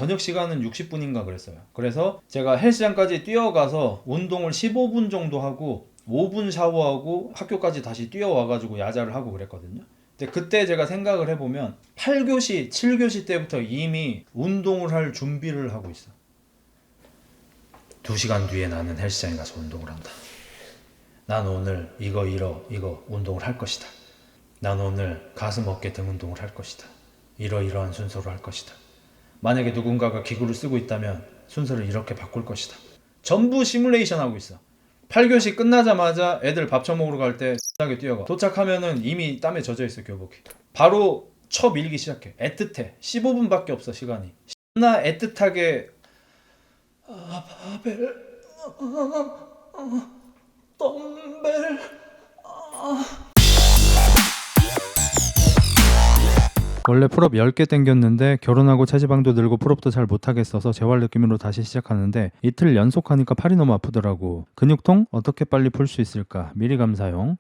저녁 시간은 60분인가 그랬어요. 그래서 제가 헬스장까지 뛰어가서 운동을 15분 정도 하고 5분 샤워하고 학교까지 다시 뛰어와가지고 야자를 하고 그랬거든요. 근데 그때 제가 생각을 해보면 8교시, 7교시 때부터 이미 운동을 할 준비를 하고 있어. 2시간 뒤에 나는 헬스장에 가서 운동을 한다. 난 오늘 이거 운동을 할 것이다. 난 오늘 가슴, 어깨 등 운동을 할 것이다. 이러이러한 순서로 할 것이다. 만약에 누군가가 기구를 쓰고 있다면 순서를 이렇게 바꿀 것이다. 전부 시뮬레이션 하고 있어. 8교시 끝나자마자 애들 밥 처먹으러 갈 때 X하게 뛰어가. 도착하면은 이미 땀에 젖어 있어, 교복이. 바로 쳐 밀기 시작해. 애틋해. 15분밖에 없어, 시간이. 나 애틋하게 바벨, 덤벨. 원래 풀업 10개 땡겼는데 결혼하고 체지방도 늘고 풀업도 잘 못하겠어서 재활 느낌으로 다시 시작하는데 이틀 연속하니까 팔이 너무 아프더라고. 근육통 어떻게 빨리 풀 수 있을까? 미리 감사용.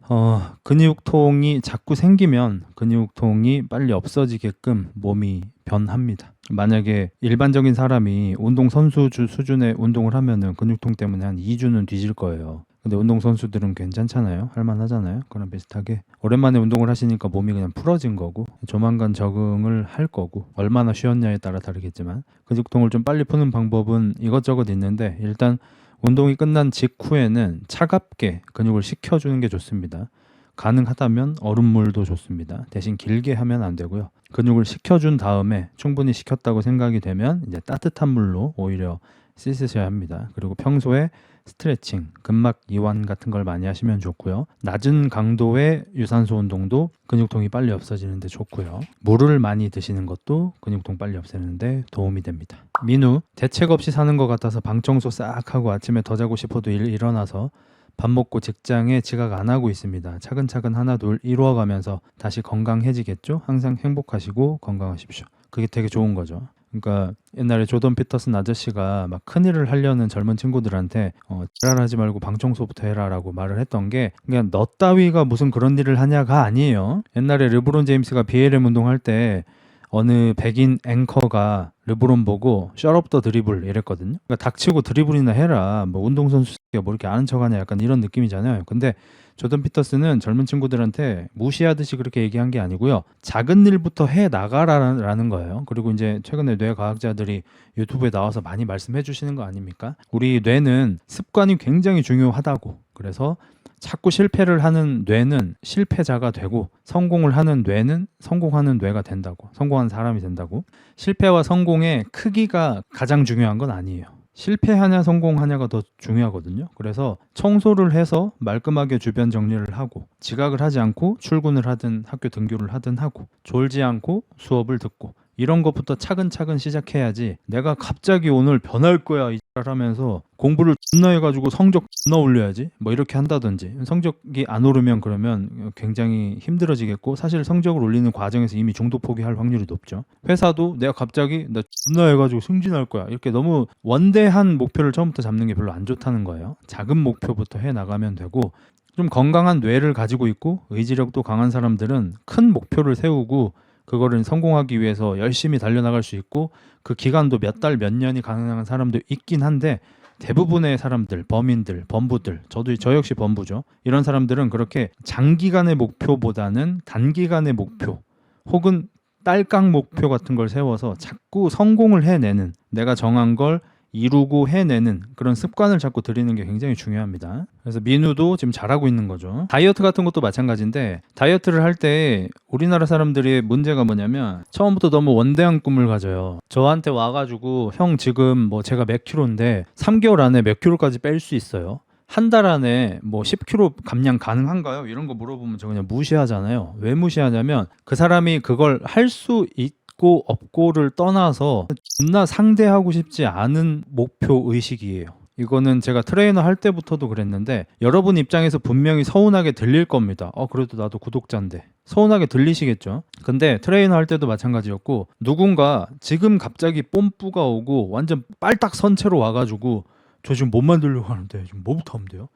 근육통이 자꾸 생기면 근육통이 빨리 없어지게끔 몸이 변합니다. 만약에 일반적인 사람이 운동선수 수준의 운동을 하면은 근육통 때문에 한 2주는 뒤질 거예요. 근데 운동선수들은 괜찮잖아요. 할만하잖아요. 그랑 비슷하게 오랜만에 운동을 하시니까 몸이 그냥 풀어진 거고 조만간 적응을 할 거고 얼마나 쉬었냐에 따라 다르겠지만 근육통을 좀 빨리 푸는 방법은 이것저것 있는데 일단 운동이 끝난 직후에는 차갑게 근육을 식혀주는 게 좋습니다. 가능하다면 얼음물도 좋습니다. 대신 길게 하면 안 되고요. 근육을 식혀준 다음에 충분히 식혔다고 생각이 되면 이제 따뜻한 물로 오히려 씻으셔야 합니다. 그리고 평소에 스트레칭, 근막 이완 같은 걸 많이 하시면 좋고요. 낮은 강도의 유산소 운동도 근육통이 빨리 없어지는데 좋고요. 물을 많이 드시는 것도 근육통 빨리 없애는데 도움이 됩니다. 민우, 대책 없이 사는 것 같아서 방 청소 싹 하고 아침에 더 자고 싶어도 일어나서 밥 먹고 직장에 지각 안 하고 있습니다. 차근차근 하나둘 이루어가면서 다시 건강해지겠죠? 항상 행복하시고 건강하십시오. 그게 되게 좋은 거죠. 그러니까 옛날에 조던 피터슨 아저씨가 막 큰일을 하려는 젊은 친구들한테 지랄하지 말고 방청소부터 해라라고 말을 했던 게 그냥 너 따위가 무슨 그런 일을 하냐가 아니에요. 옛날에 르브론 제임스가 BLM 운동할 때 어느 백인 앵커가 르브론 보고 셧업 더 드리블 이랬거든요. 그러니까 닥치고 드리블이나 해라. 뭐 운동선수가 뭐 이렇게 아는 척하냐 약간 이런 느낌이잖아요. 근데 조던 피터스는 젊은 친구들한테 무시하듯이 그렇게 얘기한 게 아니고요. 작은 일부터 해 나가라는 거예요. 그리고 이제 최근에 뇌과학자들이 유튜브에 나와서 많이 말씀해 주시는 거 아닙니까? 우리 뇌는 습관이 굉장히 중요하다고. 그래서 자꾸 실패를 하는 뇌는 실패자가 되고 성공을 하는 뇌는 성공하는 뇌가 된다고. 성공한 사람이 된다고. 실패와 성공의 크기가 가장 중요한 건 아니에요. 실패하냐 성공하냐가 더 중요하거든요. 그래서 청소를 해서 말끔하게 주변 정리를 하고 지각을 하지 않고 출근을 하든 학교 등교를 하든 하고 졸지 않고 수업을 듣고 이런 것부터 차근차근 시작해야지 내가 갑자기 오늘 변할 거야 하면서 공부를 존나 해가지고 성적 존나 올려야지 뭐 이렇게 한다든지 성적이 안 오르면 그러면 굉장히 힘들어지겠고 사실 성적을 올리는 과정에서 이미 중도 포기할 확률이 높죠. 회사도 내가 갑자기 나 존나 해가지고 승진할 거야 이렇게 너무 원대한 목표를 처음부터 잡는 게 별로 안 좋다는 거예요. 작은 목표부터 해 나가면 되고 좀 건강한 뇌를 가지고 있고 의지력도 강한 사람들은 큰 목표를 세우고 그거를 성공하기 위해서 열심히 달려나갈 수 있고 그 기간도 몇 달, 몇 년이 가능한 사람도 있긴 한데 대부분의 사람들, 범인들, 범부들, 저 역시 범부죠. 이런 사람들은 그렇게 장기간의 목표보다는 단기간의 목표 혹은 딸깍 목표 같은 걸 세워서 자꾸 성공을 해내는 내가 정한 걸 이루고 해내는 그런 습관을 자꾸 들이는 게 굉장히 중요합니다. 그래서 민우도 지금 잘하고 있는 거죠. 다이어트 같은 것도 마찬가지인데 다이어트를 할 때 우리나라 사람들의 문제가 뭐냐면 처음부터 너무 원대한 꿈을 가져요. 저한테 와가지고 형 지금 뭐 제가 몇 킬로인데 3개월 안에 몇 킬로까지 뺄 수 있어요. 한 달 안에 뭐 10kg 감량 가능한가요? 이런 거 물어보면 저 그냥 무시하잖아요. 왜 무시하냐면 그 사람이 그걸 할 수 있고 없고를 떠나서 존나 상대하고 싶지 않은 목표 의식이에요. 이거는 제가 트레이너 할 때부터도 그랬는데 여러분 입장에서 분명히 서운하게 들릴 겁니다. 그래도 나도 구독자인데 서운하게 들리시겠죠. 근데 트레이너 할 때도 마찬가지였고 누군가 지금 갑자기 뽐뿌가 오고 완전 빨딱 선체로 와가지고 저 지금 못 만들려고 하는데 지금 뭐부터 하면 돼요?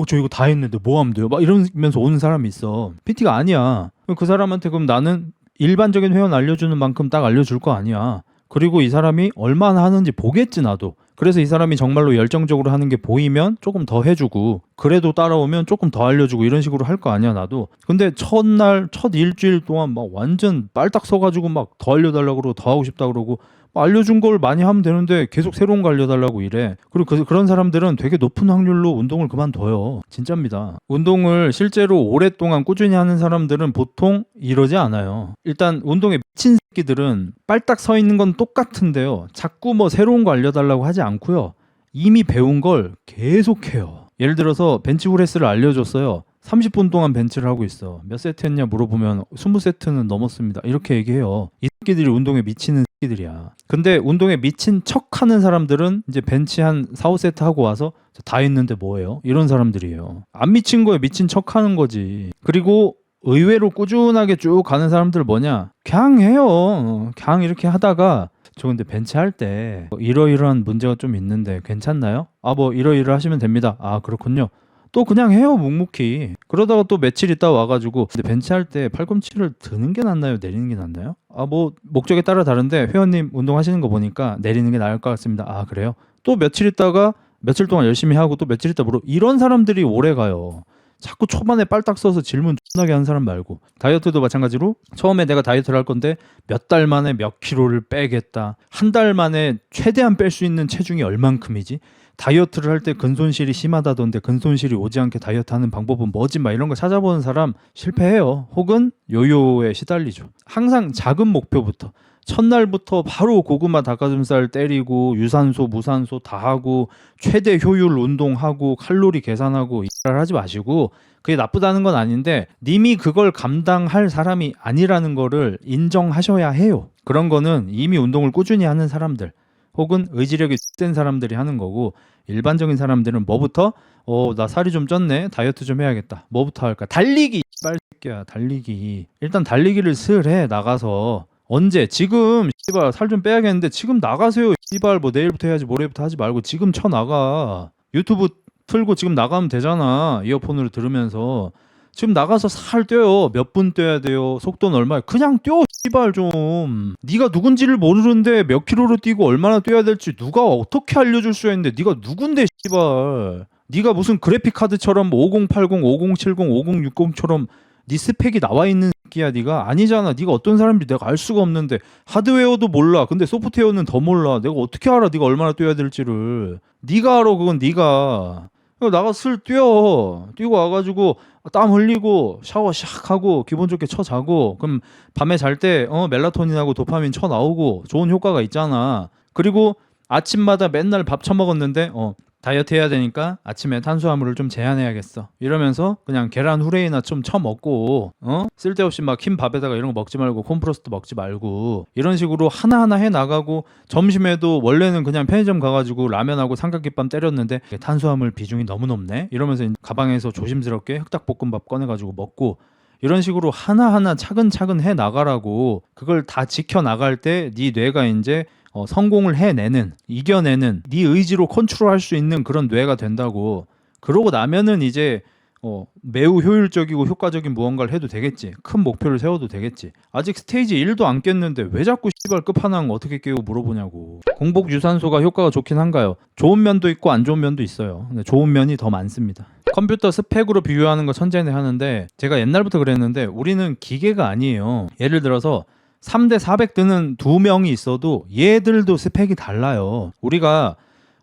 저 이거 다 했는데 뭐 하면 돼요? 막 이러면서 오는 사람이 있어. PT가 아니야. 그 사람한테 그럼 나는 일반적인 회원 알려주는 만큼 딱 알려줄 거 아니야. 그리고 이 사람이 얼마나 하는지 보겠지 나도. 그래서 이 사람이 정말로 열정적으로 하는 게 보이면 조금 더 해주고, 그래도 따라오면 조금 더 알려주고, 이런 식으로 할 거 아니야 나도. 근데 첫날 첫 일주일 동안 막 완전 빨딱 서가지고 막 더 알려달라고 그러고 더 하고 싶다 그러고, 알려준 걸 많이 하면 되는데 계속 새로운 거 알려달라고 이래. 그리고 그런 사람들은 되게 높은 확률로 운동을 그만둬요. 진짜입니다. 운동을 실제로 오랫동안 꾸준히 하는 사람들은 보통 이러지 않아요. 일단 운동에 미친 새끼들은 빨딱 서 있는 건 똑같은데요, 자꾸 뭐 새로운 거 알려달라고 하지 않고요, 이미 배운 걸 계속해요. 예를 들어서 벤치프레스를 알려줬어요. 30분 동안 벤치를 하고 있어. 몇 세트 했냐 물어보면 20세트는 넘었습니다. 이렇게 얘기해요. 이 새끼들이 운동에 미치는 새끼들이야. 근데 운동에 미친 척 하는 사람들은 이제 벤치 한 4, 5세트 하고 와서 다 했는데 뭐예요? 이런 사람들이에요. 안 미친 거에 미친 척 하는 거지. 그리고 의외로 꾸준하게 쭉 가는 사람들 뭐냐? 그냥 해요. 그냥 이렇게 하다가, 저 근데 벤치 할 때 이러이러한 문제가 좀 있는데 괜찮나요? 뭐 이러이러하시면 됩니다. 그렇군요. 또 그냥 해요, 묵묵히. 그러다가 또 며칠 있다 와가지고, 근데 벤치할 때 팔꿈치를 드는 게 낫나요, 내리는 게 낫나요? 뭐 목적에 따라 다른데 회원님 운동하시는 거 보니까 내리는 게 나을 것 같습니다. 그래요? 또 며칠 있다가, 며칠 동안 열심히 하고 또 며칠 있다 이런 사람들이 오래 가요. 자꾸 초반에 빨딱 써서 질문 존나게 하는 사람 말고. 다이어트도 마찬가지로 처음에 내가 다이어트를 할 건데 몇 달 만에 몇 킬로를 빼겠다, 한 달 만에 최대한 뺄 수 있는 체중이 얼만큼이지, 다이어트를 할 때 근손실이 심하다던데 근손실이 오지 않게 다이어트하는 방법은 뭐지, 막 이런 거 찾아보는 사람 실패해요. 혹은 요요에 시달리죠. 항상 작은 목표부터, 첫날부터 바로 고구마 닭가슴살 때리고 유산소 무산소 다 하고 최대 효율 운동하고 칼로리 계산하고 이를 하지 마시고, 그게 나쁘다는 건 아닌데 님이 그걸 감당할 사람이 아니라는 거를 인정하셔야 해요. 그런 거는 이미 운동을 꾸준히 하는 사람들 혹은 의지력이 센 사람들이 하는 거고, 일반적인 사람들은 뭐부터? 나 살이 좀 쪘네, 다이어트 좀 해야겠다. 뭐부터 할까? 달리기. 빨새끼야, 달리기. 일단 달리기를 슬 해. 나가서. 언제? 지금 씨발 살 좀 빼야겠는데 지금 나가세요. 씨발 뭐 내일부터 해야지 모레부터 하지 말고 지금 쳐나가. 유튜브 틀고 지금 나가면 되잖아. 이어폰으로 들으면서. 지금 나가서 살 뛰어요. 몇 분 뛰어야 돼요? 속도는 얼마야? 그냥 뛰어 씨발 좀. 네가 누군지를 모르는데 몇 킬로로 뛰고 얼마나 뛰어야 될지 누가 어떻게 알려줄 수가 있는데, 네가 누군데 씨발. 네가 무슨 그래픽 카드처럼 5080, 5070, 5060처럼 네 스펙이 나와 있는 새끼야. 네가 아니잖아. 네가 어떤 사람인지 내가 알 수가 없는데. 하드웨어도 몰라. 근데 소프트웨어는 더 몰라. 내가 어떻게 알아 네가 얼마나 뛰어야 될지를. 네가 알아. 그건 네가. 나가 슬 뛰어. 뛰고 와가지고 땀 흘리고 샤워 샥 하고 기분 좋게 쳐 자고, 그럼 밤에 잘 때 멜라토닌하고 도파민 쳐 나오고 좋은 효과가 있잖아. 그리고 아침마다 맨날 밥 처먹었는데 다이어트 해야 되니까 아침에 탄수화물을 좀 제한해야겠어 이러면서 그냥 계란 후레이나 좀 쳐먹고, 쓸데없이 막 흰 밥에다가 이런 거 먹지 말고 콘프로스트 먹지 말고 이런 식으로 하나하나 해 나가고, 점심에도 원래는 그냥 편의점 가가지고 라면하고 삼각김밥 때렸는데 탄수화물 비중이 너무 높네 이러면서 가방에서 조심스럽게 흑닭볶음밥 꺼내가지고 먹고, 이런 식으로 하나하나 차근차근 해 나가라고. 그걸 다 지켜 나갈 때 네 뇌가 이제 성공을 해내는, 이겨내는, 네 의지로 컨트롤할 수 있는 그런 뇌가 된다고. 그러고 나면은 이제 매우 효율적이고 효과적인 무언가를 해도 되겠지. 큰 목표를 세워도 되겠지. 아직 스테이지 1도 안 깼는데 왜 자꾸 씨발 끝판왕 어떻게 깨고 물어보냐고. 공복 유산소가 효과가 좋긴 한가요? 좋은 면도 있고 안 좋은 면도 있어요. 근데 좋은 면이 더 많습니다. 컴퓨터 스펙으로 비교하는 거 천재네 하는데, 제가 옛날부터 그랬는데 우리는 기계가 아니에요. 예를 들어서 3대 400 드는 2명이 있어도 얘들도 스펙이 달라요. 우리가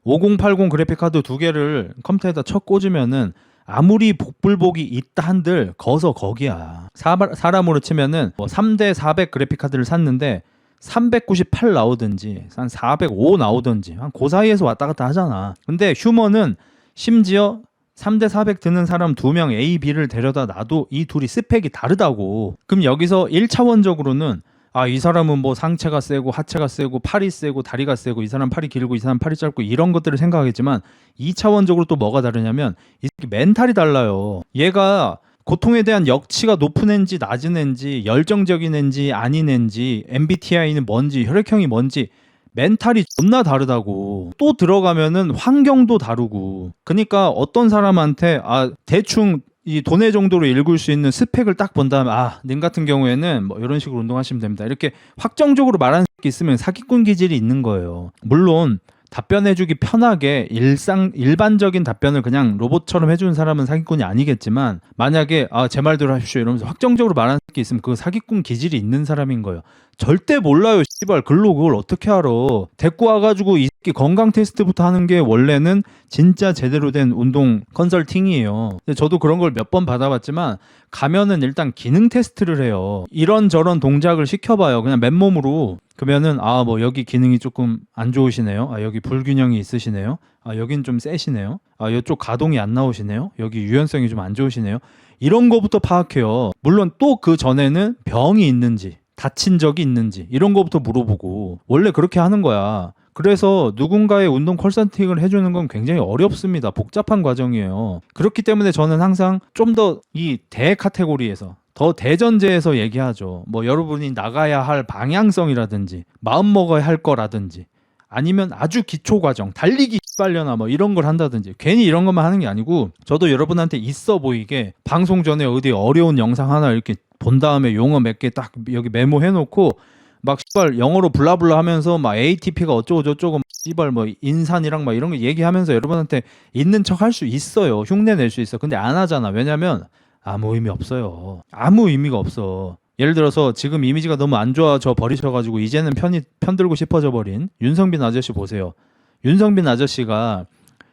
5080 그래픽카드 2개를 컴퓨터에다 쳐 꽂으면은 아무리 복불복이 있다 한들 거서 거기야. 사람으로 치면은 3대 400 그래픽카드를 샀는데 398 나오든지 한 405 나오든지 한 그 사이에서 왔다 갔다 하잖아. 근데 휴머는 심지어 3대 400 드는 사람 2명 A, B를 데려다 놔도 이 둘이 스펙이 다르다고. 그럼 여기서 1차원적으로는 이 사람은 뭐 상체가 세고 하체가 세고 팔이 세고 다리가 세고, 이 사람 팔이 길고 이 사람 팔이 짧고, 이런 것들을 생각하겠지만 2차원적으로 또 뭐가 다르냐면 이 새끼 멘탈이 달라요. 얘가 고통에 대한 역치가 높은 앤지 낮은 앤지, 열정적인 앤지 아닌 앤지, MBTI는 뭔지, 혈액형이 뭔지 멘탈이 존나 다르다고. 또 들어가면은 환경도 다르고. 그러니까 어떤 사람한테 대충 이 도내 정도로 읽을 수 있는 스펙을 딱 본 다음에 님 같은 경우에는 뭐 이런 식으로 운동하시면 됩니다. 이렇게 확정적으로 말하는 게 있으면 사기꾼 기질이 있는 거예요. 물론 답변해주기 편하게 일반적인 답변을 그냥 로봇처럼 해주는 사람은 사기꾼이 아니겠지만 만약에 제 말대로 하십시오 이러면서 확정적으로 말하는 게 있으면 그거 사기꾼 기질이 있는 사람인 거예요. 절대 몰라요. 씨발 글로 그걸 어떻게 알아. 데리고 와가지고 이 새끼 건강 테스트부터 하는 게 원래는 진짜 제대로 된 운동 컨설팅이에요. 근데 저도 그런 걸 몇 번 받아봤지만 가면은 일단 기능 테스트를 해요. 이런저런 동작을 시켜봐요. 그냥 맨몸으로. 그러면은 뭐 여기 기능이 조금 안 좋으시네요. 여기 불균형이 있으시네요. 여긴 좀 세시네요. 이쪽 가동이 안 나오시네요. 여기 유연성이 좀 안 좋으시네요. 이런 거부터 파악해요. 물론 또 그 전에는 병이 있는지 다친 적이 있는지 이런 거부터 물어보고 원래 그렇게 하는 거야. 그래서 누군가의 운동 컨설팅을 해주는 건 굉장히 어렵습니다. 복잡한 과정이에요. 그렇기 때문에 저는 항상 좀 더 이 대카테고리에서 더 대전제에서 얘기하죠. 뭐 여러분이 나가야 할 방향성이라든지 마음 먹어야 할 거라든지 아니면 아주 기초 과정 달리기 빨려나 뭐 이런 걸 한다든지 괜히 이런 것만 하는 게 아니고 저도 여러분한테 있어 보이게 방송 전에 어디 어려운 영상 하나 이렇게 본 다음에 용어 몇 개 딱 여기 메모해 놓고 막 씨발 영어로 블라블라 하면서 막 ATP가 어쩌고 저쩌고 씨발 뭐 인산이랑 막 이런 거 얘기하면서 여러분한테 있는 척 할 수 있어요. 흉내 낼 수 있어. 근데 안 하잖아. 왜냐면 아무 의미 없어요. 아무 의미가 없어. 예를 들어서 지금 이미지가 너무 안 좋아져 버리셔가지고 이제는 편들고 싶어져 버린 윤성빈 아저씨 보세요. 윤성빈 아저씨가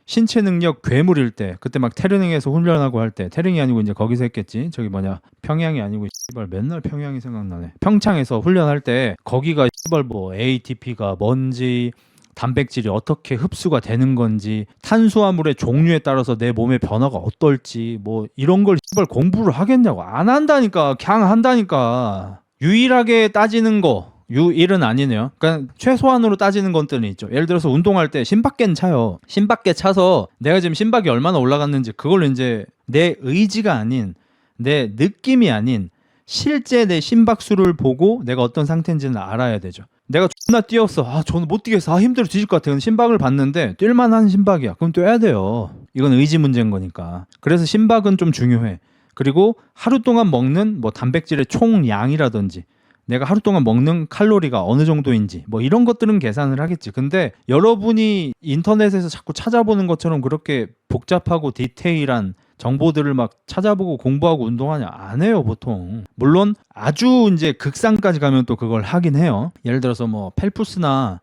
신체 능력 괴물일 때 그때 막 테르닝에서 훈련하고 할 때 테르닝이 아니고 이제 거기서 했겠지. 저기 뭐냐 평양이 아니고 씨발 맨날 평양이 생각나네. 평창에서 훈련할 때 거기가 씨발 뭐 ATP가 뭔지 단백질이 어떻게 흡수가 되는 건지 탄수화물의 종류에 따라서 내 몸의 변화가 어떨지 뭐 이런 걸 씨발 공부를 하겠냐고. 안 한다니까. 그냥 한다니까. 유일하게 따지는 거 유일은 아니네요. 그러니까 최소한으로 따지는 것들은 있죠. 예를 들어서 운동할 때 심박계는 차요. 심박계 차서 내가 지금 심박이 얼마나 올라갔는지 그걸로 이제 내 의지가 아닌 내 느낌이 아닌 실제 내 심박수를 보고 내가 어떤 상태인지는 알아야 되죠. 내가 존나 뛰었어. 저는 못 뛰겠어. 힘들어 뒤질 것 같아. 심박을 봤는데 뛸만한 심박이야. 그럼 뛰어야 돼요. 이건 의지 문제인 거니까. 그래서 심박은 좀 중요해. 그리고 하루 동안 먹는 뭐 단백질의 총량이라든지 내가 하루 동안 먹는 칼로리가 어느 정도인지 뭐 이런 것들은 계산을 하겠지. 근데 여러분이 인터넷에서 자꾸 찾아보는 것처럼 그렇게 복잡하고 디테일한 정보들을 막 찾아보고 공부하고 운동하냐? 안 해요, 보통. 물론 아주 이제 극상까지 가면 또 그걸 하긴 해요. 예를 들어서 뭐 펠프스나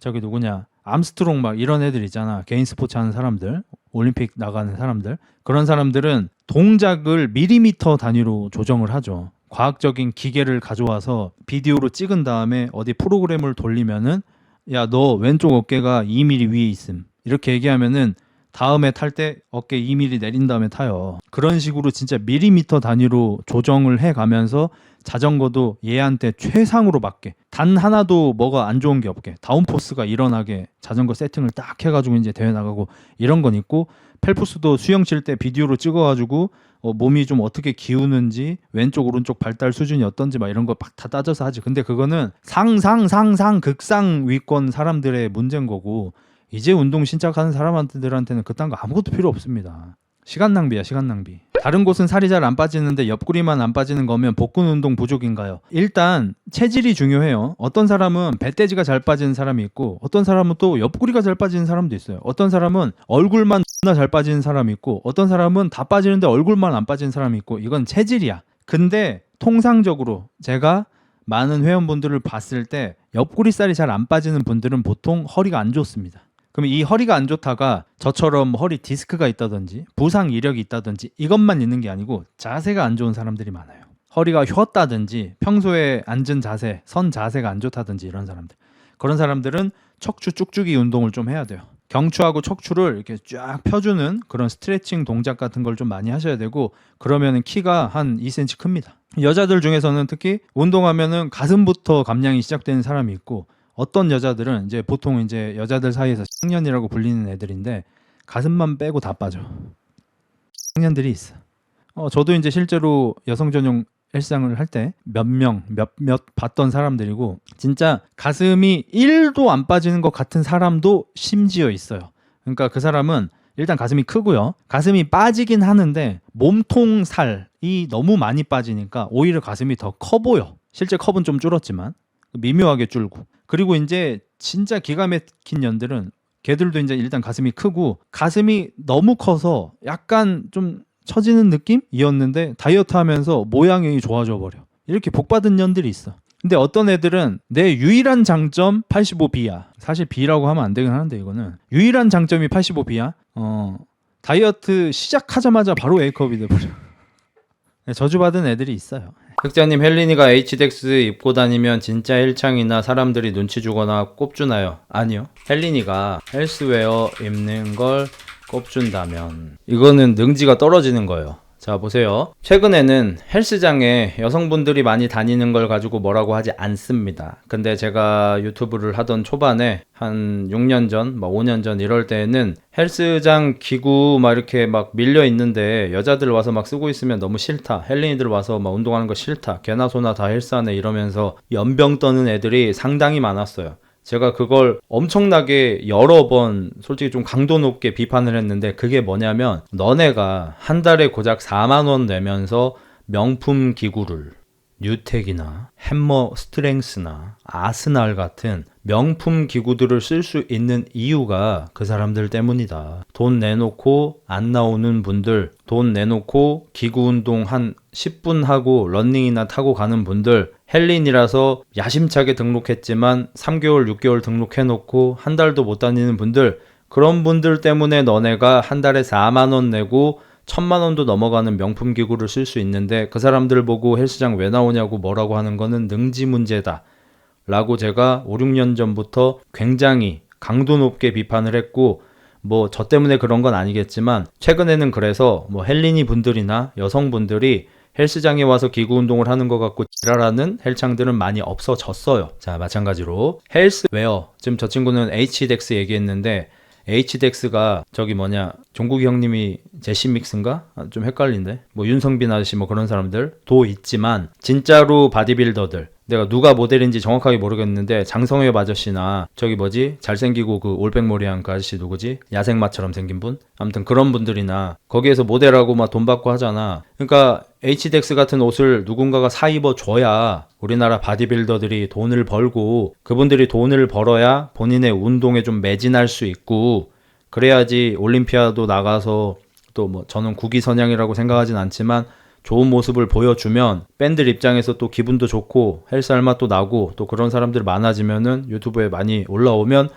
저기 누구냐 암스트롱 막 이런 애들 있잖아. 개인 스포츠 하는 사람들, 올림픽 나가는 사람들. 그런 사람들은 동작을 밀리미터 단위로 조정을 하죠. 과학적인 기계를 가져와서 비디오로 찍은 다음에 어디 프로그램을 돌리면은 야, 너 왼쪽 어깨가 2mm 위에 있음. 이렇게 얘기하면은 다음에 탈 때 어깨 2mm 내린 다음에 타요. 그런 식으로 진짜 밀리미터 단위로 조정을 해가면서 자전거도 얘한테 최상으로 맞게 단 하나도 뭐가 안 좋은 게 없게 다운포스가 일어나게 자전거 세팅을 딱 해가지고 이제 대회 나가고 이런 건 있고 펠프스도 수영 칠 때 비디오로 찍어가지고 몸이 좀 어떻게 기우는지 왼쪽 오른쪽 발달 수준이 어떤지 막 이런 거 막 다 따져서 하지. 근데 그거는 상상 극상 위권 사람들의 문제인 거고 이제 운동 신작하는 사람들한테는 그딴 거 아무것도 필요 없습니다. 시간 낭비야, 시간 낭비. 다른 곳은 살이 잘 안 빠지는데 옆구리만 안 빠지는 거면 복근 운동 부족인가요? 일단 체질이 중요해요. 어떤 사람은 배돼지가 잘 빠지는 사람이 있고 어떤 사람은 또 옆구리가 잘 빠지는 사람도 있어요. 어떤 사람은 얼굴만 존나 잘 빠지는 사람이 있고 어떤 사람은 다 빠지는데 얼굴만 안 빠지는 사람이 있고 이건 체질이야. 근데 통상적으로 제가 많은 회원분들을 봤을 때 옆구리살이 잘 안 빠지는 분들은 보통 허리가 안 좋습니다. 그럼 이 허리가 안 좋다가 저처럼 허리 디스크가 있다든지 부상 이력이 있다든지 이것만 있는 게 아니고 자세가 안 좋은 사람들이 많아요. 허리가 휘었다든지 평소에 앉은 자세, 선 자세가 안 좋다든지 이런 사람들. 그런 사람들은 척추 쭉쭉이 운동을 좀 해야 돼요. 경추하고 척추를 이렇게 쫙 펴주는 그런 스트레칭 동작 같은 걸 좀 많이 하셔야 되고 그러면 키가 한 2cm 큽니다. 여자들 중에서는 특히 운동하면은 가슴부터 감량이 시작되는 사람이 있고 어떤 여자들은 이제 보통 이제 여자들 사이에서 쌍년이라고 불리는 애들인데 가슴만 빼고 다 빠져. 쌍년들이 있어. 저도 이제 실제로 여성 전용 헬스장을 할 때 몇몇 봤던 사람들이고 진짜 가슴이 1도 안 빠지는 것 같은 사람도 심지어 있어요. 그러니까 그 사람은 일단 가슴이 크고요. 가슴이 빠지긴 하는데 몸통 살이 너무 많이 빠지니까 오히려 가슴이 더 커 보여. 실제 컵은 좀 줄었지만 미묘하게 줄고. 그리고 이제 진짜 기가 막힌 년들은 걔들도 이제 일단 가슴이 크고 가슴이 너무 커서 약간 좀 처지는 느낌이었는데 다이어트 하면서 모양이 좋아져 버려. 이렇게 복받은 년들이 있어. 근데 어떤 애들은 내 유일한 장점 85B야. 사실 B라고 하면 안 되긴 하는데 이거는 유일한 장점이 85B야. 다이어트 시작하자마자 바로 A컵이 돼버려. 저주받은 애들이 있어요. 흑자님, 헬린이가 HDX 입고 다니면 진짜 헬창이나 사람들이 눈치 주거나 꼽주나요? 아니요. 헬린이가 헬스웨어 입는 걸 꼽준다면 이거는 능지가 떨어지는 거예요. 자, 보세요. 최근에는 헬스장에 여성분들이 많이 다니는 걸 가지고 뭐라고 하지 않습니다. 근데 제가 유튜브를 하던 초반에 한 6년 전, 5년 전 이럴 때에는 헬스장 기구 막 이렇게 막 밀려 있는데 여자들 와서 막 쓰고 있으면 너무 싫다. 헬린이들 와서 막 운동하는 거 싫다. 개나 소나 다 헬스하네 이러면서 연병 떠는 애들이 상당히 많았어요. 제가 그걸 엄청나게 여러 번 솔직히 좀 강도 높게 비판을 했는데 그게 뭐냐면 너네가 한 달에 고작 4만 원 내면서 명품 기구를 뉴텍이나 햄머 스트렝스나 아스날 같은 명품 기구들을 쓸 수 있는 이유가 그 사람들 때문이다. 돈 내놓고 안 나오는 분들, 돈 내놓고 기구 운동 한 10분 하고 런닝이나 타고 가는 분들, 헬린이라서 야심차게 등록했지만 3개월, 6개월 등록해놓고 한 달도 못 다니는 분들, 그런 분들 때문에 너네가 한 달에 4만 원 내고 1,000만 원도 넘어가는 명품 기구를 쓸 수 있는데 그 사람들 보고 헬스장 왜 나오냐고 뭐라고 하는 거는 능지 문제다 라고 제가 5, 6년 전부터 굉장히 강도 높게 비판을 했고, 뭐 저 때문에 그런 건 아니겠지만 최근에는 그래서 뭐 헬린이 분들이나 여성분들이 헬스장에 와서 기구 운동을 하는 것 같고 지랄하는 헬창들은 많이 없어졌어요. 자, 마찬가지로 헬스웨어, 지금 저 친구는 HDX 얘기했는데 HDX가 저기 뭐냐, 종국이 형님이 제시믹스인가? 좀 헷갈린데 뭐 윤성빈 아저씨 뭐 그런 사람들도 있지만 진짜로 바디빌더들, 내가 누가 모델인지 정확하게 모르겠는데 장성엽 아저씨나 저기 뭐지 잘생기고 그 올백머리한 그 아저씨 누구지, 야생마처럼 생긴 분, 아무튼 그런 분들이나 거기에서 모델하고 막 돈 받고 하잖아. 그러니까 HDX 같은 옷을 누군가가 사 입어 줘야 우리나라 바디빌더들이 돈을 벌고, 그분들이 돈을 벌어야 본인의 운동에 좀 매진할 수 있고, 그래야지 올림피아도 나가서 또 뭐 저는 국위선양이라고 생각하진 않지만 좋은 모습을 보여주면 밴들 입장에서 또 기분도 좋고 헬스 할 맛도 나고, 또 그런 사람들 많아지면은 유튜브에 많이 올라오면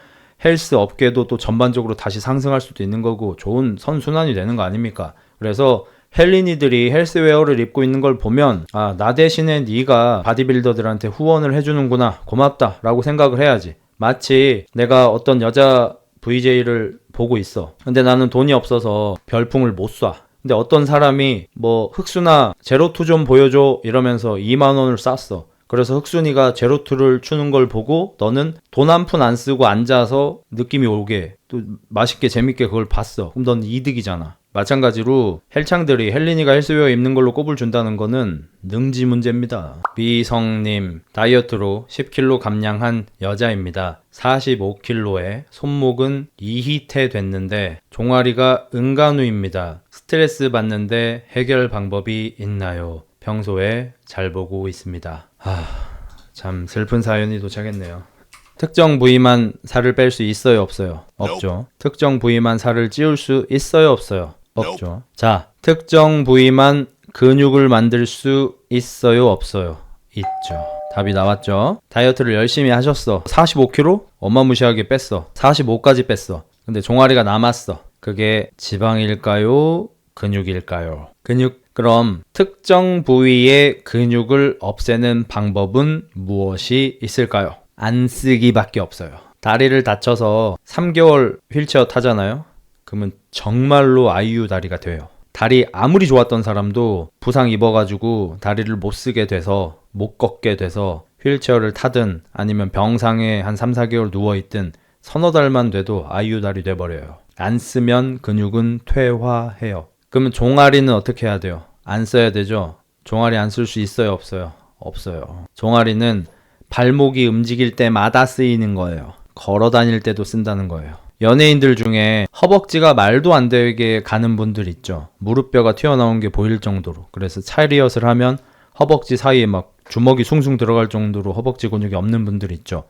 헬스 업계도 또 전반적으로 다시 상승할 수도 있는 거고 좋은 선순환이 되는 거 아닙니까? 그래서 헬린이들이 헬스웨어를 입고 있는 걸 보면 아, 나 대신에 네가 바디빌더들한테 후원을 해주는구나, 고맙다 라고 생각을 해야지. 마치 내가 어떤 여자 VJ를 보고 있어. 근데 나는 돈이 없어서 별풍을 못 쏴. 근데 어떤 사람이 뭐 흑수나 제로투 좀 보여줘 이러면서 2만 원을 쐈어. 그래서 흑순이가 제로투를 추는 걸 보고 너는 돈 한 푼 안 쓰고 앉아서 느낌이 오게 또 맛있게 재밌게 그걸 봤어. 그럼 넌 이득이잖아. 마찬가지로 헬창들이 헬린이가 헬스웨어 입는 걸로 꼽을 준다는 거는 능지 문제입니다. 비성님, 다이어트로 10kg 감량한 여자입니다. 45kg에 손목은 2희퇴 됐는데 종아리가 은간우입니다. 스트레스 받는데 해결 방법이 있나요? 평소에 잘 보고 있습니다. 참 슬픈 사연이 도착했네요. 특정 부위만 살을 뺄 수 있어요, 없어요? 없죠. 특정 부위만 살을 찌울 수 있어요, 없어요? 없죠. 자, 특정 부위만 근육을 만들 수 있어요, 없어요? 있죠. 답이 나왔죠. 다이어트를 열심히 하셨어. 45kg? 어마무시하게 뺐어. 45까지 뺐어. 근데 종아리가 남았어. 그게 지방일까요? 근육일까요? 근육. 그럼 특정 부위의 근육을 없애는 방법은 무엇이 있을까요? 안 쓰기밖에 없어요. 다리를 다쳐서 3개월 휠체어 타잖아요? 그러면 정말로 아이유 다리가 돼요. 다리 아무리 좋았던 사람도 부상 입어가지고 다리를 못 쓰게 돼서, 못 걷게 돼서 휠체어를 타든 아니면 병상에 한 3, 4개월 누워있든 서너 달만 돼도 아이유 다리 돼버려요. 안 쓰면 근육은 퇴화해요. 그러면 종아리는 어떻게 해야 돼요? 안 써야 되죠? 종아리 안 쓸 수 있어요, 없어요? 없어요. 종아리는 발목이 움직일 때마다 쓰이는 거예요. 걸어 다닐 때도 쓴다는 거예요. 연예인들 중에 허벅지가 말도 안 되게 가는 분들 있죠. 무릎뼈가 튀어나온 게 보일 정도로. 그래서 차리엇을 하면 허벅지 사이에 막 주먹이 숭숭 들어갈 정도로 허벅지 근육이 없는 분들 있죠.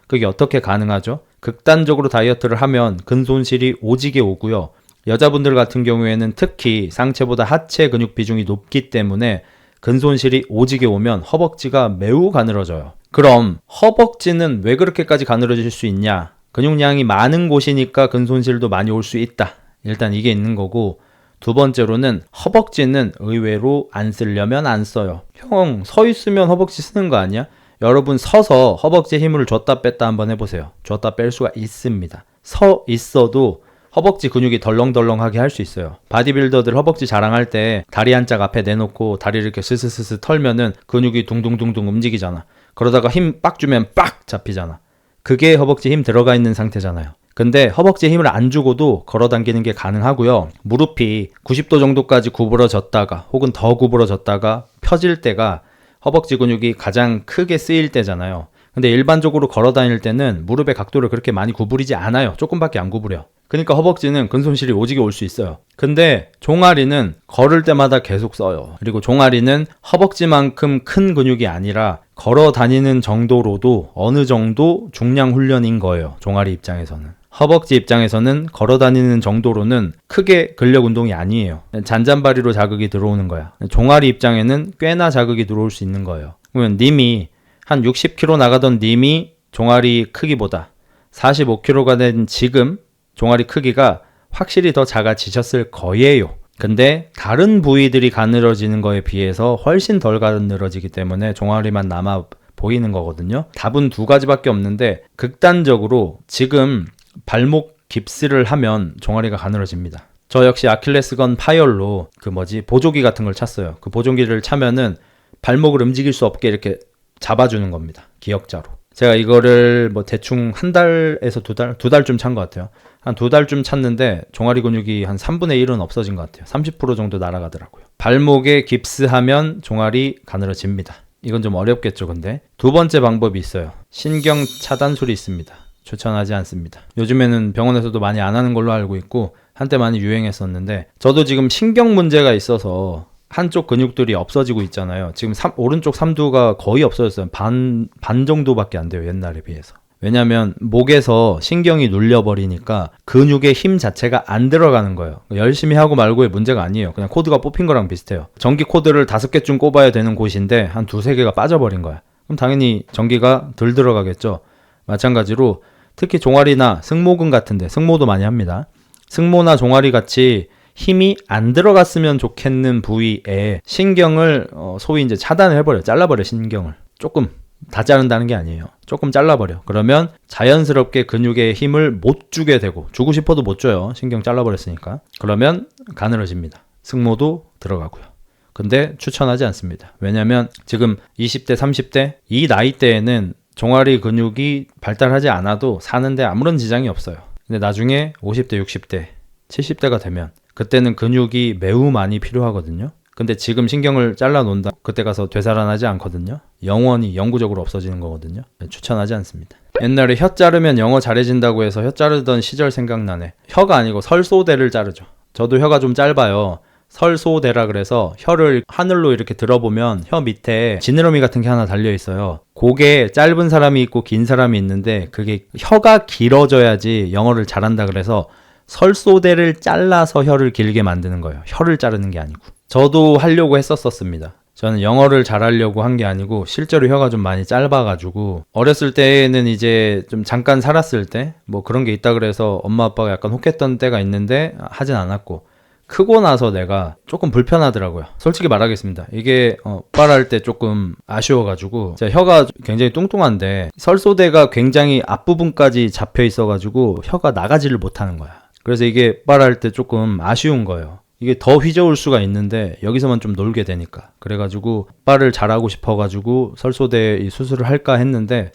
그게 어떻게 가능하죠? 극단적으로 다이어트를 하면 근손실이 오지게 오고요. 여자분들 같은 경우에는 특히 상체보다 하체 근육 비중이 높기 때문에 근손실이 오지게 오면 허벅지가 매우 가늘어져요. 그럼 허벅지는 왜 그렇게까지 가늘어질 수 있냐? 근육량이 많은 곳이니까 근손실도 많이 올 수 있다. 일단 이게 있는 거고, 두 번째로는 허벅지는 의외로 안 쓰려면 안 써요. 형, 서 있으면 허벅지 쓰는 거 아니야? 여러분 서서 허벅지에 힘을 줬다 뺐다 한번 해보세요. 줬다 뺄 수가 있습니다. 서 있어도 허벅지 근육이 덜렁덜렁하게 할 수 있어요. 바디빌더들 허벅지 자랑할 때 다리 한 짝 앞에 내놓고 다리를 이렇게 스스스스 털면은 근육이 둥둥둥둥 움직이잖아. 그러다가 힘 빡 주면 빡 잡히잖아. 그게 허벅지 힘 들어가 있는 상태잖아요. 근데 허벅지에 힘을 안 주고도 걸어 당기는 게 가능하고요. 무릎이 90도 정도까지 구부러졌다가 혹은 더 구부러졌다가 펴질 때가 허벅지 근육이 가장 크게 쓰일 때잖아요. 근데 일반적으로 걸어 다닐 때는 무릎의 각도를 그렇게 많이 구부리지 않아요. 조금밖에 안 구부려. 그러니까 허벅지는 근손실이 오지게 올 수 있어요. 근데 종아리는 걸을 때마다 계속 써요. 그리고 종아리는 허벅지만큼 큰 근육이 아니라 걸어 다니는 정도로도 어느 정도 중량 훈련인 거예요. 종아리 입장에서는. 허벅지 입장에서는 걸어 다니는 정도로는 크게 근력 운동이 아니에요. 잔잔바리로 자극이 들어오는 거야. 종아리 입장에는 꽤나 자극이 들어올 수 있는 거예요. 그러면 님이 한 60kg 나가던 님이 종아리 크기보다 45kg가 된 지금 종아리 크기가 확실히 더 작아지셨을 거예요. 근데 다른 부위들이 가늘어지는 거에 비해서 훨씬 덜 가늘어지기 때문에 종아리만 남아 보이는 거거든요. 답은 두 가지밖에 없는데 극단적으로 지금 발목 깁스를 하면 종아리가 가늘어집니다. 저 역시 아킬레스건 파열로 보조기 같은 걸 찼어요. 그 보조기를 차면은 발목을 움직일 수 없게 이렇게 잡아주는 겁니다. 기역자로. 제가 이거를 대충 한 달에서 두 달쯤 찬 것 같아요. 한 두 달쯤 찼는데 종아리 근육이 한 3분의 1은 없어진 것 같아요. 30% 정도 날아가더라고요. 발목에 깁스하면 종아리 가늘어집니다. 이건 좀 어렵겠죠, 근데. 두 번째 방법이 있어요. 신경 차단술이 있습니다. 추천하지 않습니다. 요즘에는 병원에서도 많이 안 하는 걸로 알고 있고 한때 많이 유행했었는데 저도 지금 신경 문제가 있어서 한쪽 근육들이 없어지고 있잖아요. 지금 오른쪽 삼두가 거의 없어졌어요. 반 정도밖에 안 돼요. 옛날에 비해서. 왜냐면 목에서 신경이 눌려버리니까 근육의 힘 자체가 안 들어가는 거예요. 열심히 하고 말고의 문제가 아니에요. 그냥 코드가 뽑힌 거랑 비슷해요. 전기 코드를 5개쯤 꼽아야 되는 곳인데 한 2-3개가 빠져버린 거야. 그럼 당연히 전기가 덜 들어가겠죠. 마찬가지로 특히 종아리나 승모근 같은데, 승모도 많이 합니다. 승모나 종아리 같이 힘이 안 들어갔으면 좋겠는 부위에 신경을 소위 이제 차단을 해버려요. 잘라버려, 신경을. 조금. 다 자른다는 게 아니에요. 조금 잘라버려. 그러면 자연스럽게 근육에 힘을 못 주게 되고, 주고 싶어도 못 줘요. 신경 잘라버렸으니까. 그러면 가늘어집니다. 승모도 들어가고요. 근데 추천하지 않습니다. 왜냐면 지금 20대, 30대 이 나이대에는 종아리 근육이 발달하지 않아도 사는데 아무런 지장이 없어요. 근데 나중에 50대, 60대, 70대가 되면 그때는 근육이 매우 많이 필요하거든요. 근데 지금 신경을 잘라 놓는다 그때 가서 되살아나지 않거든요. 영원히 영구적으로 없어지는 거거든요. 추천하지 않습니다. 옛날에 혀 자르면 영어 잘해진다고 해서 혀 자르던 시절 생각나네. 혀가 아니고 설소대를 자르죠. 저도 혀가 좀 짧아요. 설소대라 그래서 혀를 하늘로 이렇게 들어보면 혀 밑에 지느러미 같은 게 하나 달려 있어요. 그게 짧은 사람이 있고 긴 사람이 있는데 그게 혀가 길어져야지 영어를 잘한다 그래서 설소대를 잘라서 혀를 길게 만드는 거예요. 혀를 자르는 게 아니고. 저도 하려고 했었습니다. 저는 영어를 잘하려고 한 게 아니고 실제로 혀가 좀 많이 짧아가지고 어렸을 때는 이제 좀 잠깐 살았을 때 그런 게 있다 그래서 엄마 아빠가 약간 혹했던 때가 있는데 하진 않았고 크고 나서 내가 조금 불편하더라고요. 솔직히 말하겠습니다. 이게 오빠할 때 조금 아쉬워가지고 제가 혀가 굉장히 뚱뚱한데 설소대가 굉장히 앞부분까지 잡혀 있어가지고 혀가 나가지를 못하는 거야. 그래서 이게 오빠할 때 조금 아쉬운 거예요. 이게 더 휘저을 수가 있는데 여기서만 좀 놀게 되니까. 그래가지고 오빠를 잘하고 싶어가지고 설소대 이 수술을 할까 했는데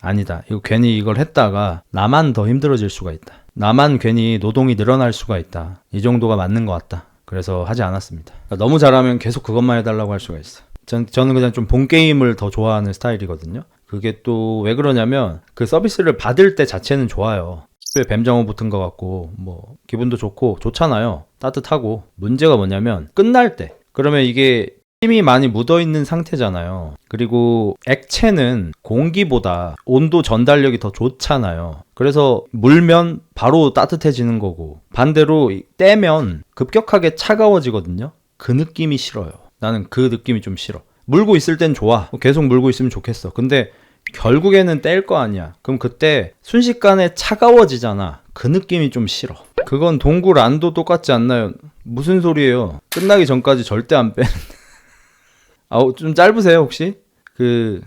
아니다. 이거 괜히 이걸 했다가 나만 더 힘들어질 수가 있다. 나만 괜히 노동이 늘어날 수가 있다. 이 정도가 맞는 것 같다. 그래서 하지 않았습니다. 그러니까 너무 잘하면 계속 그것만 해달라고 할 수가 있어. 저는 그냥 좀 본 게임을 더 좋아하는 스타일이거든요. 그게 또 왜 그러냐면 그 서비스를 받을 때 자체는 좋아요. 뱀장어 붙은 것 같고 뭐 기분도 좋고 좋잖아요. 따뜻하고. 문제가 뭐냐면 끝날 때 그러면 이게 힘이 많이 묻어있는 상태잖아요. 그리고 액체는 공기보다 온도 전달력이 더 좋잖아요. 그래서 물면 바로 따뜻해지는 거고 반대로 떼면 급격하게 차가워지거든요. 그 느낌이 싫어요. 나는 그 느낌이 좀 싫어. 물고 있을 땐 좋아. 계속 물고 있으면 좋겠어. 근데 결국에는 뗄 거 아니야. 그럼 그때 순식간에 차가워지잖아. 그 느낌이 좀 싫어. 그건 동굴 안도 똑같지 않나요? 무슨 소리예요? 끝나기 전까지 절대 안 빼. 좀 짧으세요 혹시? 그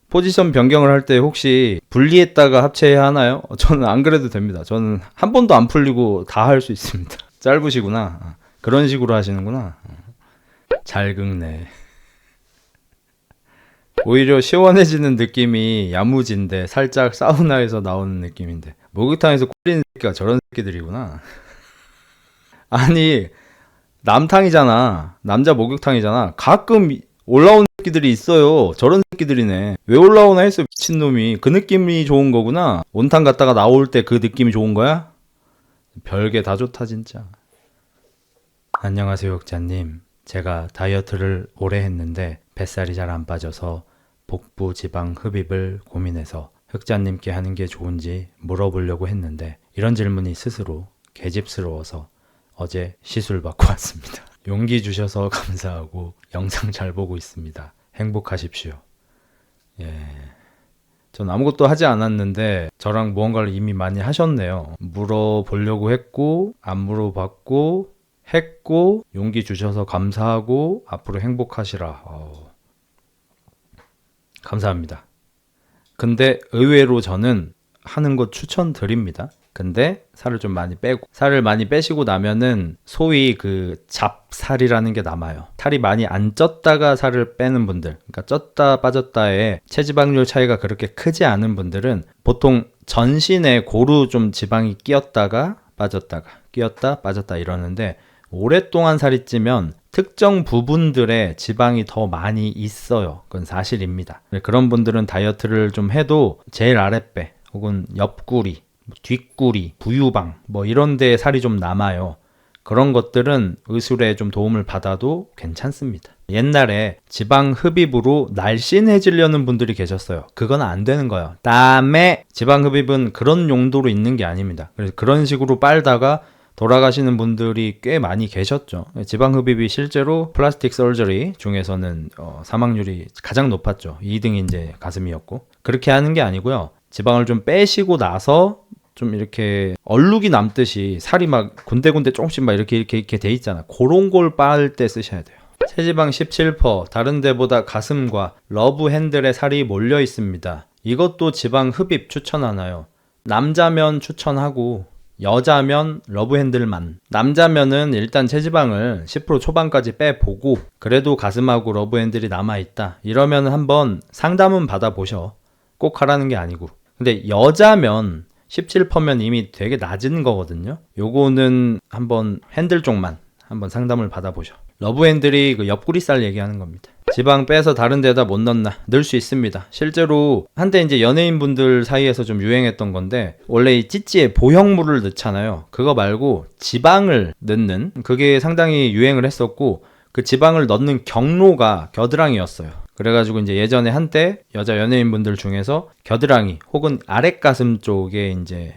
포지션 변경을 할 때 혹시 분리했다가 합체해야 하나요? 저는 안 그래도 됩니다. 저는 한 번도 안 풀리고 다 할 수 있습니다. 짧으시구나. 그런 식으로 하시는구나. 잘 긁네. 오히려 시원해지는 느낌이 야무진데 살짝 사우나에서 나오는 느낌인데 목욕탕에서 꼴리는 새끼가 저런 새끼들이구나. 아니 남탕이잖아. 남자 목욕탕이잖아. 가끔 올라온 새끼들이 있어요. 저런 새끼들이네. 왜 올라오나 했어 미친놈이. 그 느낌이 좋은 거구나. 온탕 갔다가 나올 때 그 느낌이 좋은 거야? 별게 다 좋다 진짜. 안녕하세요 흑자님. 제가 다이어트를 오래 했는데 뱃살이 잘 안 빠져서 복부 지방 흡입을 고민해서 흑자님께 하는 게 좋은지 물어보려고 했는데 이런 질문이 스스로 개집스러워서 어제 시술 받고 왔습니다. 용기 주셔서 감사하고 영상 잘 보고 있습니다. 행복하십시오. 예. 전 아무것도 하지 않았는데 저랑 무언가를 이미 많이 하셨네요. 물어보려고 했고 안 물어봤고 했고 용기 주셔서 감사하고 앞으로 행복하시라. 감사합니다. 근데 의외로 저는 하는 거 추천드립니다. 근데 살을 좀 많이 빼고 살을 많이 빼시고 나면은 소위 그 잡살이라는 게 남아요. 살이 많이 안 쪘다가 살을 빼는 분들, 그러니까 쪘다 빠졌다의 체지방률 차이가 그렇게 크지 않은 분들은 보통 전신에 고루 좀 지방이 끼었다가 빠졌다가 끼었다 빠졌다 이러는데 오랫동안 살이 찌면 특정 부분들에 지방이 더 많이 있어요. 그건 사실입니다. 그런 분들은 다이어트를 좀 해도 제일 아랫배 혹은 옆구리 뒷구리, 부유방 뭐 이런 데에 살이 좀 남아요. 그런 것들은 의술에 좀 도움을 받아도 괜찮습니다. 옛날에 지방 흡입으로 날씬해지려는 분들이 계셨어요. 그건 안 되는 거예요. 다음에 지방 흡입은 그런 용도로 있는 게 아닙니다. 그래서 그런 식으로 빨다가 돌아가시는 분들이 꽤 많이 계셨죠. 지방 흡입이 실제로 플라스틱 서저리 중에서는 사망률이 가장 높았죠. 2등이 이제 가슴이었고. 그렇게 하는 게 아니고요. 지방을 좀 빼시고 나서 좀 이렇게 얼룩이 남듯이 살이 막 군데군데 조금씩 막 이렇게 돼 있잖아. 그런 걸 빨 때 쓰셔야 돼요. 체지방 17%, 다른 데보다 가슴과 러브 핸들에 살이 몰려 있습니다. 이것도 지방 흡입 추천하나요? 남자면 추천하고 여자면 러브 핸들만. 남자면은 일단 체지방을 10% 초반까지 빼보고 그래도 가슴하고 러브 핸들이 남아있다. 이러면 한번 상담은 받아보셔. 꼭 하라는 게 아니고. 근데 여자면 17%면 이미 되게 낮은 거거든요. 요거는 한번 핸들 쪽만 한번 상담을 받아보셔. 러브 핸들이 그 옆구리살 얘기하는 겁니다. 지방 빼서 다른 데다 못 넣나? 넣을 수 있습니다. 실제로 한때 이제 연예인분들 사이에서 좀 유행했던 건데 원래 이 찌찌에 보형물을 넣잖아요. 그거 말고 지방을 넣는 그게 상당히 유행을 했었고 그 지방을 넣는 경로가 겨드랑이였어요. 그래가지고 이제 예전에 한때 여자 연예인분들 중에서 겨드랑이 혹은 아랫가슴 쪽에 이제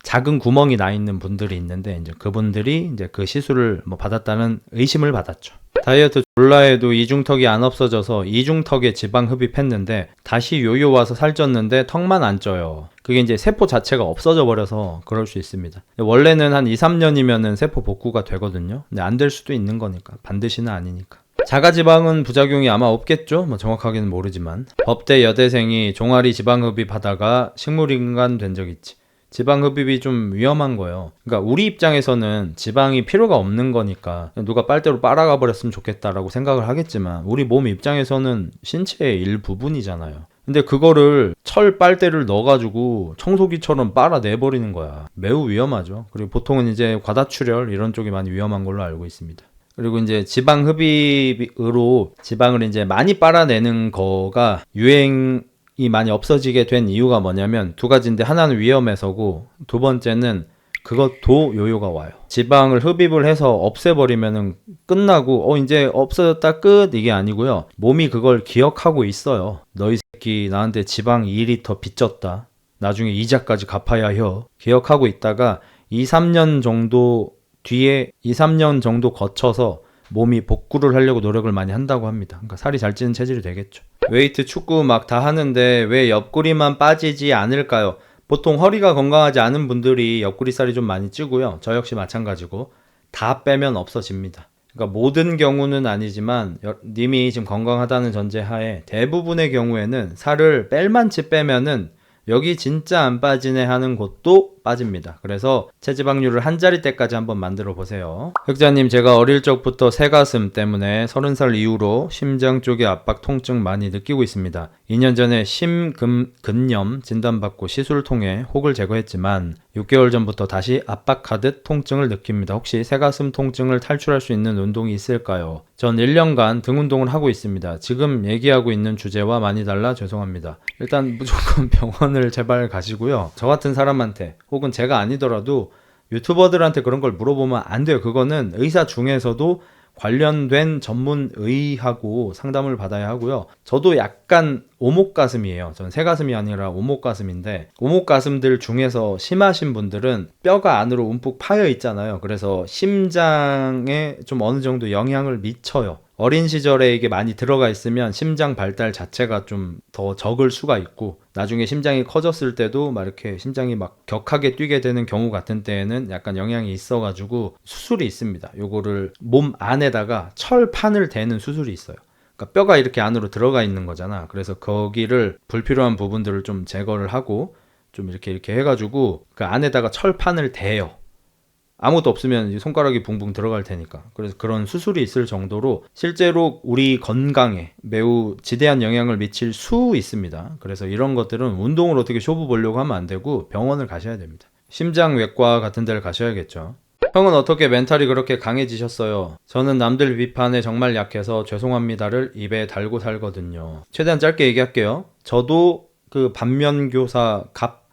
작은 구멍이 나 있는 분들이 있는데 이제 그분들이 이제 그 시술을 뭐 받았다는 의심을 받았죠. 다이어트 졸라해도 이중턱이 안 없어져서 이중턱에 지방 흡입했는데 다시 요요 와서 살쪘는데 턱만 안 쪄요. 그게 이제 세포 자체가 없어져 버려서 그럴 수 있습니다. 원래는 한 2, 3년이면은 세포 복구가 되거든요. 근데 안 될 수도 있는 거니까 반드시는 아니니까. 자가지방은 부작용이 아마 없겠죠? 뭐 정확하게는 모르지만 법대 여대생이 종아리 지방흡입 하다가 식물인간 된 적 있지. 지방흡입이 좀 위험한 거예요. 그러니까 우리 입장에서는 지방이 필요가 없는 거니까 누가 빨대로 빨아가 버렸으면 좋겠다라고 생각을 하겠지만 우리 몸 입장에서는 신체의 일부분이잖아요. 근데 그거를 철 빨대를 넣어가지고 청소기처럼 빨아내버리는 거야. 매우 위험하죠. 그리고 보통은 이제 과다출혈 이런 쪽이 많이 위험한 걸로 알고 있습니다. 그리고 이제 지방 흡입으로 지방을 이제 많이 빨아내는 거가 유행을 많이 없어지게 된 이유가 뭐냐면 두 가지인데, 하나는 위험해서고 두 번째는 그것도 요요가 와요. 지방을 흡입을 해서 없애버리면은 끝나고 이제 없어졌다 끝 이게 아니고요. 몸이 그걸 기억하고 있어요. 너희 새끼 나한테 지방 2리터 빚졌다. 나중에 이자까지 갚아야 해. 기억하고 있다가 2, 3년 정도 뒤에 2, 3년 정도 거쳐서 몸이 복구를 하려고 노력을 많이 한다고 합니다. 그러니까 살이 잘 찌는 체질이 되겠죠. 웨이트 축구 막 다 하는데 왜 옆구리만 빠지지 않을까요? 보통 허리가 건강하지 않은 분들이 옆구리 살이 좀 많이 찌고요. 저 역시 마찬가지고 다 빼면 없어집니다. 그러니까 모든 경우는 아니지만 님이 지금 건강하다는 전제하에 대부분의 경우에는 살을 뺄만치 빼면은 여기 진짜 안 빠지네 하는 곳도 빠집니다. 그래서 체지방률을 한 자리대까지 한번 만들어 보세요. 흑자님, 제가 어릴 적부터 새가슴 때문에 30살 이후로 심장 쪽에 압박 통증 많이 느끼고 있습니다. 2년 전에 심근염 진단받고 시술 통해 혹을 제거했지만 6개월 전부터 다시 압박하듯 통증을 느낍니다. 혹시 새가슴 통증을 탈출할 수 있는 운동이 있을까요? 전 1년간 등 운동을 하고 있습니다. 지금 얘기하고 있는 주제와 많이 달라 죄송합니다. 일단 무조건 병원을 제발 가시고요. 저 같은 사람한테 혹은 제가 아니더라도 유튜버들한테 그런 걸 물어보면 안 돼요. 그거는 의사 중에서도 관련된 전문 의하고 상담을 받아야 하고요. 저도 약간 오목가슴이에요. 전 새가슴이 아니라 오목가슴인데, 오목가슴들 중에서 심하신 분들은 뼈가 안으로 움푹 파여 있잖아요. 그래서 심장에 좀 어느 정도 영향을 미쳐요. 어린 시절에 이게 많이 들어가 있으면 심장 발달 자체가 좀 더 적을 수가 있고, 나중에 심장이 커졌을 때도 막 이렇게 심장이 막 격하게 뛰게 되는 경우 같은 때에는 약간 영향이 있어가지고 수술이 있습니다. 요거를 몸 안에다가 철판을 대는 수술이 있어요. 그러니까 뼈가 이렇게 안으로 들어가 있는 거잖아. 그래서 거기를 불필요한 부분들을 좀 제거를 하고 좀 이렇게 해가지고 그 안에다가 철판을 대요. 아무것도 없으면 손가락이 붕붕 들어갈 테니까. 그래서 그런 수술이 있을 정도로 실제로 우리 건강에 매우 지대한 영향을 미칠 수 있습니다. 그래서 이런 것들은 운동을 어떻게 쇼부 보려고 하면 안 되고 병원을 가셔야 됩니다. 심장외과 같은 데를 가셔야겠죠. 형은 어떻게 멘탈이 그렇게 강해지셨어요? 저는 남들 비판에 정말 약해서 죄송합니다를 입에 달고 살거든요. 최대한 짧게 얘기할게요. 저도 그 반면교사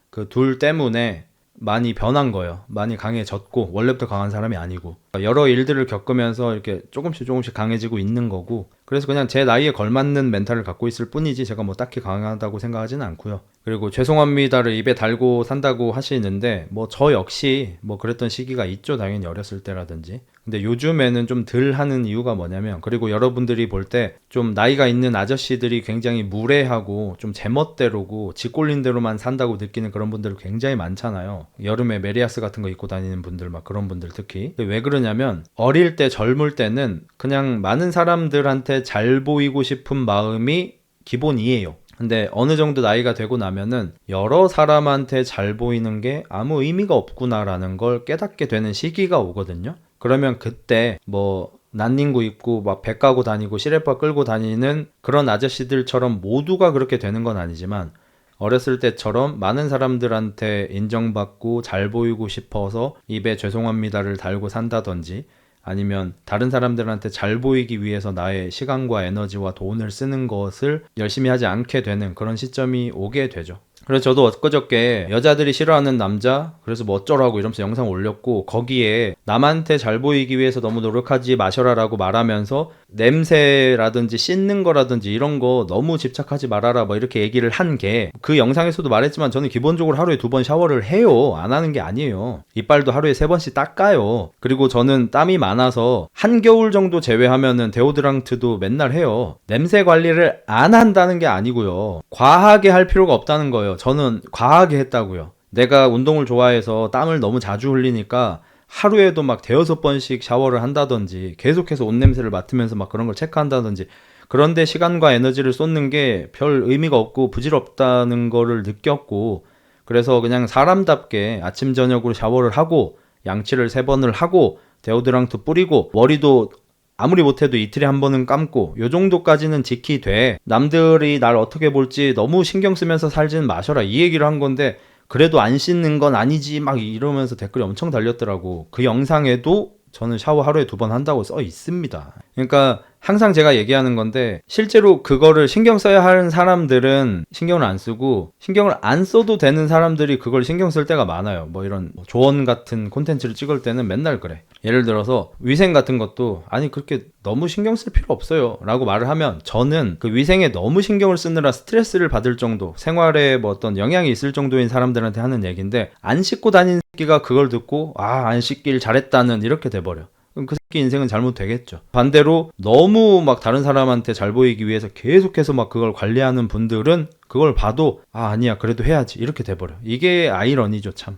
그 둘 때문에 많이 변한 거예요. 많이 강해졌고, 원래부터 강한 사람이 아니고 여러 일들을 겪으면서 이렇게 조금씩 강해지고 있는 거고, 그래서 그냥 제 나이에 걸맞는 멘탈을 갖고 있을 뿐이지 제가 뭐 딱히 강하다고 생각하지는 않고요. 그리고 죄송합니다를 입에 달고 산다고 하시는데 뭐 저 역시 뭐 그랬던 시기가 있죠. 당연히 어렸을 때라든지. 근데 요즘에는 좀 덜 하는 이유가 뭐냐면, 그리고 여러분들이 볼 때 좀 나이가 있는 아저씨들이 굉장히 무례하고 좀 제멋대로고 지 꼴린 대로만 산다고 느끼는 그런 분들 굉장히 많잖아요. 여름에 메리아스 같은 거 입고 다니는 분들, 막 그런 분들 특히. 왜 그러냐면 어릴 때 젊을 때는 그냥 많은 사람들한테 잘 보이고 싶은 마음이 기본이에요. 근데 어느 정도 나이가 되고 나면은 여러 사람한테 잘 보이는 게 아무 의미가 없구나라는 걸 깨닫게 되는 시기가 오거든요. 그러면 그때 뭐 난닝구 입고 막 배 까고 다니고 시레빠 끌고 다니는 그런 아저씨들처럼 모두가 그렇게 되는 건 아니지만, 어렸을 때처럼 많은 사람들한테 인정받고 잘 보이고 싶어서 입에 죄송합니다를 달고 산다든지, 아니면 다른 사람들한테 잘 보이기 위해서 나의 시간과 에너지와 돈을 쓰는 것을 열심히 하지 않게 되는 그런 시점이 오게 되죠. 그래서 저도 엊그저께 여자들이 싫어하는 남자, 그래서 뭐 어쩌라고 이러면서 영상 올렸고, 거기에 남한테 잘 보이기 위해서 너무 노력하지 마셔라 라고 말하면서 냄새라든지 씻는 거라든지 이런 거 너무 집착하지 말아라 뭐 이렇게 얘기를 한 게, 그 영상에서도 말했지만 저는 기본적으로 하루에 2번 샤워를 해요. 안 하는 게 아니에요. 이빨도 하루에 3번씩 닦아요. 그리고 저는 땀이 많아서 한겨울 정도 제외하면은 데오드랑트도 맨날 해요. 냄새 관리를 안 한다는 게 아니고요. 과하게 할 필요가 없다는 거예요. 저는 과하게 했다고요. 내가 운동을 좋아해서 땀을 너무 자주 흘리니까 하루에도 막 5-6번씩 샤워를 한다든지, 계속해서 옷 냄새를 맡으면서 막 그런 걸 체크한다든지, 그런데 시간과 에너지를 쏟는 게 별 의미가 없고 부질없다는 거를 느꼈고, 그래서 그냥 사람답게 아침 저녁으로 샤워를 하고 양치를 3번을 하고 데오드랑트 뿌리고 머리도 아무리 못해도 이틀에 1번은 감고, 요 정도까지는 지키되 남들이 날 어떻게 볼지 너무 신경 쓰면서 살지는 마셔라 이 얘기를 한 건데, 그래도 안 씻는 건 아니지 막 이러면서 댓글이 엄청 달렸더라고. 그 영상에도 저는 샤워 하루에 2번 한다고 써 있습니다. 그러니까 항상 제가 얘기하는 건데 실제로 그거를 신경 써야 하는 사람들은 신경을 안 쓰고 신경을 안 써도 되는 사람들이 그걸 신경 쓸 때가 많아요. 뭐 이런 조언 같은 콘텐츠를 찍을 때는 맨날 그래. 예를 들어서 위생 같은 것도 아니 그렇게 너무 신경 쓸 필요 없어요 라고 말을 하면 저는 그 위생에 너무 신경을 쓰느라 스트레스를 받을 정도, 생활에 뭐 어떤 영향이 있을 정도인 사람들한테 하는 얘기인데 안 씻고 다니는 새끼가 그걸 듣고 안 씻길 잘했다는 이렇게 돼버려. 그럼 그 새끼 인생은 잘못되겠죠. 반대로 너무 막 다른 사람한테 잘 보이기 위해서 계속해서 막 그걸 관리하는 분들은 그걸 봐도 아니야 그래도 해야지 이렇게 돼버려. 이게 아이러니죠 참.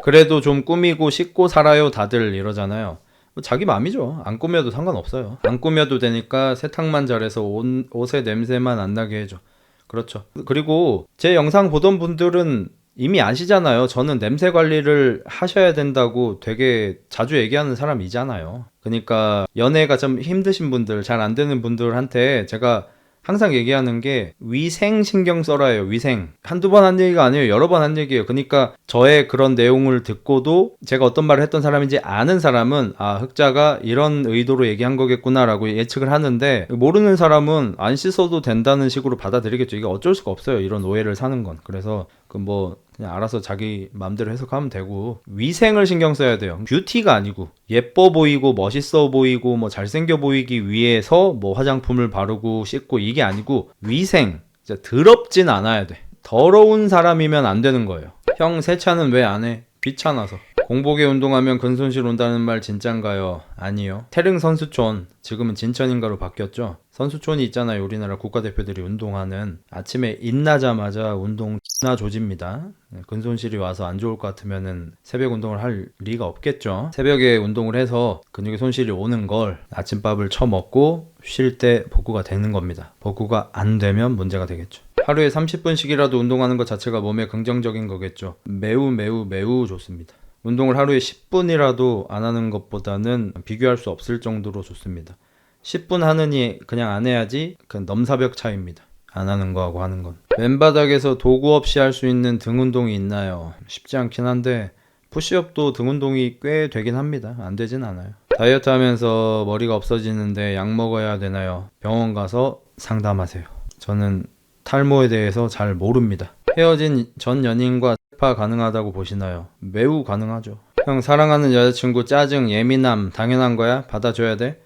그래도 좀 꾸미고 씻고 살아요 다들 이러잖아요. 자기 맘이죠. 안 꾸며도 상관없어요. 안 꾸며도 되니까 세탁만 잘해서 옷의 냄새만 안 나게 해줘. 그렇죠. 그리고 제 영상 보던 분들은 이미 아시잖아요. 저는 냄새 관리를 하셔야 된다고 되게 자주 얘기하는 사람이잖아요. 그러니까 연애가 좀 힘드신 분들, 잘 안 되는 분들한테 제가 항상 얘기하는 게 위생 신경 써라예요. 위생. 한두 번 한 얘기가 아니에요. 여러 번 한 얘기예요. 그러니까 저의 그런 내용을 듣고도 제가 어떤 말을 했던 사람인지 아는 사람은 흑자가 이런 의도로 얘기한 거겠구나라고 예측을 하는데 모르는 사람은 안 씻어도 된다는 식으로 받아들이겠죠. 이게 어쩔 수가 없어요. 이런 오해를 사는 건. 그래서 그냥 알아서 자기 마음대로 해석하면 되고 위생을 신경 써야 돼요. 뷰티가 아니고 예뻐 보이고 멋있어 보이고 뭐 잘생겨 보이기 위해서 뭐 화장품을 바르고 씻고 이게 아니고 위생. 진짜 더럽진 않아야 돼. 더러운 사람이면 안 되는 거예요. 형 세차는 왜 안 해? 귀찮아서. 공복에 운동하면 근손실 온다는 말 진짠가요? 아니요. 태릉 선수촌, 지금은 진천인가로 바뀌었죠. 선수촌이 있잖아요. 우리나라 국가대표들이 운동하는. 아침에 일나자마자 운동 나 조집니다. 근손실이 와서 안 좋을 것 같으면은 새벽 운동을 할 리가 없겠죠. 새벽에 운동을 해서 근육에 손실이 오는 걸 아침밥을 처먹고 쉴 때 복구가 되는 겁니다. 복구가 안 되면 문제가 되겠죠. 하루에 30분씩이라도 운동하는 것 자체가 몸에 긍정적인 거겠죠. 매우 매우 매우 좋습니다. 운동을 하루에 10분이라도 안 하는 것보다는 비교할 수 없을 정도로 좋습니다. 10분 하느니 그냥 안 해야지 그건 넘사벽 차이입니다. 안 하는 거하고 하는 건. 맨바닥에서 도구 없이 할 수 있는 등 운동이 있나요? 쉽지 않긴 한데 푸시업도 등 운동이 꽤 되긴 합니다. 안 되진 않아요. 다이어트 하면서 머리가 없어지는데 약 먹어야 되나요? 병원 가서 상담하세요. 저는 탈모에 대해서 잘 모릅니다. 헤어진 전 연인과 세파 가능하다고 보시나요? 매우 가능하죠. 형 사랑하는 여자친구 짜증 예민함 당연한 거야? 받아줘야 돼?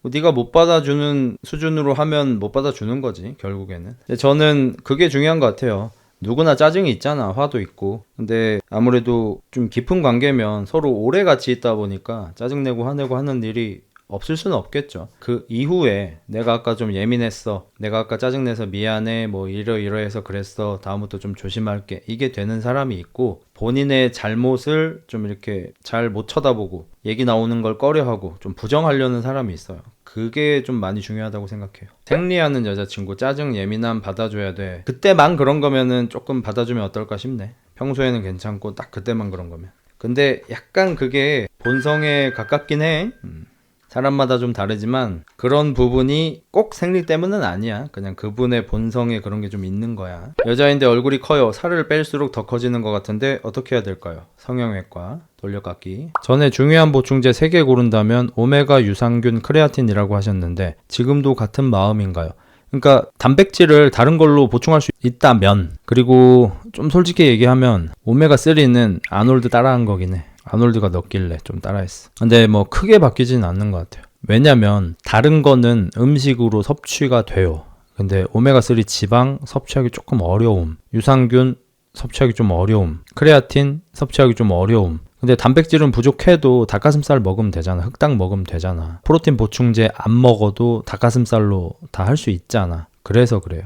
네가 못 받아주는 수준으로 하면 못 받아주는 거지 결국에는. 근데 저는 그게 중요한 것 같아요. 누구나 짜증이 있잖아. 화도 있고. 근데 아무래도 좀 깊은 관계면 서로 오래 같이 있다 보니까 짜증내고 화내고 하는 일이 없을 수는 없겠죠. 그 이후에 내가 아까 좀 예민했어. 내가 아까 짜증내서 미안해. 뭐 이러이러해서 그랬어. 다음부터 좀 조심할게. 이게 되는 사람이 있고 본인의 잘못을 좀 이렇게 잘 못 쳐다보고 얘기 나오는 걸 꺼려하고 좀 부정하려는 사람이 있어요. 그게 좀 많이 중요하다고 생각해요. 생리하는 여자친구 짜증 예민함 받아줘야 돼. 그때만 그런 거면은 조금 받아주면 어떨까 싶네. 평소에는 괜찮고 딱 그때만 그런 거면. 근데 약간 그게 본성에 가깝긴 해. 사람마다 좀 다르지만 그런 부분이 꼭 생리 때문은 아니야. 그냥 그분의 본성에 그런 게 좀 있는 거야. 여자인데 얼굴이 커요. 살을 뺄수록 더 커지는 것 같은데 어떻게 해야 될까요? 성형외과, 돌려깎기. 전에 중요한 보충제 3개 고른다면 오메가, 유산균, 크레아틴이라고 하셨는데 지금도 같은 마음인가요? 그러니까 단백질을 다른 걸로 보충할 수 있다면, 그리고 좀 솔직히 얘기하면 오메가3는 아놀드 따라한 거긴 해. 아놀드가 넣길래 좀 따라했어. 근데 뭐 크게 바뀌지는 않는 것 같아요. 왜냐면 다른 거는 음식으로 섭취가 돼요. 근데 오메가3 지방 섭취하기 조금 어려움, 유산균 섭취하기 좀 어려움, 크레아틴 섭취하기 좀 어려움. 근데 단백질은 부족해도 닭가슴살 먹으면 되잖아. 흑당 먹으면 되잖아. 프로틴 보충제 안 먹어도 닭가슴살로 다 할 수 있잖아. 그래서 그래요.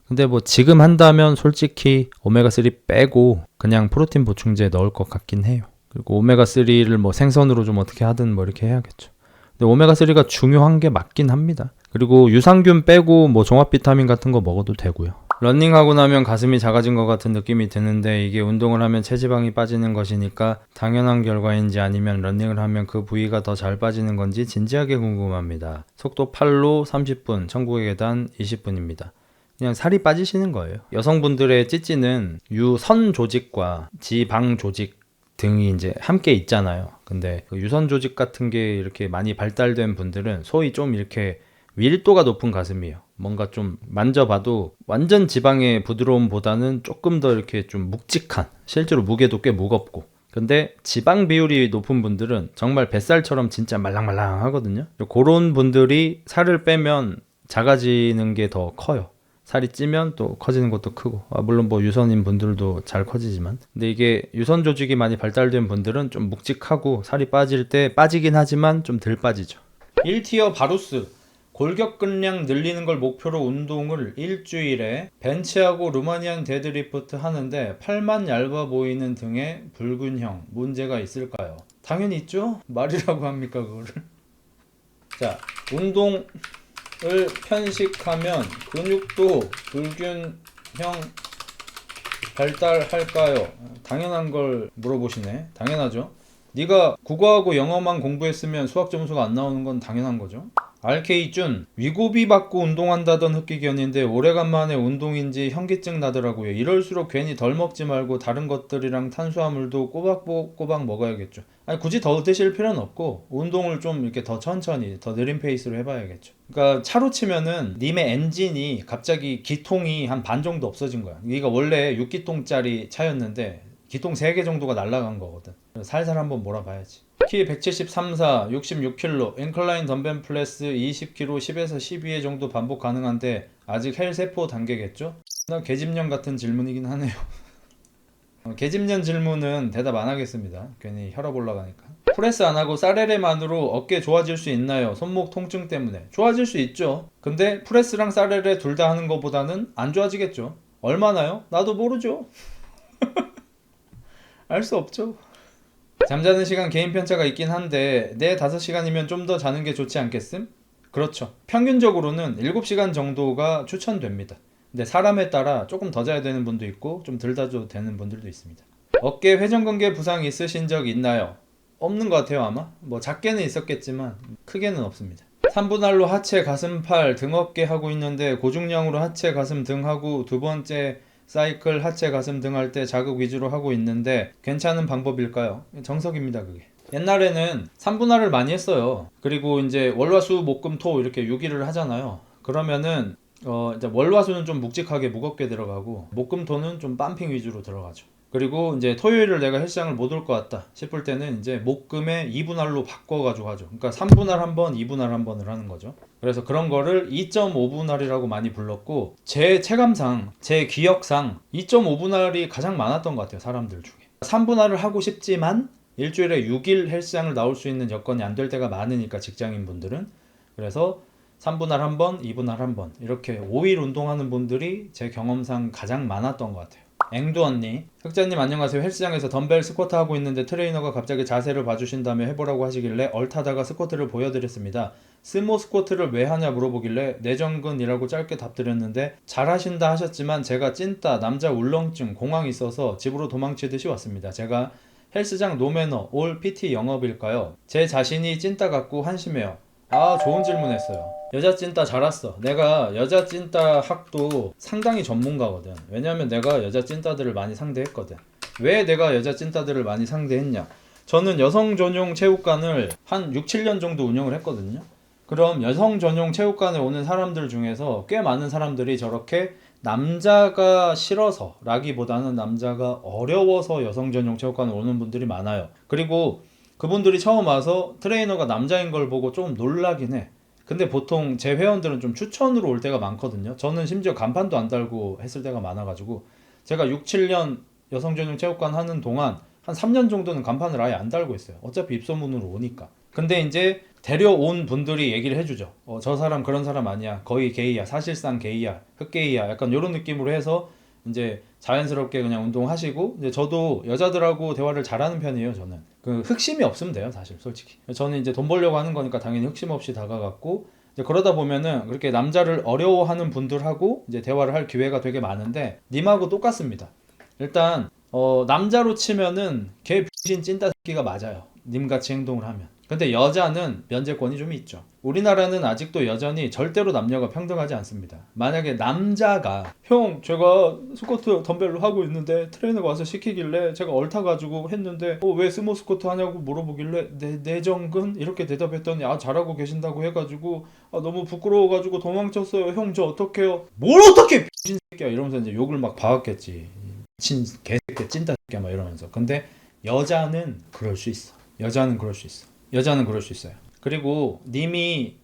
근데 뭐 지금 한다면 솔직히 오메가3 빼고 그냥 프로틴 보충제 넣을 것 같긴 해요. 그리고 오메가3를 뭐 생선으로 좀 어떻게 하든 뭐 이렇게 해야겠죠. 근데 오메가3가 중요한 게 맞긴 합니다. 그리고 유산균 빼고 뭐 종합 비타민 같은 거 먹어도 되고요. 러닝하고 나면 가슴이 작아진 것 같은 느낌이 드는데 이게 운동을 하면 체지방이 빠지는 것이니까 당연한 결과인지 아니면 러닝을 하면 그 부위가 더 잘 빠지는 건지 진지하게 궁금합니다. 속도 8로 30분, 천국의 계단 20분입니다. 그냥 살이 빠지시는 거예요. 여성분들의 찌찌는 유선 조직과 지방 조직 등이 이제 함께 있잖아요. 근데 그 유선 조직 같은 게 이렇게 많이 발달된 분들은 소위 좀 이렇게 밀도가 높은 가슴이에요. 뭔가 좀 만져봐도 완전 지방의 부드러움보다는 조금 더 이렇게 좀 묵직한, 실제로 무게도 꽤 무겁고. 근데 지방 비율이 높은 분들은 정말 뱃살처럼 진짜 말랑말랑하거든요. 그런 분들이 살을 빼면 작아지는 게 더 커요. 살이 찌면 또 커지는 것도 크고, 물론 뭐 유선인 분들도 잘 커지지만, 근데 이게 유선 조직이 많이 발달된 분들은 좀 묵직하고 살이 빠질 때 빠지긴 하지만 좀 덜 빠지죠. 1티어 바루스, 골격근량 늘리는 걸 목표로 운동을 일주일에 벤치하고 루마니안 데드리프트 하는데 팔만 얇아 보이는 등에 불균형, 문제가 있을까요? 당연히 있죠? 말이라고 합니까 그거를? 자, 운동을 편식하면 근육도 불균형 발달할까요? 당연한 걸 물어보시네. 당연하죠. 네가 국어하고 영어만 공부했으면 수학 점수가 안 나오는 건 당연한 거죠. RK준, 위고비 받고 운동한다던 흑기견인데 오래간만에 운동인지 현기증 나더라고요. 이럴수록 괜히 덜 먹지 말고 다른 것들이랑 탄수화물도 꼬박꼬박 먹어야겠죠. 아니 굳이 더 드실 필요는 없고 운동을 좀 이렇게 더 천천히 더 느린 페이스로 해봐야겠죠. 그러니까 차로 치면은 님의 엔진이 갑자기 기통이 한 반 정도 없어진 거야. 이거 원래 6기통짜리 차였는데 기통 3개 정도가 날아간 거거든. 살살 한번 몰아봐야지. 키 173, 4, 66kg, 인클라인 덤벨 프레스 20kg, 10에서 12회 정도 반복 가능한데 아직 헬 세포 단계겠죠? 나 개집년 같은 질문이긴 하네요. 개집년 질문은 대답 안 하겠습니다. 괜히 혈압 올라가니까. 프레스 안 하고 사레레만으로 어깨 좋아질 수 있나요? 손목 통증 때문에. 좋아질 수 있죠. 근데 프레스랑 사레레 둘 다 하는 것보다는 안 좋아지겠죠. 얼마나요? 나도 모르죠. 알 수 없죠. 잠자는 시간 개인 편차가 있긴 한데 4-5시간이면 좀 더 자는 게 좋지 않겠음? 그렇죠. 평균적으로는 7시간 정도가 추천됩니다. 근데 사람에 따라 조금 더 자야 되는 분도 있고 좀 덜 자도 되는 분들도 있습니다. 어깨 회전근개 부상 있으신 적 있나요? 없는 것 같아요 아마. 뭐 작게는 있었겠지만 크게는 없습니다. 3분할로 하체, 가슴, 팔, 등, 어깨 하고 있는데 고중량으로 하체, 가슴, 등 하고 두 번째 사이클 하체, 가슴, 등 할 때 자극 위주로 하고 있는데 괜찮은 방법일까요? 정석입니다 그게. 옛날에는 3분할을 많이 했어요. 그리고 이제 월화수 목금토 이렇게 6일을 하잖아요. 그러면은 이제 월화수는 좀 묵직하게 무겁게 들어가고 목금토는 좀 빰핑 위주로 들어가죠. 그리고 이제 토요일을 내가 헬스장을 못 올 것 같다 싶을 때는 이제 목금에 2분할로 바꿔가지고 하죠. 그러니까 3분할 한 번, 2분할 한 번을 하는 거죠. 그래서 그런 거를 2.5분할이라고 많이 불렀고 제 체감상, 제 기억상 2.5분할이 가장 많았던 것 같아요. 사람들 중에. 3분할을 하고 싶지만 일주일에 6일 헬스장을 나올 수 있는 여건이 안 될 때가 많으니까 직장인 분들은. 그래서 3분할 한 번, 2분할 한 번 이렇게 5일 운동하는 분들이 제 경험상 가장 많았던 것 같아요. 앵두 언니, 흑자님 안녕하세요. 헬스장에서 덤벨 스쿼트 하고 있는데 트레이너가 갑자기 자세를 봐주신다며 해보라고 하시길래 얼타다가 스쿼트를 보여드렸습니다. 스모 스쿼트를 왜 하냐 물어보길래 내전근이라고 짧게 답드렸는데 잘하신다 하셨지만 제가 찐따, 남자 울렁증, 공황 있어서 집으로 도망치듯이 왔습니다. 제가 헬스장 노매너, 올 PT 영업일까요? 제 자신이 찐따 같고 한심해요. 좋은 질문 했어요. 여자 찐따 잘 왔어. 내가 여자 찐따 학도 상당히 전문가거든. 왜냐면 내가 여자 찐따들을 많이 상대했거든. 왜 내가 여자 찐따들을 많이 상대했냐? 저는 여성 전용 체육관을 한 6, 7년 정도 운영을 했거든요. 그럼 여성 전용 체육관에 오는 사람들 중에서 꽤 많은 사람들이 저렇게 남자가 싫어서 라기보다는 남자가 어려워서 여성 전용 체육관에 오는 분들이 많아요. 그리고 그분들이 처음 와서 트레이너가 남자인 걸 보고 좀 놀라긴 해. 근데 보통 제 회원들은 좀 추천으로 올 때가 많거든요. 저는 심지어 간판도 안 달고 했을 때가 많아가지고 제가 6, 7년 여성 전용 체육관 하는 동안 한 3년 정도는 간판을 아예 안 달고 있어요. 어차피 입소문으로 오니까. 근데 이제 데려온 분들이 얘기를 해주죠. 저 사람 그런 사람 아니야. 거의 게이야. 사실상 게이야. 흑게이야. 약간 이런 느낌으로 해서 이제 자연스럽게 그냥 운동하시고 이제 저도 여자들하고 대화를 잘하는 편이에요. 저는 그 흑심이 없으면 돼요. 사실 솔직히 저는 이제 돈 벌려고 하는 거니까 당연히 흑심 없이 다가갔고 이제 그러다 보면은 그렇게 남자를 어려워하는 분들하고 이제 대화를 할 기회가 되게 많은데 님하고 똑같습니다. 일단 남자로 치면은 개 병신 찐따 새끼가 맞아요. 님같이 행동을 하면. 근데 여자는 면제권이 좀 있죠. 우리나라는 아직도 여전히 절대로 남녀가 평등하지 않습니다. 만약에 남자가 형 제가 스쿼트 덤벨로 하고 있는데 트레이너가 와서 시키길래 제가 얽타가지고 했는데 왜 스모 스쿼트 하냐고 물어보길래 내정근 이렇게 대답했더니 잘하고 계신다고 해가지고 너무 부끄러워가지고 도망쳤어요. 형 저 어떡해요? 뭘 어떡해 미친 새끼야 이러면서 이제 욕을 막 박았겠지. 미친 개새끼 찐따 새끼야 막 이러면서. 근데 여자는 그럴 수 있어. 여자는 그럴 수 있어. 여자는 그럴 수 있어요. 그리고 님이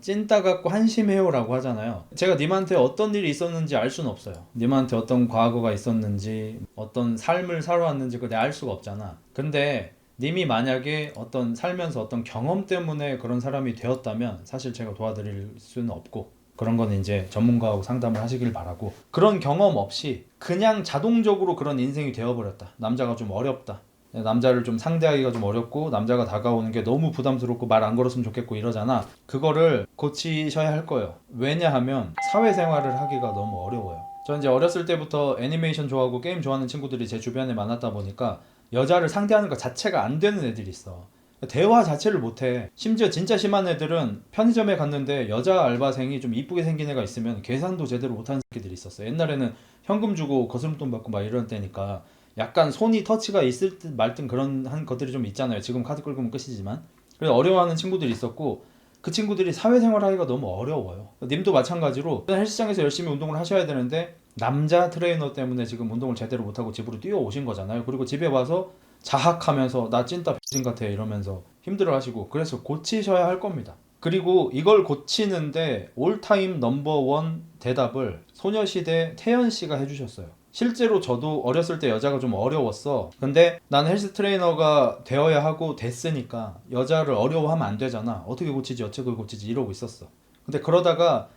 찐따 같고 한심해요라고 하잖아요. 제가 님한테 어떤 일이 있었는지 알 수는 없어요. 님한테 어떤 과거가 있었는지 어떤 삶을 살아왔는지 그걸 내가 알 수가 없잖아. 근데 님이 만약에 어떤 살면서 어떤 경험 때문에 그런 사람이 되었다면 사실 제가 도와드릴 수는 없고 그런 건 이제 전문가하고 상담을 하시길 바라고, 그런 경험 없이 그냥 자동적으로 그런 인생이 되어버렸다. 남자가 좀 어렵다. 남자를 좀 상대하기가 좀 어렵고 남자가 다가오는 게 너무 부담스럽고 말 안 걸었으면 좋겠고 이러잖아. 그거를 고치셔야 할 거예요. 왜냐하면 사회생활을 하기가 너무 어려워요. 저 이제 어렸을 때부터 애니메이션 좋아하고 게임 좋아하는 친구들이 제 주변에 많았다 보니까 여자를 상대하는 것 자체가 안 되는 애들이 있어. 대화 자체를 못해. 심지어 진짜 심한 애들은 편의점에 갔는데 여자 알바생이 좀 이쁘게 생긴 애가 있으면 계산도 제대로 못하는 새끼들이 있었어. 옛날에는 현금 주고 거스름돈 받고 막 이런 때니까 약간 손이 터치가 있을 듯 말 듯 그런 한 것들이 좀 있잖아요. 지금 카드 끌고면 끝이지만. 그래서 어려워하는 친구들이 있었고 그 친구들이 사회생활 하기가 너무 어려워요. 님도 마찬가지로 헬스장에서 열심히 운동을 하셔야 되는데 남자 트레이너 때문에 지금 운동을 제대로 못하고 집으로 뛰어오신 거잖아요. 그리고 집에 와서 자학하면서 나 찐따 X인 같아 이러면서 힘들어 하시고, 그래서 고치셔야 할 겁니다. 그리고 이걸 고치는데 올타임 넘버원 대답을 소녀시대 태연씨가 해주셨어요. 실제로 저도 어렸을 때 여자가 좀 어려웠어. 근데 난 헬스 트레이너가 되어야 하고 됐으니까 여자를 어려워하면 안 되잖아. 어떻게 고치지 어떻게 고치지 이러고 있었어. 근데 그러다가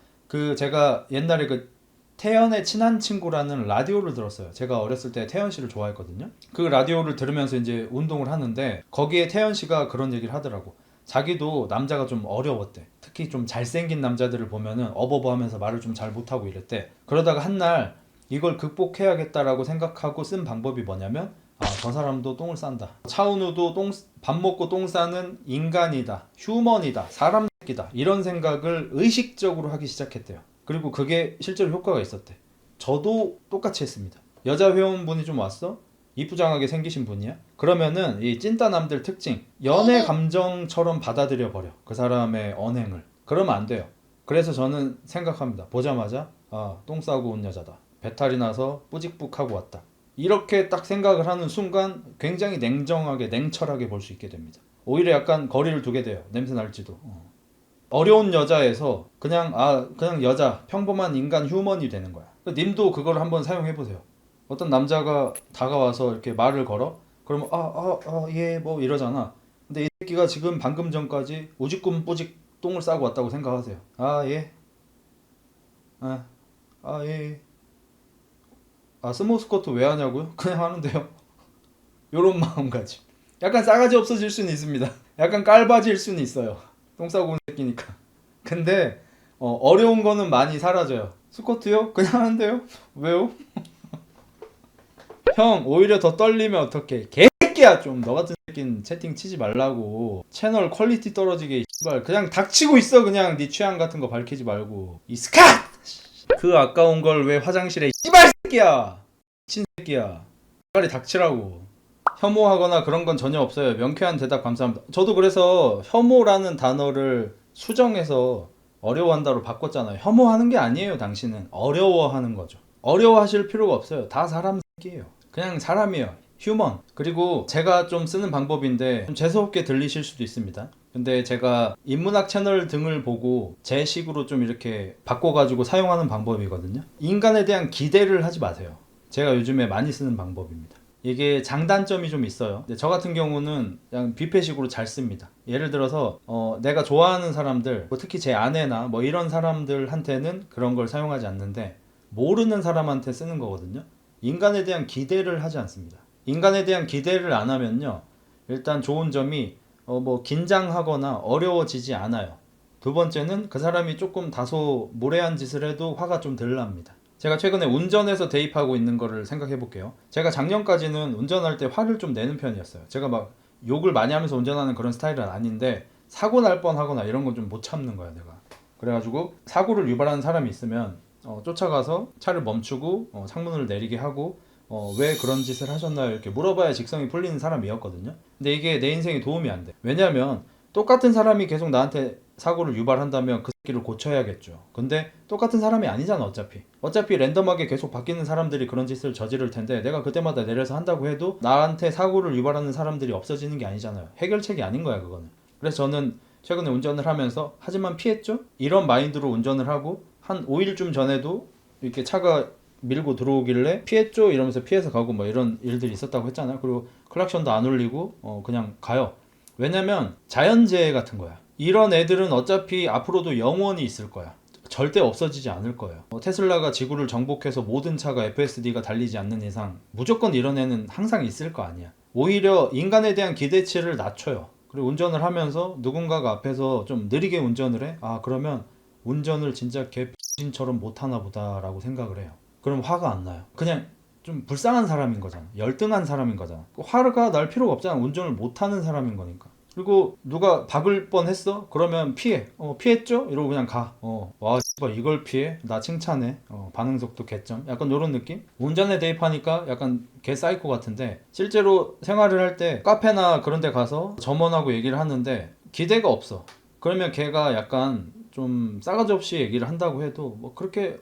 제가 옛날에 태연의 친한 친구라는 라디오를 들었어요. 제가 어렸을 때 태연 씨를 좋아했거든요. 그 라디오를 들으면서 이제 운동을 하는데 거기에 태연 씨가 그런 얘기를 하더라고. 자기도 남자가 좀 어려웠대. 특히 좀 잘생긴 남자들을 보면은 어버버 하면서 말을 좀 잘 못하고 이랬대. 그러다가 한날 이걸 극복해야겠다라고 생각하고 쓴 방법이 뭐냐면 저 사람도 똥을 싼다. 차은우도 밥 먹고 똥 싸는 인간이다. 휴먼이다. 사람 새끼다. 이런 생각을 의식적으로 하기 시작했대요. 그리고 그게 실제로 효과가 있었대. 저도 똑같이 했습니다. 여자 회원분이 좀 왔어? 이쁘장하게 생기신 분이야? 그러면은 이 찐따남들 특징, 연애 감정처럼 받아들여 버려. 그 사람의 언행을. 그러면 안 돼요. 그래서 저는 생각합니다. 보자마자 똥 싸고 온 여자다. 배탈이 나서 뿌직뿌직하고 왔다. 이렇게 딱 생각을 하는 순간 굉장히 냉정하게 냉철하게 볼 수 있게 됩니다. 오히려 약간 거리를 두게 돼요. 냄새 날지도. 어려운 여자에서 그냥 여자, 평범한 인간 휴먼이 되는 거야. 님도 그걸 한번 사용해 보세요. 어떤 남자가 다가와서 이렇게 말을 걸어? 그러면 예 뭐 이러잖아. 근데 이 새끼가 지금 방금 전까지 우직꿈 뿌직 똥을 싸고 왔다고 생각하세요. 예. 예. 스모 스쿼트 왜 하냐고요? 그냥 하는데요. 요런 마음가짐. 약간 싸가지 없어질 수는 있습니다. 약간 깔바질 수는 있어요. 똥 싸고 온 새끼니까. 근데 어려운 거는 많이 사라져요. 스쿼트요? 그냥 하는데요? 왜요? 형 오히려 더 떨리면 어떡해. 개새끼야 좀. 너 같은 새끼는 채팅 치지 말라고. 채널 퀄리티 떨어지게 씨발. 그냥 닥치고 있어. 그냥 네 취향 같은 거 밝히지 말고. 이 스캇! 그 아까운 걸 왜 화장실에 씨발 새끼야. 미친 새끼야. 빨리 닥치라고. 혐오하거나 그런 건 전혀 없어요. 명쾌한 대답 감사합니다. 저도 그래서 혐오라는 단어를 수정해서 어려워한다로 바꿨잖아요. 혐오하는 게 아니에요. 당신은 어려워하는 거죠. 어려워하실 필요가 없어요. 다 사람 새끼예요. 그냥 사람이에요. 휴먼. 그리고 제가 좀 쓰는 방법인데 좀 재수없게 들리실 수도 있습니다. 근데 제가 인문학 채널 등을 보고 제 식으로 좀 이렇게 바꿔가지고 사용하는 방법이거든요. 인간에 대한 기대를 하지 마세요. 제가 요즘에 많이 쓰는 방법입니다. 이게 장단점이 좀 있어요. 근데 저 같은 경우는 그냥 뷔페식으로 잘 씁니다. 예를 들어서 내가 좋아하는 사람들, 뭐 특히 제 아내나 뭐 이런 사람들한테는 그런 걸 사용하지 않는데 모르는 사람한테 쓰는 거거든요. 인간에 대한 기대를 하지 않습니다. 인간에 대한 기대를 안 하면요, 일단 좋은 점이 뭐 긴장하거나 어려워지지 않아요. 두 번째는 그 사람이 조금 다소 무례한 짓을 해도 화가 좀 덜 납니다. 제가 최근에 운전해서 대입하고 있는 거를 생각해 볼게요. 제가 작년까지는 운전할 때 화를 좀 내는 편이었어요. 제가 막 욕을 많이 하면서 운전하는 그런 스타일은 아닌데 사고 날 뻔하거나 이런 건 좀 못 참는 거야 내가. 그래가지고 사고를 유발하는 사람이 있으면 쫓아가서 차를 멈추고 창문을 내리게 하고 왜 그런 짓을 하셨나요? 이렇게 물어봐야 직성이 풀리는 사람이었거든요. 근데 이게 내 인생에 도움이 안 돼. 왜냐하면 똑같은 사람이 계속 나한테 사고를 유발한다면 그 새끼를 고쳐야겠죠. 근데 똑같은 사람이 아니잖아 어차피 랜덤하게 계속 바뀌는 사람들이 그런 짓을 저지를 텐데 내가 그때마다 내려서 한다고 해도 나한테 사고를 유발하는 사람들이 없어지는 게 아니잖아요. 해결책이 아닌 거야 그거는. 그래서 저는 최근에 운전을 하면서 하지만 피했죠? 이런 마인드로 운전을 하고 한 5일쯤 전에도 이렇게 차가 밀고 들어오길래 피했죠? 이러면서 피해서 가고 뭐 이런 일들이 있었다고 했잖아요. 그리고 클락션도 안 울리고 그냥 가요. 왜냐면 자연재해 같은 거야. 이런 애들은 어차피 앞으로도 영원히 있을 거야. 절대 없어지지 않을 거예요. 테슬라가 지구를 정복해서 모든 차가 FSD가 달리지 않는 이상 무조건 이런 애는 항상 있을 거 아니야. 오히려 인간에 대한 기대치를 낮춰요. 그리고 운전을 하면서 누군가가 앞에서 좀 느리게 운전을 해? 아 그러면 운전을 진짜 개X인처럼 못하나 보다라고 생각을 해요. 그럼 화가 안 나요. 그냥 좀 불쌍한 사람인 거잖아. 열등한 사람인 거잖아. 화가 날 필요가 없잖아. 운전을 못하는 사람인 거니까. 그리고 누가 박을 뻔했어? 그러면 피해. 피했죠? 이러고 그냥 가. 와 씨발 이걸 피해? 나 칭찬해. 반응 속도 개점. 약간 이런 느낌? 운전에 대입하니까 약간 개 사이코 같은데 실제로 생활을 할 때 카페나 그런 데 가서 점원하고 얘기를 하는데 기대가 없어. 그러면 걔가 약간 좀 싸가지 없이 얘기를 한다고 해도 뭐 그렇게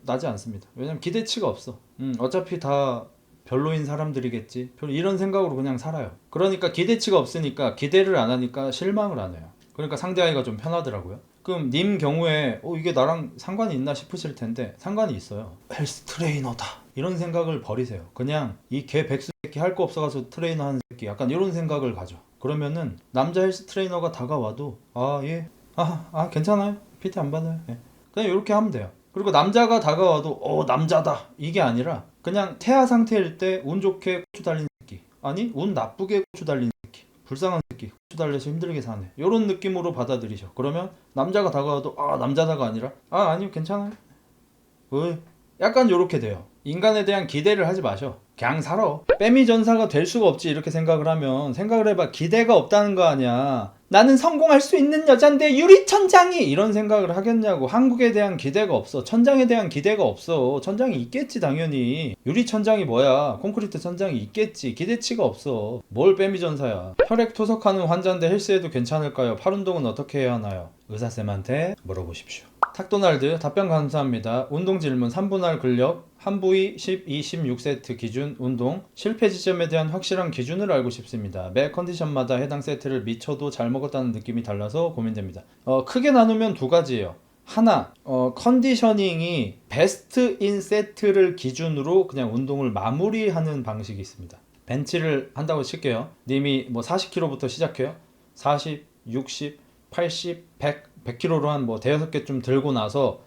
나지 않습니다. 왜냐면 기대치가 없어. 어차피 다 별로인 사람들이겠지. 이런 생각으로 그냥 살아요. 그러니까 기대치가 없으니까 기대를 안 하니까 실망을 안 해요. 그러니까 상대하기가 좀 편하더라고요. 그럼 님 경우에 이게 나랑 상관이 있나 싶으실 텐데 상관이 있어요. 헬스 트레이너다. 이런 생각을 버리세요. 그냥 이 개 백수 새끼 할 거 없어가지고 트레이너 하는 새끼 약간 이런 생각을 가져. 그러면은 남자 헬스 트레이너가 다가와도 예. 괜찮아요. PT 안 받아요. 예. 그냥 이렇게 하면 돼요. 그리고 남자가 다가와도 남자다 이게 아니라 그냥 태아 상태일 때 운 좋게 고추 달린 새끼 아니 운 나쁘게 고추 달린 새끼 불쌍한 새끼 고추 달려서 힘들게 사네 이런 느낌으로 받아들이셔. 그러면 남자가 다가와도 남자다가 아니라 아니요 괜찮아요. 약간 요렇게 돼요. 인간에 대한 기대를 하지 마셔. 그냥 살아. 빼미 전사가 될 수가 없지 이렇게 생각을 하면 생각을 해봐. 기대가 없다는 거 아니야. 나는 성공할 수 있는 여잔데 유리천장이 이런 생각을 하겠냐고. 한국에 대한 기대가 없어. 천장에 대한 기대가 없어. 천장이 있겠지 당연히. 유리천장이 뭐야. 콘크리트 천장이 있겠지. 기대치가 없어. 뭘 빼미 전사야. 혈액 토석하는 환자인데 헬스해도 괜찮을까요? 팔 운동은 어떻게 해야 하나요? 의사쌤한테 물어보십시오. 탁도날드 답변 감사합니다. 운동 질문 3분할 근력 한 부위 12, 16세트 기준 운동 실패 지점에 대한 확실한 기준을 알고 싶습니다. 매 컨디션마다 해당 세트를 미쳐도 잘 먹었다는 느낌이 달라서 고민됩니다. 크게 나누면 두 가지예요. 하나, 컨디셔닝이 베스트 인 세트를 기준으로 그냥 운동을 마무리하는 방식이 있습니다. 벤치를 한다고 칠게요. 님이 뭐 40kg부터 시작해요. 40, 60, 80, 100, 100kg로 한 뭐 대여섯 개 좀 들고 나서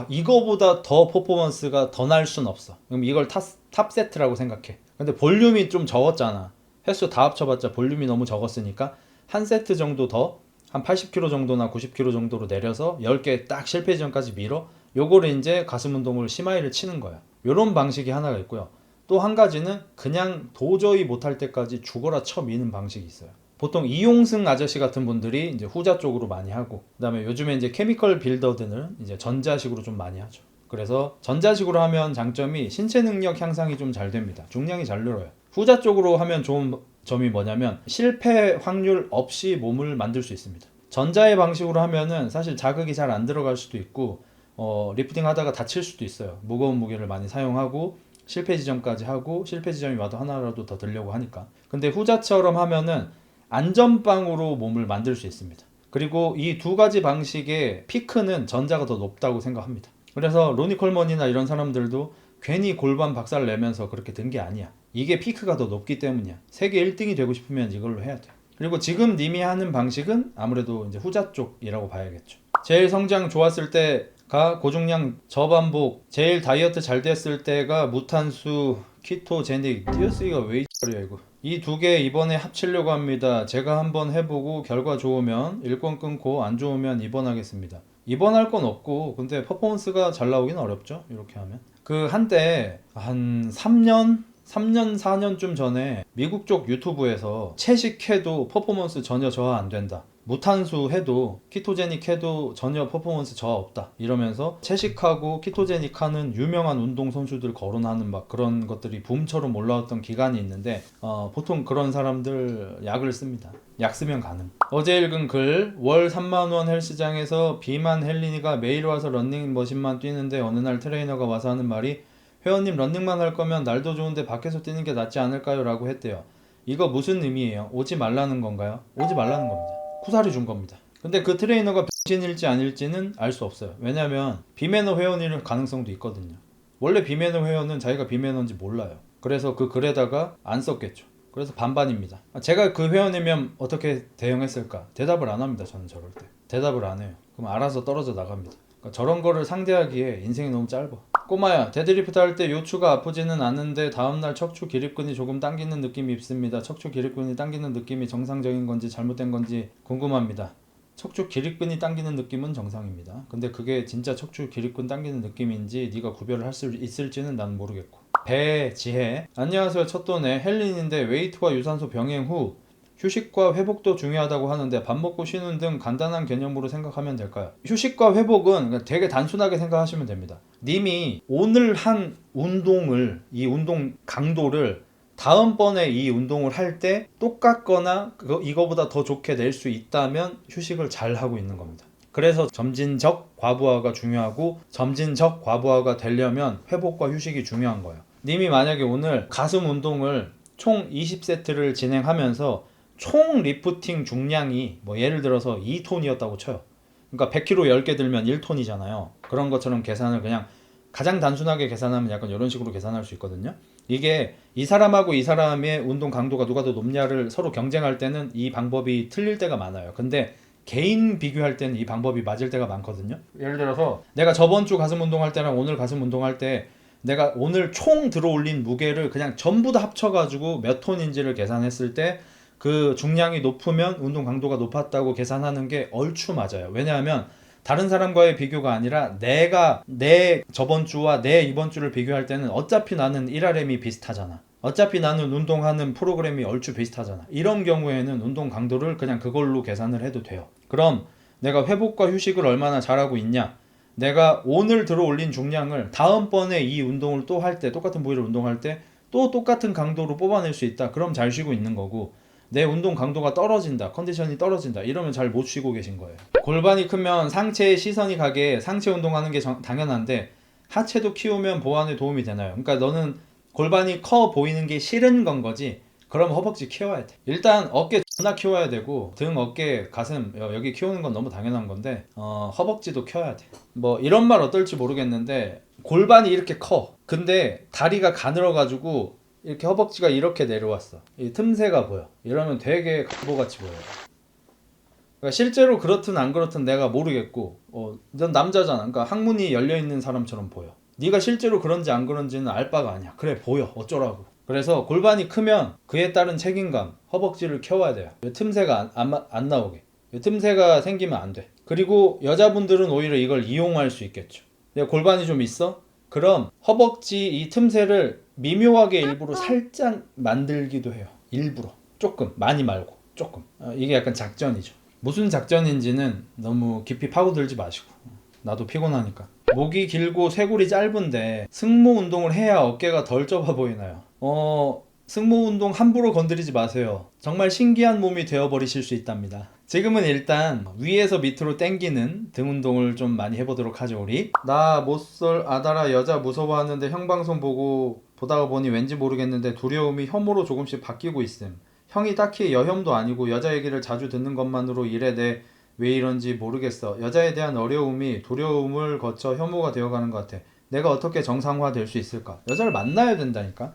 이거보다 더 퍼포먼스가 더 날 순 없어. 그럼 이걸 탑 세트라고 생각해. 근데 볼륨이 좀 적었잖아. 횟수 다 합쳐봤자 볼륨이 너무 적었으니까 한 세트 정도 더 한 80kg 정도나 90kg 정도로 내려서 10개 딱 실패 지점까지 밀어. 요거를 이제 가슴 운동을 심하이를 치는 거야. 요런 방식이 하나가 있고요. 또 한 가지는 그냥 도저히 못할 때까지 죽어라 쳐 미는 방식이 있어요. 보통 이용승 아저씨 같은 분들이 이제 후자 쪽으로 많이 하고, 그다음에 요즘에 이제 케미컬 빌더들은 이제 전자식으로 좀 많이 하죠. 그래서 전자식으로 하면 장점이 신체 능력 향상이 좀 잘 됩니다. 중량이 잘 늘어요. 후자 쪽으로 하면 좋은 점이 뭐냐면 실패 확률 없이 몸을 만들 수 있습니다. 전자의 방식으로 하면은 사실 자극이 잘 안 들어갈 수도 있고 리프팅 하다가 다칠 수도 있어요. 무거운 무게를 많이 사용하고 실패 지점까지 하고 실패 지점이 와도 하나라도 더 들려고 하니까. 근데 후자처럼 하면은 안전빵으로 몸을 만들 수 있습니다. 그리고 이 두 가지 방식의 피크는 전자가 더 높다고 생각합니다. 그래서 로니 콜먼이나 이런 사람들도 괜히 골반 박살 내면서 그렇게 된 게 아니야. 이게 피크가 더 높기 때문이야. 세계 1등이 되고 싶으면 이걸로 해야 돼. 그리고 지금 님이 하는 방식은 아무래도 이제 후자 쪽이라고 봐야겠죠. 제일 성장 좋았을 때가 고중량 저반복, 제일 다이어트 잘 됐을 때가 무탄수 키토제닉. 띄어쓰기가 왜 이래 이거. 이 두 개 이번에 합치려고 합니다. 제가 한번 해보고 결과 좋으면 일권 끊고 안 좋으면 입원하겠습니다. 입원할 건 없고 근데 퍼포먼스가 잘 나오긴 어렵죠. 이렇게 하면 그 한때 한 3년 3년 4년쯤 전에 미국 쪽 유튜브에서 채식해도 퍼포먼스 전혀 저하 안 된다, 무탄수 해도 키토제닉 해도 전혀 퍼포먼스 저하 없다 이러면서 채식하고 키토제닉 하는 유명한 운동 선수들 거론하는 막 그런 것들이 붐처럼 올라왔던 기간이 있는데 보통 그런 사람들 약을 씁니다. 약 쓰면 가능. 어제 읽은 글, 월 3만원 헬스장에서 비만 헬린이가 매일 와서 런닝머신만 뛰는데 어느 날 트레이너가 와서 하는 말이 회원님 런닝만 할 거면 날도 좋은데 밖에서 뛰는 게 낫지 않을까요? 라고 했대요. 이거 무슨 의미예요? 오지 말라는 건가요? 오지 말라는 겁니다. 쿠사리 준 겁니다. 근데 그 트레이너가 병신일지 아닐지는 알 수 없어요. 왜냐면 비매너 회원일 가능성도 있거든요. 원래 비매너 회원은 자기가 비매너인지 몰라요. 그래서 그 글에다가 안 썼겠죠. 그래서 반반입니다. 제가 그 회원이면 어떻게 대응했을까? 대답을 안 합니다. 저는 저럴 때 대답을 안 해요. 그럼 알아서 떨어져 나갑니다. 그러니까 저런 거를 상대하기에 인생이 너무 짧아. 꼬마야, 데드리프트 할 때 요추가 아프지는 않은데 다음날 척추 기립근이 조금 당기는 느낌이 있습니다. 척추 기립근이 당기는 느낌이 정상적인 건지 잘못된 건지 궁금합니다. 척추 기립근이 당기는 느낌은 정상입니다. 근데 그게 진짜 척추 기립근 당기는 느낌인지 네가 구별을 할 수 있을지는 난 모르겠고. 배지혜, 안녕하세요. 첫돈에 헬린인데 웨이트와 유산소 병행 후 휴식과 회복도 중요하다고 하는데 밥 먹고 쉬는 등 간단한 개념으로 생각하면 될까요? 휴식과 회복은 되게 단순하게 생각하시면 됩니다. 님이 오늘 한 운동을, 이 운동 강도를 다음번에 이 운동을 할 때 똑같거나 이거보다 더 좋게 낼 수 있다면 휴식을 잘 하고 있는 겁니다. 그래서 점진적 과부하가 중요하고 점진적 과부하가 되려면 회복과 휴식이 중요한 거예요. 님이 만약에 오늘 가슴 운동을 총 20세트를 진행하면서 총 리프팅 중량이 뭐 예를 들어서 2톤이었다고 쳐요. 그러니까 100kg 10개 들면 1톤이잖아요. 그런 것처럼 계산을 그냥 가장 단순하게 계산하면 약간 이런 식으로 계산할 수 있거든요. 이게 이 사람하고 이 사람의 운동 강도가 누가 더 높냐를 서로 경쟁할 때는 이 방법이 틀릴 때가 많아요. 근데 개인 비교할 때는 이 방법이 맞을 때가 많거든요. 예를 들어서 내가 저번 주 가슴 운동할 때랑 오늘 가슴 운동할 때 내가 오늘 총 들어올린 무게를 그냥 전부 다 합쳐가지고 몇 톤인지를 계산했을 때 그 중량이 높으면 운동 강도가 높았다고 계산하는 게 얼추 맞아요. 왜냐하면 다른 사람과의 비교가 아니라 내가 내 저번 주와 내 이번 주를 비교할 때는 어차피 나는 1RM이 비슷하잖아. 어차피 나는 운동하는 프로그램이 얼추 비슷하잖아. 이런 경우에는 운동 강도를 그냥 그걸로 계산을 해도 돼요. 그럼 내가 회복과 휴식을 얼마나 잘하고 있냐? 내가 오늘 들어 올린 중량을 다음번에 이 운동을 또 할 때, 똑같은 부위를 운동할 때 또 똑같은 강도로 뽑아낼 수 있다. 그럼 잘 쉬고 있는 거고, 내 운동 강도가 떨어진다, 컨디션이 떨어진다 이러면 잘 못 쉬고 계신 거예요. 골반이 크면 상체에 시선이 가게 상체 운동하는 게 당연한데 하체도 키우면 보완에 도움이 되나요? 그러니까 너는 골반이 커 보이는 게 싫은 건 거지. 그럼 허벅지 키워야 돼. 일단 어깨 존나 키워야 되고 등, 어깨, 가슴 여기 키우는 건 너무 당연한 건데 허벅지도 키워야 돼. 뭐 이런 말 어떨지 모르겠는데 골반이 이렇게 커. 근데 다리가 가늘어가지고 이렇게 허벅지가 이렇게 내려왔어. 이 틈새가 보여. 이러면 되게 가보같이 보여요. 그러니까 실제로 그렇든 안 그렇든 내가 모르겠고 넌 남자잖아. 그러니까 항문이 열려있는 사람처럼 보여. 네가 실제로 그런지 안 그런지는 알 바가 아니야. 그래 보여. 어쩌라고. 그래서 골반이 크면 그에 따른 책임감, 허벅지를 키워야 돼요. 틈새가 안 나오게. 틈새가 생기면 안 돼. 그리고 여자분들은 오히려 이걸 이용할 수 있겠죠. 내가 골반이 좀 있어? 그럼 허벅지 이 틈새를 미묘하게 일부러 살짝 만들기도 해요. 일부러. 조금. 많이 말고. 조금. 이게 약간 작전이죠. 무슨 작전인지는 너무 깊이 파고들지 마시고. 나도 피곤하니까. 목이 길고 쇄골이 짧은데 승모 운동을 해야 어깨가 덜 좁아 보이나요? 승모 운동 함부로 건드리지 마세요. 정말 신기한 몸이 되어버리실 수 있답니다. 지금은 일단 위에서 밑으로 당기는 등 운동을 좀 많이 해보도록 하죠. 우리 나 못쏠 아다라 여자 무서워하는데 형 방송 보다가 보니 왠지 모르겠는데 두려움이 혐오로 조금씩 바뀌고 있음. 형이 딱히 여혐도 아니고 여자 얘기를 자주 듣는 것만으로 이래 내 왜 이런지 모르겠어. 여자에 대한 어려움이 두려움을 거쳐 혐오가 되어가는 것 같아. 내가 어떻게 정상화 될 수 있을까? 여자를 만나야 된다니까?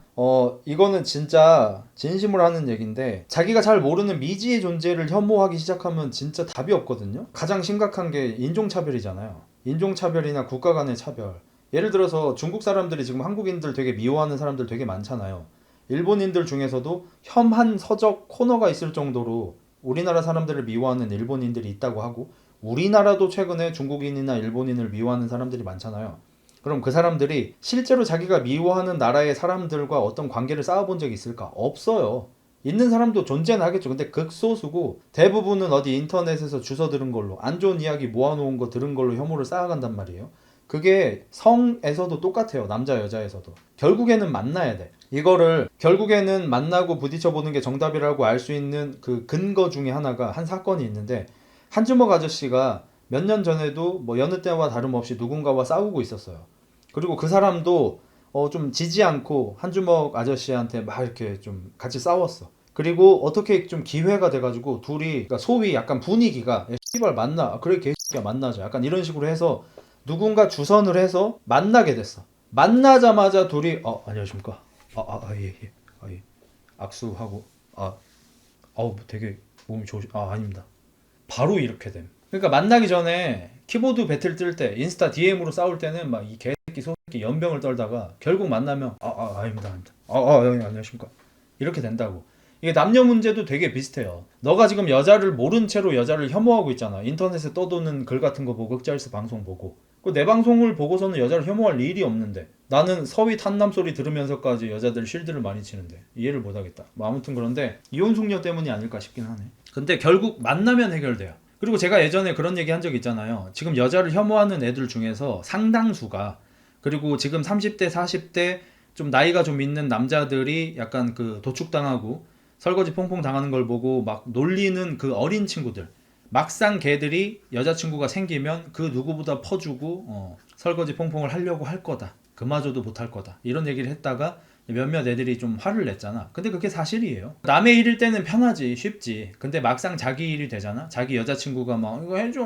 이거는 진짜 진심으로 하는 얘기인데 자기가 잘 모르는 미지의 존재를 혐오하기 시작하면 진짜 답이 없거든요? 가장 심각한 게 인종차별이잖아요. 인종차별이나 국가 간의 차별. 예를 들어서 중국 사람들이 지금 한국인들 되게 미워하는 사람들 되게 많잖아요. 일본인들 중에서도 혐한 서적 코너가 있을 정도로 우리나라 사람들을 미워하는 일본인들이 있다고 하고 우리나라도 최근에 중국인이나 일본인을 미워하는 사람들이 많잖아요. 그럼 그 사람들이 실제로 자기가 미워하는 나라의 사람들과 어떤 관계를 쌓아본 적이 있을까? 없어요. 있는 사람도 존재는 하겠죠. 근데 극소수고 대부분은 어디 인터넷에서 주워 들은 걸로 안 좋은 이야기 모아놓은 거 들은 걸로 혐오를 쌓아간단 말이에요. 그게 성에서도 똑같아요. 남자 여자에서도. 결국에는 만나야 돼. 이거를 결국에는 만나고 부딪혀보는 게 정답이라고 알 수 있는 그 근거 중에 하나가 한 사건이 있는데 한주먹 아저씨가 몇 년 전에도 뭐 여느 때와 다름없이 누군가와 싸우고 있었어요. 그리고 그 사람도 좀 지지 않고 한주먹 아저씨한테 막 이렇게 좀 같이 싸웠어. 그리고 어떻게 좀 기회가 돼가지고 둘이 그러니까 소위 약간 분위기가 야, 씨발 만나. 아, 그래 개새끼야 만나자. 약간 이런 식으로 해서 누군가 주선을 해서 만나게 됐어. 만나자마자 둘이 안녕하십니까. 예, 예. 예. 악수하고 되게 몸이 아닙니다. 바로 이렇게 됨. 그러니까 만나기 전에 키보드 배틀 뜰 때 인스타 DM으로 싸울 때는 막 이 개새끼 소새끼 연병을 떨다가 결국 만나면 아닙니다. 형님 안녕하십니까. 이렇게 된다고. 이게 남녀 문제도 되게 비슷해요. 너가 지금 여자를 모른 채로 여자를 혐오하고 있잖아. 인터넷에 떠도는 글 같은 거 보고 극잘스 방송 보고. 내 방송을 보고서는 여자를 혐오할 일이 없는데 나는 서윗 한남 소리 들으면서까지 여자들 실드를 많이 치는데 이해를 못하겠다. 뭐 아무튼 그런데 이혼숙녀 때문이 아닐까 싶긴 하네. 근데 결국 만나면 해결돼요. 그리고 제가 예전에 그런 얘기 한 적 있잖아요. 지금 여자를 혐오하는 애들 중에서 상당수가 그리고 지금 30대 40대 좀 나이가 좀 있는 남자들이 약간 그 도축당하고 설거지 퐁퐁 당하는 걸 보고 막 놀리는 그 어린 친구들 막상 걔들이 여자친구가 생기면 그 누구보다 퍼주고 설거지 퐁퐁을 하려고 할 거다. 그마저도 못할 거다. 이런 얘기를 했다가 몇몇 애들이 좀 화를 냈잖아. 근데 그게 사실이에요. 남의 일일 때는 편하지 쉽지. 근데 막상 자기 일이 되잖아. 자기 여자친구가 막 이거 해줘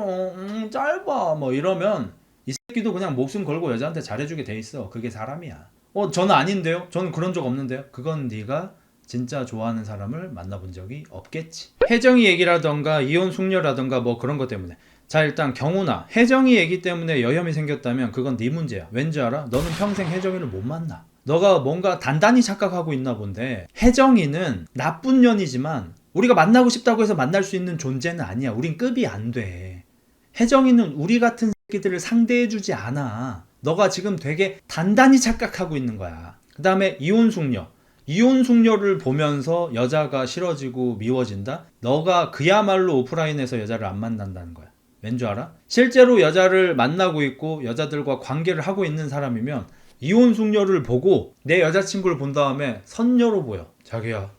짧아 뭐 이러면 이 새끼도 그냥 목숨 걸고 여자한테 잘해주게 돼 있어. 그게 사람이야. 저는 아닌데요. 저는 그런 적 없는데요. 그건 네가 진짜 좋아하는 사람을 만나본 적이 없겠지. 혜정이 얘기라던가 이혼 숙녀라던가 뭐 그런 것 때문에. 자 일단 경훈아, 혜정이 얘기 때문에 여혐이 생겼다면 그건 네 문제야. 왠지 알아? 너는 평생 혜정이를 못 만나. 너가 뭔가 단단히 착각하고 있나 본데 혜정이는 나쁜 년이지만 우리가 만나고 싶다고 해서 만날 수 있는 존재는 아니야. 우린 급이 안 돼. 혜정이는 우리 같은 새끼들을 상대해주지 않아. 너가 지금 되게 단단히 착각하고 있는 거야. 그 다음에 이혼숙녀. 이혼숙녀를 보면서 여자가 싫어지고 미워진다? 너가 그야말로 오프라인에서 여자를 안 만난다는 거야. 왠 줄 알아? 실제로 여자를 만나고 있고 여자들과 관계를 하고 있는 사람이면 이혼숙녀를 보고 내 여자친구를 본 다음에 선녀로 보여. 자기야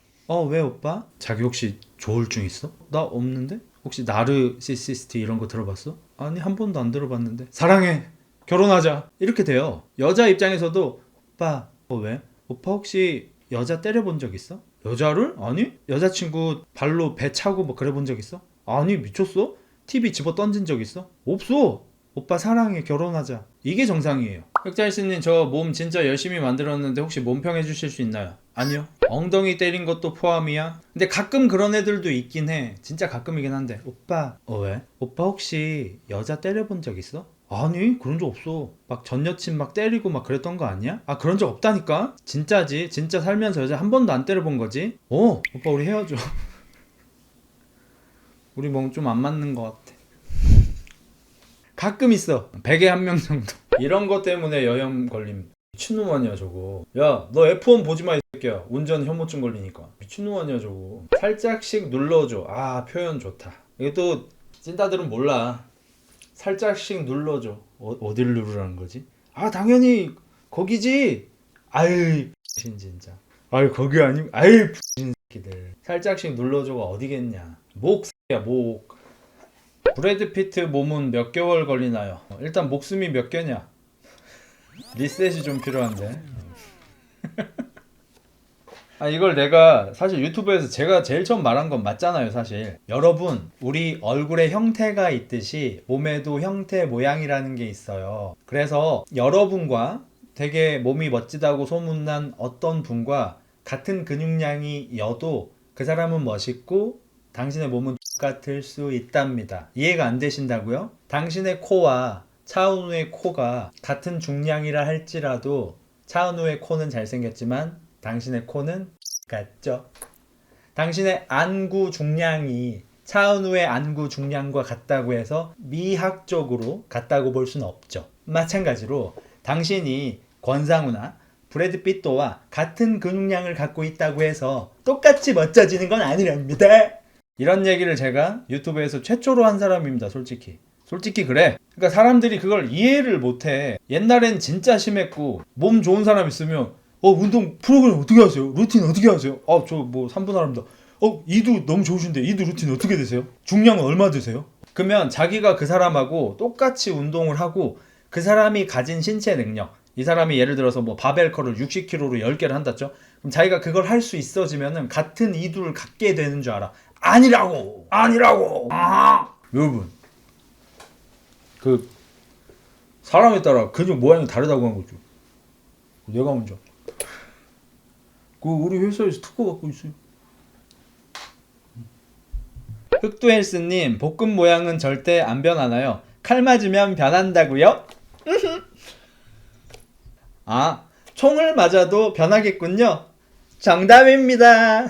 왜 오빠? 자기 혹시 조울증 있어? 나 없는데? 혹시 나르시시스트 이런 거 들어봤어? 아니 한 번도 안 들어봤는데. 사랑해 결혼하자 이렇게 돼요. 여자 입장에서도 오빠 왜? 오빠 혹시 여자 때려본 적 있어? 여자를? 아니 여자친구 발로 배 차고 뭐 그래 본 적 있어? 아니 미쳤어? TV 집어 던진 적 있어? 없어. 오빠 사랑해 결혼하자. 이게 정상이에요. 흑자일스님 저 몸 진짜 열심히 만들었는데 혹시 몸평 해주실 수 있나요? 아니요. 엉덩이 때린 것도 포함이야? 근데 가끔 그런 애들도 있긴 해. 진짜 가끔이긴 한데 오빠 왜? 오빠 혹시 여자 때려본 적 있어? 아니 그런 적 없어. 막 전 여친 막 때리고 막 그랬던 거 아니야? 그런 적 없다니까? 진짜지. 진짜 살면서 여자 한 번도 안 때려본 거지? 오빠 우리 헤어져. 우리 몸 좀 안 맞는 것 같아. 가끔 있어. 100에 1명 정도. 이런 것 때문에 여혐 걸림. 미친놈 아니야 저거. 야 너 F1 보지마 이 새끼야. 운전 혐오증 걸리니까. 미친놈 아니야 저거. 살짝씩 눌러줘. 표현 좋다. 이게 또 찐따들은 몰라. 살짝씩 눌러줘. 어딜 누르라는 거지? 당연히 거기지. 아유 진짜. 거기 아니고 아유 새끼들. 살짝씩 눌러줘가 어디겠냐. 목 새끼야 목. 브래드 피트 몸은 몇 개월 걸리나요? 일단 목숨이 몇 개냐? 리셋이 좀 필요한데. 이걸 내가 사실 유튜브에서 제가 제일 처음 말한 건 맞잖아요 사실. 여러분 우리 얼굴에 형태가 있듯이 몸에도 형태 모양이라는 게 있어요. 그래서 여러분과 되게 몸이 멋지다고 소문난 어떤 분과 같은 근육량이여도 그 사람은 멋있고 당신의 몸은 같을 수 있답니다. 이해가 안 되신다고요? 당신의 코와 차은우의 코가 같은 중량이라 할지라도 차은우의 코는 잘생겼지만 당신의 코는 같죠. 당신의 안구 중량이 차은우의 안구 중량과 같다고 해서 미학적으로 같다고 볼 수는 없죠. 마찬가지로 당신이 권상우나 브래드 피또와 같은 근육량을 갖고 있다고 해서 똑같이 멋져지는 건 아니랍니다. 이런 얘기를 제가 유튜브에서 최초로 한 사람입니다. 솔직히 그래. 그러니까 사람들이 그걸 이해를 못해. 옛날엔 진짜 심했고 몸 좋은 사람 있으면 운동 프로그램 어떻게 하세요? 루틴 어떻게 하세요? 저 뭐 3분 하랍니다. 이두 너무 좋으신데 이두 루틴 어떻게 되세요? 중량은 얼마 드세요? 그러면 자기가 그 사람하고 똑같이 운동을 하고 그 사람이 가진 신체 능력, 이 사람이 예를 들어서 뭐 바벨 커를 60kg로 10개를 한다죠? 그럼 자기가 그걸 할 수 있어지면은 같은 이두를 갖게 되는 줄 알아. 아니라고. 여러분, 그 사람에 따라 근육 모양이 다르다고 한 거죠. 내가 먼저. 우리 회사에서 특허 갖고 있어요. 흑두헬스님, 볶음 모양은 절대 안 변하나요? 칼 맞으면 변한다고요? 총을 맞아도 변하겠군요. 정답입니다.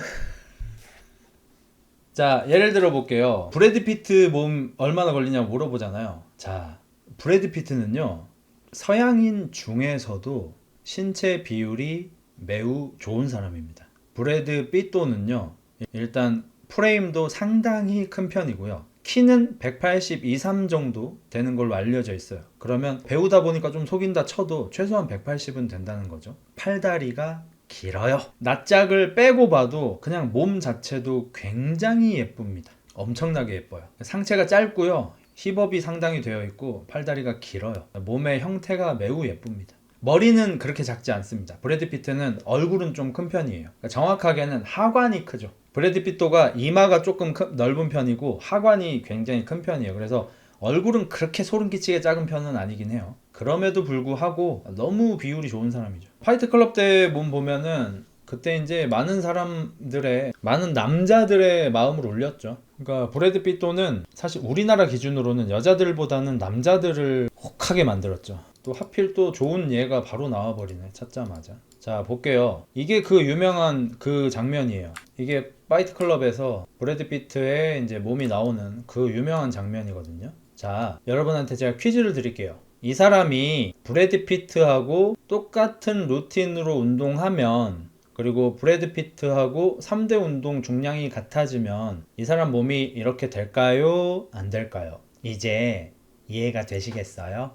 자, 예를 들어 볼게요. 브래드 피트 몸 얼마나 걸리냐고 물어보잖아요. 자, 브래드 피트는요, 서양인 중에서도 신체 비율이 매우 좋은 사람입니다. 브래드 피또는요, 일단 프레임도 상당히 큰 편이고요. 키는 180, 23 정도 되는 걸로 알려져 있어요. 그러면 배우다 보니까 좀 속인다 쳐도 최소한 180은 된다는 거죠. 팔다리가 길어요. 낯짝을 빼고 봐도 그냥 몸 자체도 굉장히 예쁩니다. 엄청나게 예뻐요. 상체가 짧고요. 힙업이 상당히 되어 있고 팔다리가 길어요. 몸의 형태가 매우 예쁩니다. 머리는 그렇게 작지 않습니다. 브래드 피트는 얼굴은 좀 큰 편이에요. 그러니까 정확하게는 하관이 크죠. 브래드 피또가 이마가 조금 넓은 편이고 하관이 굉장히 큰 편이에요. 그래서 얼굴은 그렇게 소름 끼치게 작은 편은 아니긴 해요. 그럼에도 불구하고 너무 비율이 좋은 사람이죠. 파이트 클럽 때 몸 보면은 그때 이제 많은 남자들의 마음을 울렸죠. 그러니까 브래드 피또는 사실 우리나라 기준으로는 여자들보다는 남자들을 혹하게 만들었죠. 또 하필 또 좋은 예가 바로 나와버리네, 찾자마자. 자, 볼게요. 이게 그 유명한 그 장면이에요. 이게 파이트 클럽에서 브래드 피트의 이제 몸이 나오는 그 유명한 장면이거든요. 자, 여러분한테 제가 퀴즈를 드릴게요. 이 사람이 브래드 피트하고 똑같은 루틴으로 운동하면, 그리고 브래드 피트하고 3대 운동 중량이 같아지면 이 사람 몸이 이렇게 될까요? 안 될까요? 이제 이해가 되시겠어요?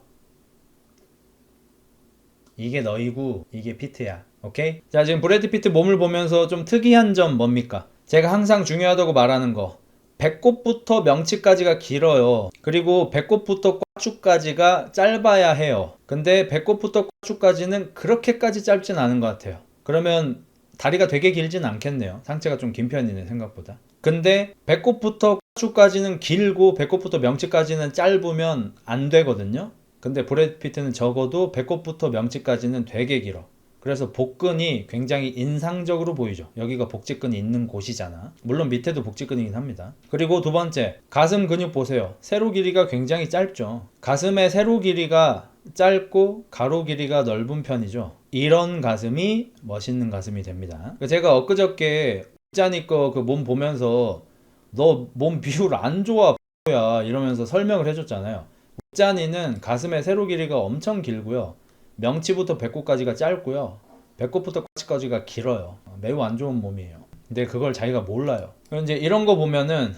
이게 너이고 이게 피트야. 오케이? 자, 지금 브래드 피트 몸을 보면서 좀 특이한 점 뭡니까? 제가 항상 중요하다고 말하는 거, 배꼽부터 명치까지가 길어요. 그리고 배꼽부터 꽈추까지가 짧아야 해요. 근데 배꼽부터 꽈추까지는 그렇게까지 짧진 않은 것 같아요. 그러면 다리가 되게 길진 않겠네요. 상체가 좀 긴 편이네, 생각보다. 근데 배꼽부터 꽈추까지는 길고 배꼽부터 명치까지는 짧으면 안 되거든요. 근데 브래드 피트는 적어도 배꼽부터 명치까지는 되게 길어. 그래서 복근이 굉장히 인상적으로 보이죠. 여기가 복직근이 있는 곳이잖아. 물론 밑에도 복직근이긴 합니다. 그리고 두 번째, 가슴 근육 보세요. 세로 길이가 굉장히 짧죠. 가슴의 세로 길이가 짧고 가로 길이가 넓은 편이죠. 이런 가슴이 멋있는 가슴이 됩니다. 제가 엊그저께 옥자니 거 그 몸 보면서 너 몸 비율 안 좋아 야 이러면서 설명을 해줬잖아요. 옥자니는 가슴의 세로 길이가 엄청 길고요. 명치부터 배꼽까지가 짧고요. 배꼽부터 까지가 길어요. 매우 안 좋은 몸이에요. 근데 그걸 자기가 몰라요. 이제 이런 거 보면은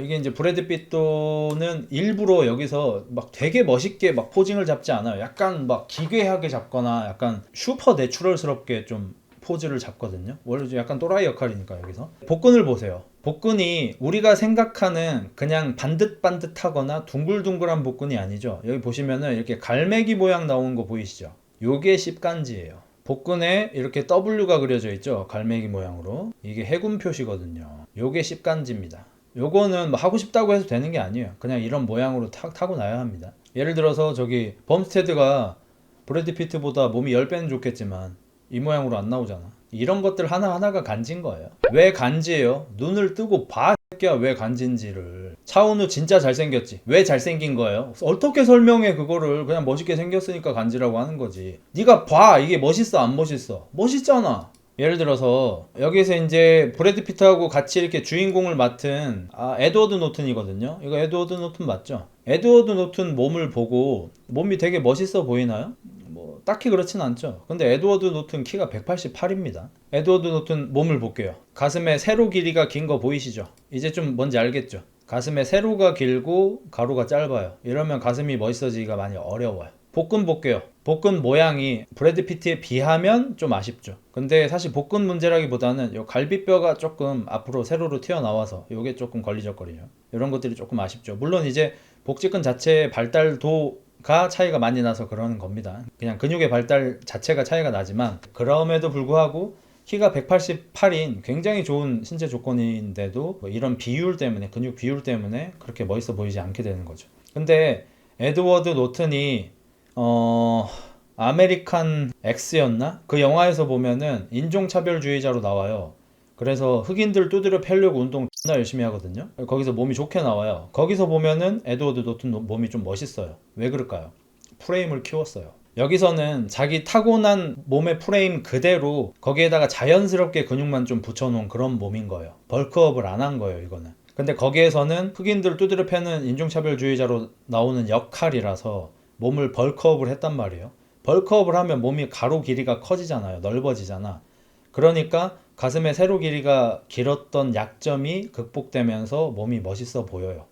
이게 이제 브래드 피또는 일부러 여기서 막 되게 멋있게 막 포징을 잡지 않아요. 약간 막 기괴하게 잡거나 약간 슈퍼 내추럴스럽게 좀 포즈를 잡거든요. 원래 약간 또라이 역할이니까. 여기서 복근을 보세요. 복근이 우리가 생각하는 그냥 반듯반듯하거나 둥글둥글한 복근이 아니죠. 여기 보시면은 이렇게 갈매기 모양 나오는 거 보이시죠? 요게 십간지예요. 복근에 이렇게 W가 그려져 있죠. 갈매기 모양으로. 이게 해군 표시거든요. 요게 십간지입니다. 요거는 뭐 하고 싶다고 해서 되는 게 아니에요. 그냥 이런 모양으로 타고나야 합니다. 예를 들어서 저기 범스테드가 브래드 피트보다 몸이 10배는 좋겠지만 이 모양으로 안 나오잖아. 이런 것들 하나하나가 간지인 거예요. 왜 간지예요? 눈을 뜨고 봐, 새끼야. 왜 간지인지를. 차은우 진짜 잘생겼지. 왜 잘생긴 거예요? 어떻게 설명해? 그거를 그냥 멋있게 생겼으니까 간지라고 하는 거지. 네가 봐. 이게 멋있어 안 멋있어? 멋있잖아. 예를 들어서 여기서 이제 브래드 피트하고 같이 이렇게 주인공을 맡은 에드워드 노튼이거든요. 이거 에드워드 노튼 맞죠? 에드워드 노튼 몸을 보고 몸이 되게 멋있어 보이나요? 뭐 딱히 그렇진 않죠. 근데 에드워드 노튼 키가 188입니다. 에드워드 노튼 몸을 볼게요. 가슴에 세로 길이가 긴 거 보이시죠? 이제 좀 뭔지 알겠죠? 가슴에 세로가 길고 가로가 짧아요. 이러면 가슴이 멋있어지기가 많이 어려워요. 복근 볼게요. 복근 모양이 브래드 피트에 비하면 좀 아쉽죠. 근데 사실 복근 문제라기보다는 요 갈비뼈가 조금 앞으로 세로로 튀어나와서 요게 조금 걸리적거리죠. 이런 것들이 조금 아쉽죠. 물론 이제 복직근 자체의 발달도가 차이가 많이 나서 그러는 겁니다. 그냥 근육의 발달 자체가 차이가 나지만 그럼에도 불구하고 키가 188인 굉장히 좋은 신체 조건인데도 뭐 이런 비율 때문에, 근육 비율 때문에 그렇게 멋있어 보이지 않게 되는 거죠. 근데 에드워드 노튼이 아메리칸 X였나? 그 영화에서 보면은 인종차별주의자로 나와요. 그래서 흑인들 두드려 패려고 운동 존나 열심히 하거든요. 거기서 몸이 좋게 나와요. 거기서 보면은 에드워드 노튼 몸이 좀 멋있어요. 왜 그럴까요? 프레임을 키웠어요. 여기서는 자기 타고난 몸의 프레임 그대로 거기에다가 자연스럽게 근육만 좀 붙여놓은 그런 몸인 거예요. 벌크업을 안 한 거예요, 이거는. 근데 거기에서는 흑인들 두드려 패는 인종차별주의자로 나오는 역할이라서 몸을 벌크업을 했단 말이에요. 벌크업을 하면 몸이 가로 길이가 커지잖아요. 넓어지잖아. 그러니까 가슴의 세로 길이가 길었던 약점이 극복되면서 몸이 멋있어 보여요.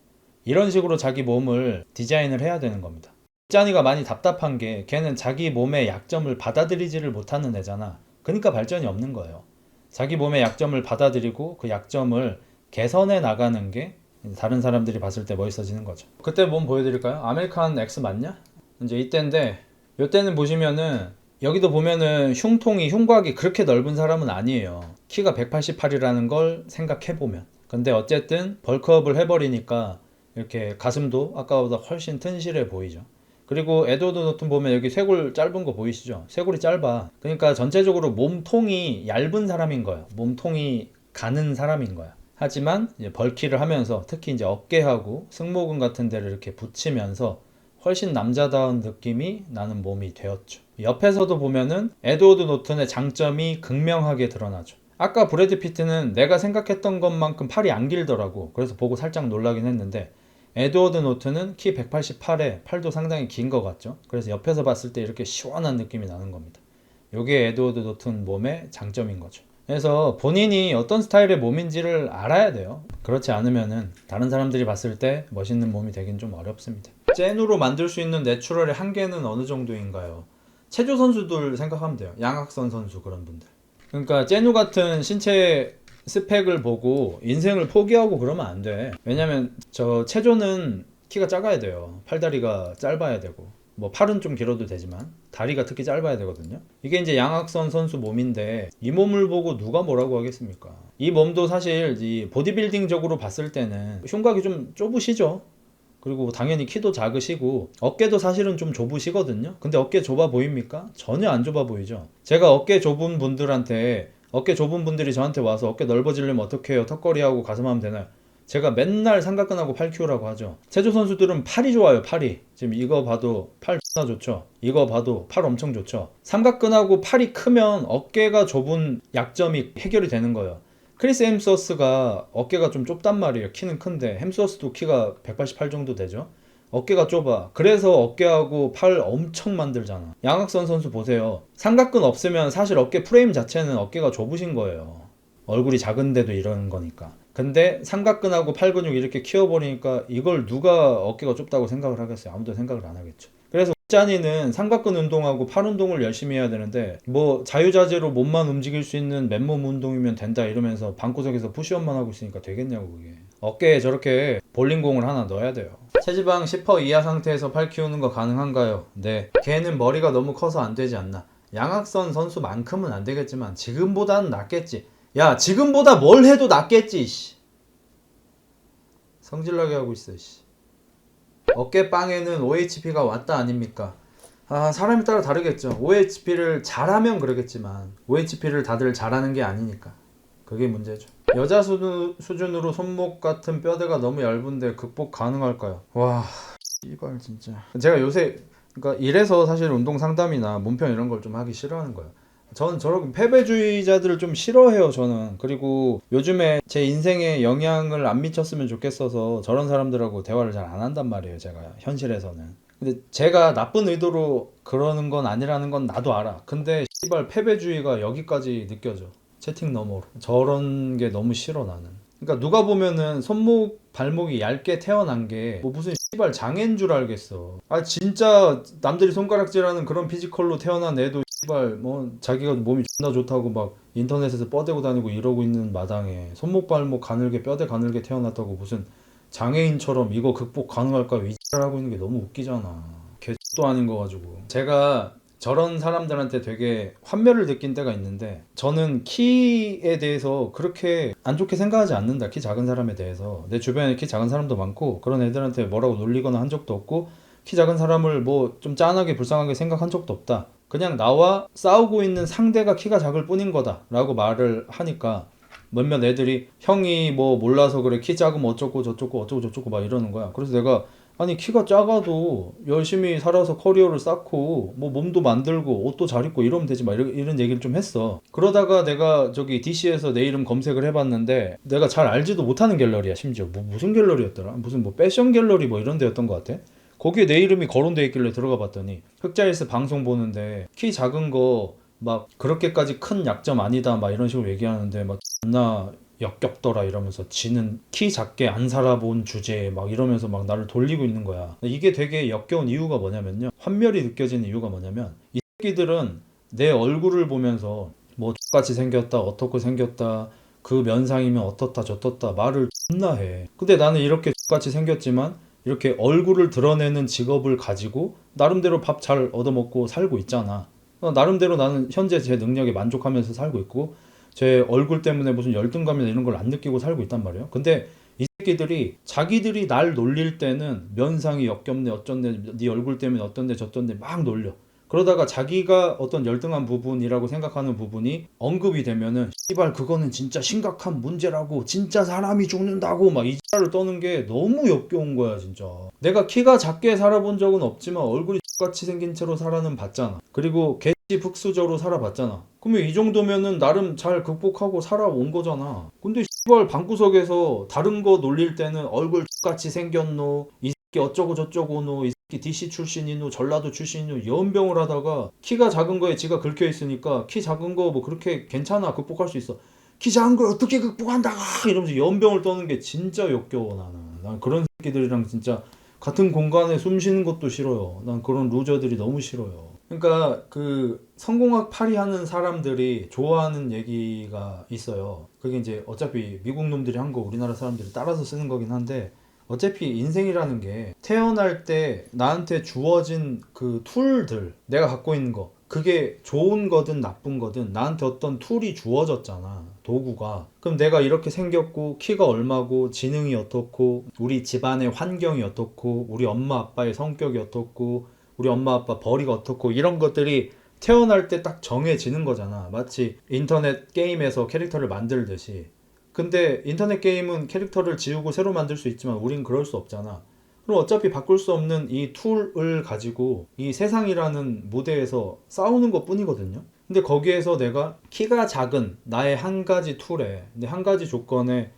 이런 식으로 자기 몸을 디자인을 해야 되는 겁니다. 짠이가 많이 답답한 게 걔는 자기 몸의 약점을 받아들이지를 못하는 애잖아. 그러니까 발전이 없는 거예요. 자기 몸의 약점을 받아들이고 그 약점을 개선해 나가는 게 다른 사람들이 봤을 때 멋있어지는 거죠. 그때 몸 보여드릴까요? 아메리칸 X 맞냐? 이제 이때인데 이때는 보시면은 여기도 보면은 흉곽이 그렇게 넓은 사람은 아니에요. 키가 188이라는 걸 생각해보면. 근데 어쨌든 벌크업을 해버리니까 이렇게 가슴도 아까보다 훨씬 튼실해 보이죠. 그리고 에드워드 노튼 보면 여기 쇄골 짧은 거 보이시죠? 쇄골이 짧아. 그러니까 전체적으로 몸통이 얇은 사람인 거예요. 몸통이 가는 사람인 거야. 하지만 이제 벌키를 하면서 특히 이제 어깨하고 승모근 같은 데를 이렇게 붙이면서 훨씬 남자다운 느낌이 나는 몸이 되었죠. 옆에서도 보면은 에드워드 노튼의 장점이 극명하게 드러나죠. 아까 브래드 피트는 내가 생각했던 것만큼 팔이 안 길더라고. 그래서 보고 살짝 놀라긴 했는데 에드워드 노튼은 키 188에 팔도 상당히 긴 것 같죠. 그래서 옆에서 봤을 때 이렇게 시원한 느낌이 나는 겁니다. 이게 에드워드 노튼 몸의 장점인 거죠. 그래서 본인이 어떤 스타일의 몸인지를 알아야 돼요. 그렇지 않으면은 다른 사람들이 봤을 때 멋있는 몸이 되긴 좀 어렵습니다. 젠으로 만들 수 있는 내추럴의 한계는 어느 정도인가요? 체조 선수들 생각하면 돼요. 양학선 선수 그런 분들. 그러니까 제누 같은 신체 스펙을 보고 인생을 포기하고 그러면 안 돼. 왜냐면 저 체조는 키가 작아야 돼요. 팔다리가 짧아야 되고 뭐 팔은 좀 길어도 되지만 다리가 특히 짧아야 되거든요. 이게 이제 양학선 선수 몸인데 이 몸을 보고 누가 뭐라고 하겠습니까? 이 몸도 사실 이 보디빌딩적으로 봤을 때는 흉곽이 좀 좁으시죠. 그리고 당연히 키도 작으시고 어깨도 사실은 좀 좁으시거든요. 근데 어깨 좁아 보입니까? 전혀 안 좁아 보이죠. 제가 어깨 좁은 분들이 저한테 와서 어깨 넓어지려면 어떻게 해요? 턱걸이하고 가슴 하면 되나요? 제가 맨날 삼각근하고 팔 키우라고 하죠. 체조 선수들은 팔이 좋아요. 팔이. 지금 이거 봐도 팔 X나 좋죠. 이거 봐도 팔 엄청 좋죠. 삼각근하고 팔이 크면 어깨가 좁은 약점이 해결이 되는 거예요. 크리스 햄스워스가 어깨가 좀 좁단 말이에요. 키는 큰데 햄스워스도 키가 188 정도 되죠. 어깨가 좁아. 그래서 어깨하고 팔 엄청 만들잖아. 양학선 선수 보세요. 삼각근 없으면 사실 어깨 프레임 자체는 어깨가 좁으신 거예요. 얼굴이 작은데도 이러는 거니까. 근데 삼각근하고 팔 근육 이렇게 키워버리니까 이걸 누가 어깨가 좁다고 생각을 하겠어요? 아무도 생각을 안 하겠죠. 그래서 짠이는 삼각근 운동하고 팔 운동을 열심히 해야 되는데 뭐 자유자재로 몸만 움직일 수 있는 맨몸 운동이면 된다 이러면서 방구석에서 푸시업만 하고 있으니까 되겠냐고 그게. 어깨에 저렇게 볼링공을 하나 넣어야 돼요. 체지방 10% 이하 상태에서 팔 키우는 거 가능한가요? 네. 걔는 머리가 너무 커서 안 되지 않나. 양학선 선수만큼은 안 되겠지만 지금보다는 낫겠지. 야 지금보다 뭘 해도 낫겠지. 씨. 성질나게 하고 있어. 씨. 어깨빵에는 OHP가 왔다 아닙니까? 사람에 따라 다르겠죠. OHP를 잘하면 그러겠지만 OHP를 다들 잘하는 게 아니니까 그게 문제죠. 여자 수준으로 손목 같은 뼈대가 너무 얇은데 극복 가능할까요? 와 이발 진짜 제가 요새 그러니까 이래서 사실 운동 상담이나 몸편 이런 걸 좀 하기 싫어하는 거예요. 저는 저런 패배주의자들을 좀 싫어해요, 저는. 그리고 요즘에 제 인생에 영향을 안 미쳤으면 좋겠어서 저런 사람들하고 대화를 잘 안 한단 말이에요, 제가 현실에서는. 근데 제가 나쁜 의도로 그러는 건 아니라는 건 나도 알아. 근데 씨발 패배주의가 여기까지 느껴져. 채팅 너머로. 저런 게 너무 싫어, 나는. 그러니까 누가 보면은 손목 발목이 얇게 태어난 게 뭐 무슨 씨발 장애인 줄 알겠어. 아 진짜 남들이 손가락질하는 그런 피지컬로 태어난 애도 씨발 뭐 자기가 몸이 존나 좋다고 막 인터넷에서 뻗대고 다니고 이러고 있는 마당에 손목 발목 가늘게 뼈대 가늘게 태어났다고 무슨 장애인처럼 이거 극복 가능할까 위지를 하고 있는 게 너무 웃기잖아. 개도 아닌 거 가지고. 제가 저런 사람들한테 되게 환멸을 느낀 때가 있는데 저는 키에 대해서 그렇게 안 좋게 생각하지 않는다. 키 작은 사람에 대해서. 내 주변에 키 작은 사람도 많고 그런 애들한테 뭐라고 놀리거나 한 적도 없고 키 작은 사람을 뭐 좀 짠하게 불쌍하게 생각한 적도 없다. 그냥 나와 싸우고 있는 상대가 키가 작을 뿐인 거다 라고 말을 하니까 몇몇 애들이 형이 뭐 몰라서 그래 키 작으면 어쩌고 저쩌고 어쩌고 저쩌고 막 이러는 거야. 그래서 내가 아니 키가 작아도 열심히 살아서 커리어를 쌓고 뭐 몸도 만들고 옷도 잘 입고 이러면 되지 막 이런 얘기를 좀 했어. 그러다가 내가 저기 DC에서 내 이름 검색을 해봤는데 내가 잘 알지도 못하는 갤러리야. 심지어 뭐 무슨 갤러리였더라, 무슨 뭐 패션 갤러리 뭐 이런 데였던 것 같아. 거기에 내 이름이 거론돼 있길래 들어가 봤더니 흑자일스 방송 보는데 키 작은 거 막 그렇게까지 큰 약점 아니다 막 이런 식으로 얘기하는데 막 존나 역겹더라 이러면서 지는 키 작게 안 살아본 주제에 막 이러면서 막 나를 돌리고 있는 거야. 이게 되게 역겨운 이유가 뭐냐면요, 환멸이 느껴지는 이유가 뭐냐면 이 새끼들은 내 얼굴을 보면서 뭐 X같이 생겼다 어떻고 생겼다 그 면상이면 어떻다 저떻다 말을 존나 해. 근데 나는 이렇게 X같이 생겼지만 이렇게 얼굴을 드러내는 직업을 가지고 나름대로 밥 잘 얻어먹고 살고 있잖아. 나름대로 나는 현재 제 능력에 만족하면서 살고 있고 제 얼굴 때문에 무슨 열등감이나 이런 걸 안 느끼고 살고 있단 말이에요. 근데 이 새끼들이 자기들이 날 놀릴 때는 면상이 역겹네 어쩐네 네 얼굴 때문에 어떤데 저쩐데 막 놀려. 그러다가 자기가 어떤 열등한 부분이라고 생각하는 부분이 언급이 되면은 씨발 그거는 진짜 심각한 문제라고 진짜 사람이 죽는다고 막 이 X를 떠는 게 너무 역겨운 거야 진짜. 내가 키가 작게 살아본 적은 없지만 얼굴이 X같이 생긴 채로 살아는 봤잖아. 그리고 흑수저로 살아봤잖아. 그러면 이 정도면은 나름 잘 극복하고 살아온 거잖아. 근데 씨발 방구석에서 다른 거 놀릴 때는 얼굴 X같이 생겼노 이 새끼 어쩌고 저쩌고노 이 새끼 DC 출신이노 전라도 출신이노 연병을 하다가 키가 작은 거에 지가 긁혀 있으니까 키 작은 거 뭐 그렇게 괜찮아 극복할 수 있어. 키 작은 걸 어떻게 극복한다 이러면서 연병을 떠는 게 진짜 역겨워 나는. 난 그런 새끼들이랑 진짜 같은 공간에 숨 쉬는 것도 싫어요. 난 그런 루저들이 너무 싫어요. 그러니까 그 성공학 파리하는 사람들이 좋아하는 얘기가 있어요. 그게 이제 어차피 미국 놈들이 한 거 우리나라 사람들이 따라서 쓰는 거긴 한데 어차피 인생이라는 게 태어날 때 나한테 주어진 그 툴들 내가 갖고 있는 거 그게 좋은 거든 나쁜 거든 나한테 어떤 툴이 주어졌잖아. 도구가. 그럼 내가 이렇게 생겼고 키가 얼마고 지능이 어떻고 우리 집안의 환경이 어떻고 우리 엄마 아빠의 성격이 어떻고 우리 엄마 아빠 벌이가 어떻고 이런 것들이 태어날 때 딱 정해지는 거잖아. 마치 인터넷 게임에서 캐릭터를 만들듯이. 근데 인터넷 게임은 캐릭터를 지우고 새로 만들 수 있지만 우린 그럴 수 없잖아. 그럼 어차피 바꿀 수 없는 이 툴을 가지고 이 세상이라는 무대에서 싸우는 것 뿐이거든요. 근데 거기에서 내가 키가 작은 나의 한 가지 툴에 내 한 가지 조건에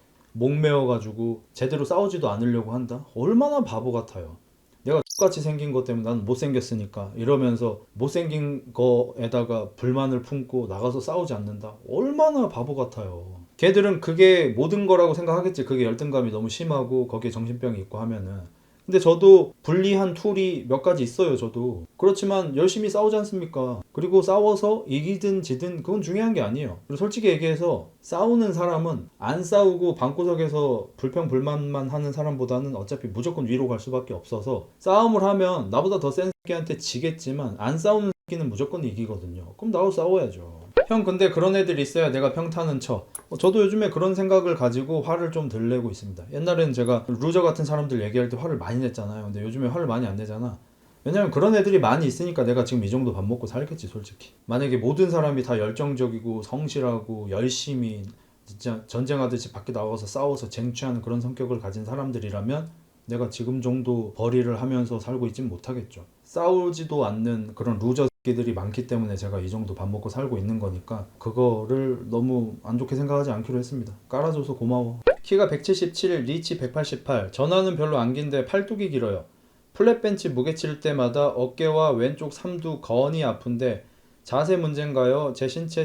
목매어가지고 제대로 싸우지도 않으려고 한다? 얼마나 바보 같아요. 내가 똑같이 생긴 것 때문에 나는 못생겼으니까 이러면서 못생긴 거에다가 불만을 품고 나가서 싸우지 않는다? 얼마나 바보 같아요. 걔들은 그게 모든 거라고 생각하겠지. 그게 열등감이 너무 심하고 거기에 정신병이 있고 하면은. 근데 저도 불리한 툴이 몇 가지 있어요. 저도 그렇지만 열심히 싸우지 않습니까? 그리고 싸워서 이기든 지든 그건 중요한 게 아니에요. 그리고 솔직히 얘기해서 싸우는 사람은 안 싸우고 방구석에서 불평불만만 하는 사람보다는 어차피 무조건 위로 갈 수밖에 없어서 싸움을 하면 나보다 더 센 새끼한테 지겠지만 안 싸우는 새끼는 무조건 이기거든요. 그럼 나도 싸워야죠. 형 근데 그런 애들 있어야 내가 평타는 쳐. 저도 요즘에 그런 생각을 가지고 화를 좀 덜 내고 있습니다. 옛날에는 제가 루저 같은 사람들 얘기할 때 화를 많이 냈잖아요. 근데 요즘에 화를 많이 안 내잖아. 왜냐면 그런 애들이 많이 있으니까 내가 지금 이 정도 밥 먹고 살겠지 솔직히. 만약에 모든 사람이 다 열정적이고 성실하고 열심히 진짜 전쟁하듯이 밖에 나가서 싸워서 쟁취하는 그런 성격을 가진 사람들이라면 내가 지금 정도 벌이를 하면서 살고 있진 못하겠죠. 싸우지도 않는 그런 루저 끼들이 많기 때문에 제가 이 정도 밥 먹고 살고 있는 거니까 그거를 너무 안 좋게 생각하지 않기로 했습니다. 깔아줘서 고마워. 키가 177, 리치 188, 전화는 별로 안 긴데 팔뚝이 길어요. 플랫벤치 무게 칠 때마다 어깨와 왼쪽 삼두 거언이 아픈데 자세 문제인가요? 제 신체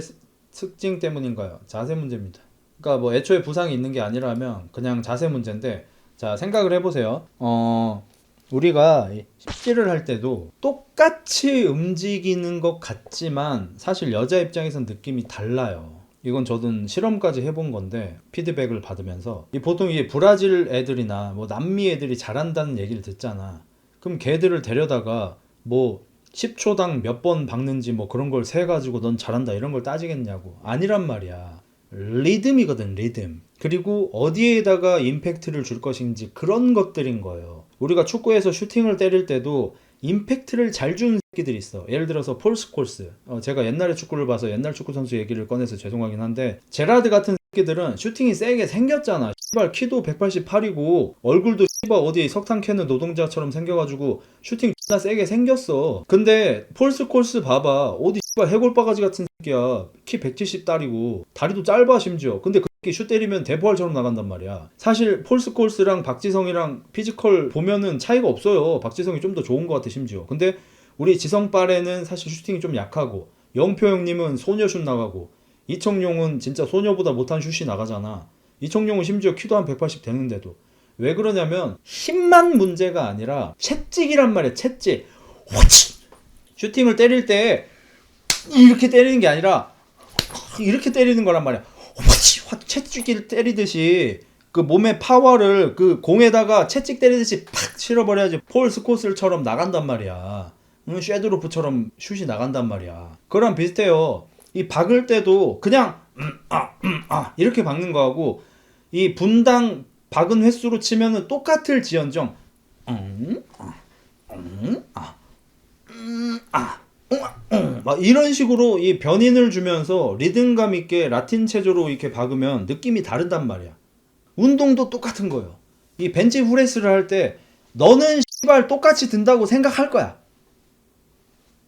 특징 때문인가요? 자세 문제입니다. 그러니까 뭐 애초에 부상이 있는 게 아니라면 그냥 자세 문제인데, 자 생각을 해보세요. 우리가 십질을 할 때도 똑같이 움직이는 것 같지만 사실 여자 입장에선 느낌이 달라요. 이건 저도 실험까지 해본 건데 피드백을 받으면서 보통 이 브라질 애들이나 뭐 남미 애들이 잘한다는 얘기를 듣잖아. 그럼 걔들을 데려다가 뭐 10초당 몇 번 박는지 뭐 그런 걸 세가지고 넌 잘한다 이런 걸 따지겠냐고. 아니란 말이야. 리듬이거든, 리듬. 그리고 어디에다가 임팩트를 줄 것인지 그런 것들인 거예요. 우리가 축구에서 슈팅을 때릴 때도 임팩트를 잘 주는 새끼들이 있어. 예를 들어서 폴 스콜스. 제가 옛날에 축구를 봐서 옛날 축구 선수 얘기를 꺼내서 죄송하긴 한데, 제라드 같은 새끼들은 슈팅이 세게 생겼잖아. 씨발 키도 188이고 얼굴도 씨발 어디 석탄 캐는 노동자처럼 생겨가지고 슈팅 존나 세게 생겼어. 근데 폴 스콜스 봐봐. 어디 씨발 해골바가지 같은 새끼야. 키 170달이고 다리도 짧아 심지어. 근데 슛 때리면 대포알처럼 나간단 말이야. 사실 폴 스콜스랑 박지성이랑 피지컬 보면은 차이가 없어요. 박지성이 좀 더 좋은 것 같아 심지어. 근데 우리 지성빨에는 사실 슈팅이 좀 약하고, 영표 형님은 소녀 슛 나가고, 이청용은 진짜 소녀보다 못한 슛이 나가잖아. 이청용은 심지어 키도 한 180 되는데도. 왜 그러냐면 힘만 문제가 아니라 채찍이란 말이야. 채찍. 슈팅을 때릴 때 이렇게 때리는 게 아니라 이렇게 때리는 거란 말이야. 채찍을 때리듯이 그 몸의 파워를 그 공에다가 채찍 때리듯이 팍 실어버려야지 폴 스콜스처럼 나간단 말이야. 쉐드로프처럼 슛이 나간단 말이야. 그거랑 비슷해요. 이 박을 때도 그냥 이렇게 박는 거하고 이 분당 박은 횟수로 치면은 똑같을 지언정 막 이런 식으로 이 변인을 주면서 리듬감 있게 라틴 체조로 이렇게 박으면 느낌이 다르단 말이야. 운동도 똑같은 거예요. 이 벤치 프레스를 할 때 너는 씨발 똑같이 든다고 생각할 거야.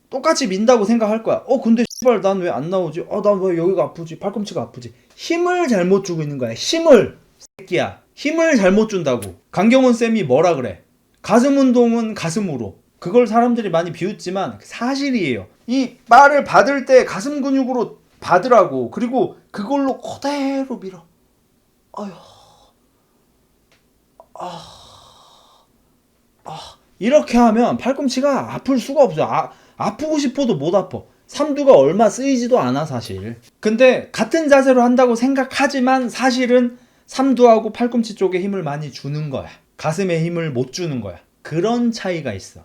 똑같이 민다고 생각할 거야. 근데 씨발 난 왜 안 나오지? 난 왜 여기가 아프지? 팔꿈치가 아프지? 힘을 잘못 주고 있는 거야. 힘을. 새끼야. 힘을 잘못 준다고. 강경원 쌤이 뭐라 그래? 가슴 운동은 가슴으로. 그걸 사람들이 많이 비웃지만 사실이에요. 이 말을 받을 때 가슴 근육으로 받으라고. 그리고 그걸로 그대로 밀어. 이렇게 하면 팔꿈치가 아플 수가 없어. 아프고 싶어도 못 아파. 삼두가 얼마 쓰이지도 않아 사실. 근데 같은 자세로 한다고 생각하지만 사실은 삼두하고 팔꿈치 쪽에 힘을 많이 주는 거야. 가슴에 힘을 못 주는 거야. 그런 차이가 있어.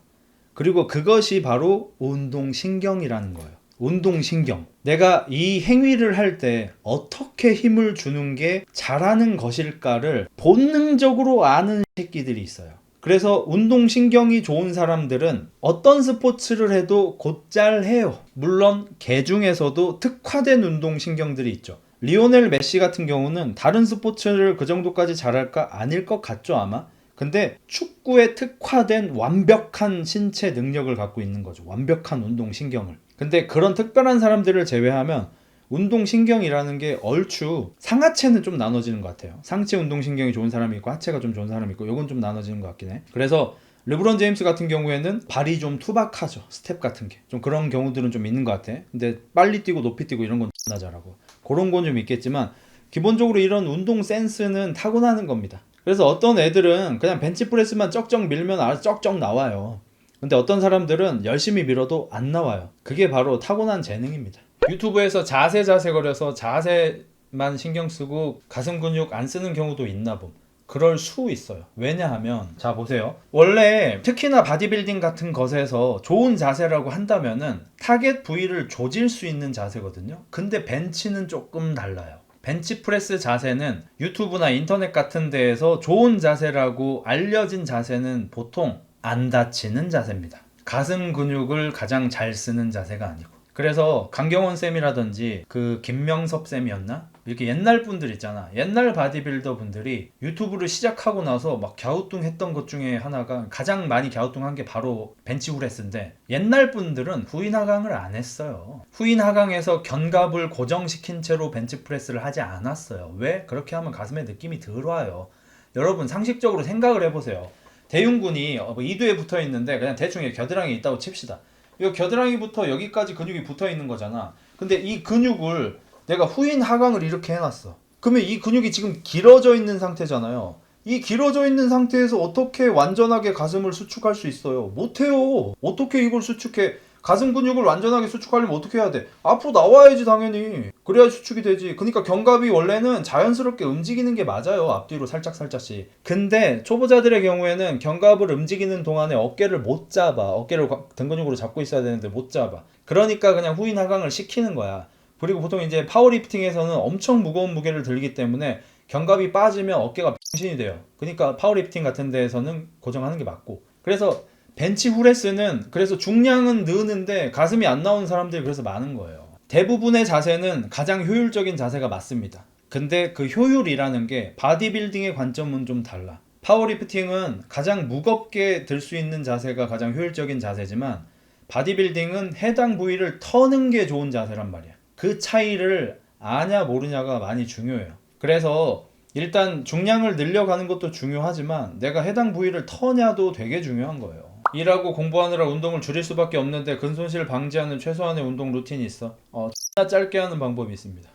그리고 그것이 바로 운동신경이라는 거예요. 운동신경. 내가 이 행위를 할 때 어떻게 힘을 주는 게 잘하는 것일까를 본능적으로 아는 새끼들이 있어요. 그래서 운동신경이 좋은 사람들은 어떤 스포츠를 해도 곧잘 해요. 물론 개 중에서도 특화된 운동신경들이 있죠. 리오넬 메시 같은 경우는 다른 스포츠를 그 정도까지 잘할까? 아닐 것 같죠 아마? 근데 축구에 특화된 완벽한 신체 능력을 갖고 있는 거죠. 완벽한 운동신경을. 근데 그런 특별한 사람들을 제외하면 운동신경이라는 게 얼추 상하체는 좀 나눠지는 것 같아요. 상체 운동신경이 좋은 사람이 있고 하체가 좀 좋은 사람이 있고 이건 좀 나눠지는 것 같긴 해. 그래서 르브론 제임스 같은 경우에는 발이 좀 투박하죠. 스텝 같은 게. 좀 그런 경우들은 좀 있는 것 같아. 근데 빨리 뛰고 높이 뛰고 이런 건 존나 잘하고. 그런 건 좀 있겠지만 기본적으로 이런 운동 센스는 타고나는 겁니다. 그래서 어떤 애들은 그냥 벤치프레스만 쩍쩍 밀면 알아서 쩍쩍 나와요. 근데 어떤 사람들은 열심히 밀어도 안 나와요. 그게 바로 타고난 재능입니다. 유튜브에서 자세 거려서 자세만 신경 쓰고 가슴 근육 안 쓰는 경우도 있나 봄. 그럴 수 있어요. 왜냐하면 자 보세요. 원래 특히나 바디빌딩 같은 것에서 좋은 자세라고 한다면은 타겟 부위를 조질 수 있는 자세거든요. 근데 벤치는 조금 달라요. 벤치프레스 자세는 유튜브나 인터넷 같은 데에서 좋은 자세라고 알려진 자세는 보통 안 다치는 자세입니다. 가슴 근육을 가장 잘 쓰는 자세가 아니고. 그래서 강경원 쌤이라든지 그 김명섭 쌤이었나? 이렇게 옛날 분들 있잖아. 옛날 바디빌더 분들이 유튜브를 시작하고 나서 막 갸우뚱했던 것 중에 하나가, 가장 많이 갸우뚱한 게 바로 벤치 후레스인데, 옛날 분들은 후인 하강을 안 했어요. 후인 하강에서 견갑을 고정시킨 채로 벤치 프레스를 하지 않았어요. 왜? 그렇게 하면 가슴에 느낌이 덜 와요. 여러분 상식적으로 생각을 해보세요. 대흉근이 이두에 붙어 있는데 그냥 대충 겨드랑이에 있다고 칩시다. 이 겨드랑이부터 여기까지 근육이 붙어 있는 거잖아. 근데 이 근육을 내가 후인 하강을 이렇게 해놨어. 그러면 이 근육이 지금 길어져 있는 상태잖아요. 이 길어져 있는 상태에서 어떻게 완전하게 가슴을 수축할 수 있어요? 못해요. 어떻게 이걸 수축해? 가슴 근육을 완전하게 수축하려면 어떻게 해야 돼? 앞으로 나와야지 당연히. 그래야 수축이 되지. 그러니까 견갑이 원래는 자연스럽게 움직이는 게 맞아요. 앞뒤로 살짝씩. 근데 초보자들의 경우에는 견갑을 움직이는 동안에 어깨를 못 잡아. 어깨를 등 근육으로 잡고 있어야 되는데 못 잡아. 그러니까 그냥 후인 하강을 시키는 거야. 그리고 보통 이제 파워리프팅에서는 엄청 무거운 무게를 들기 때문에 견갑이 빠지면 어깨가 병신이 돼요. 그러니까 파워리프팅 같은 데에서는 고정하는 게 맞고. 그래서 벤치 후레스는 그래서 중량은 느는데 가슴이 안 나오는 사람들이 그래서 많은 거예요. 대부분의 자세는 가장 효율적인 자세가 맞습니다. 근데 그 효율이라는 게 바디빌딩의 관점은 좀 달라. 파워리프팅은 가장 무겁게 들 수 있는 자세가 가장 효율적인 자세지만, 바디빌딩은 해당 부위를 터는 게 좋은 자세란 말이야. 그 차이를 아냐 모르냐가 많이 중요해요. 그래서 일단 중량을 늘려가는 것도 중요하지만 내가 해당 부위를 터냐도 되게 중요한 거예요. 일하고 공부하느라 운동을 줄일 수밖에 없는데 근손실 방지하는 최소한의 운동 루틴이 있어. X나 짧게 하는 방법이 있습니다.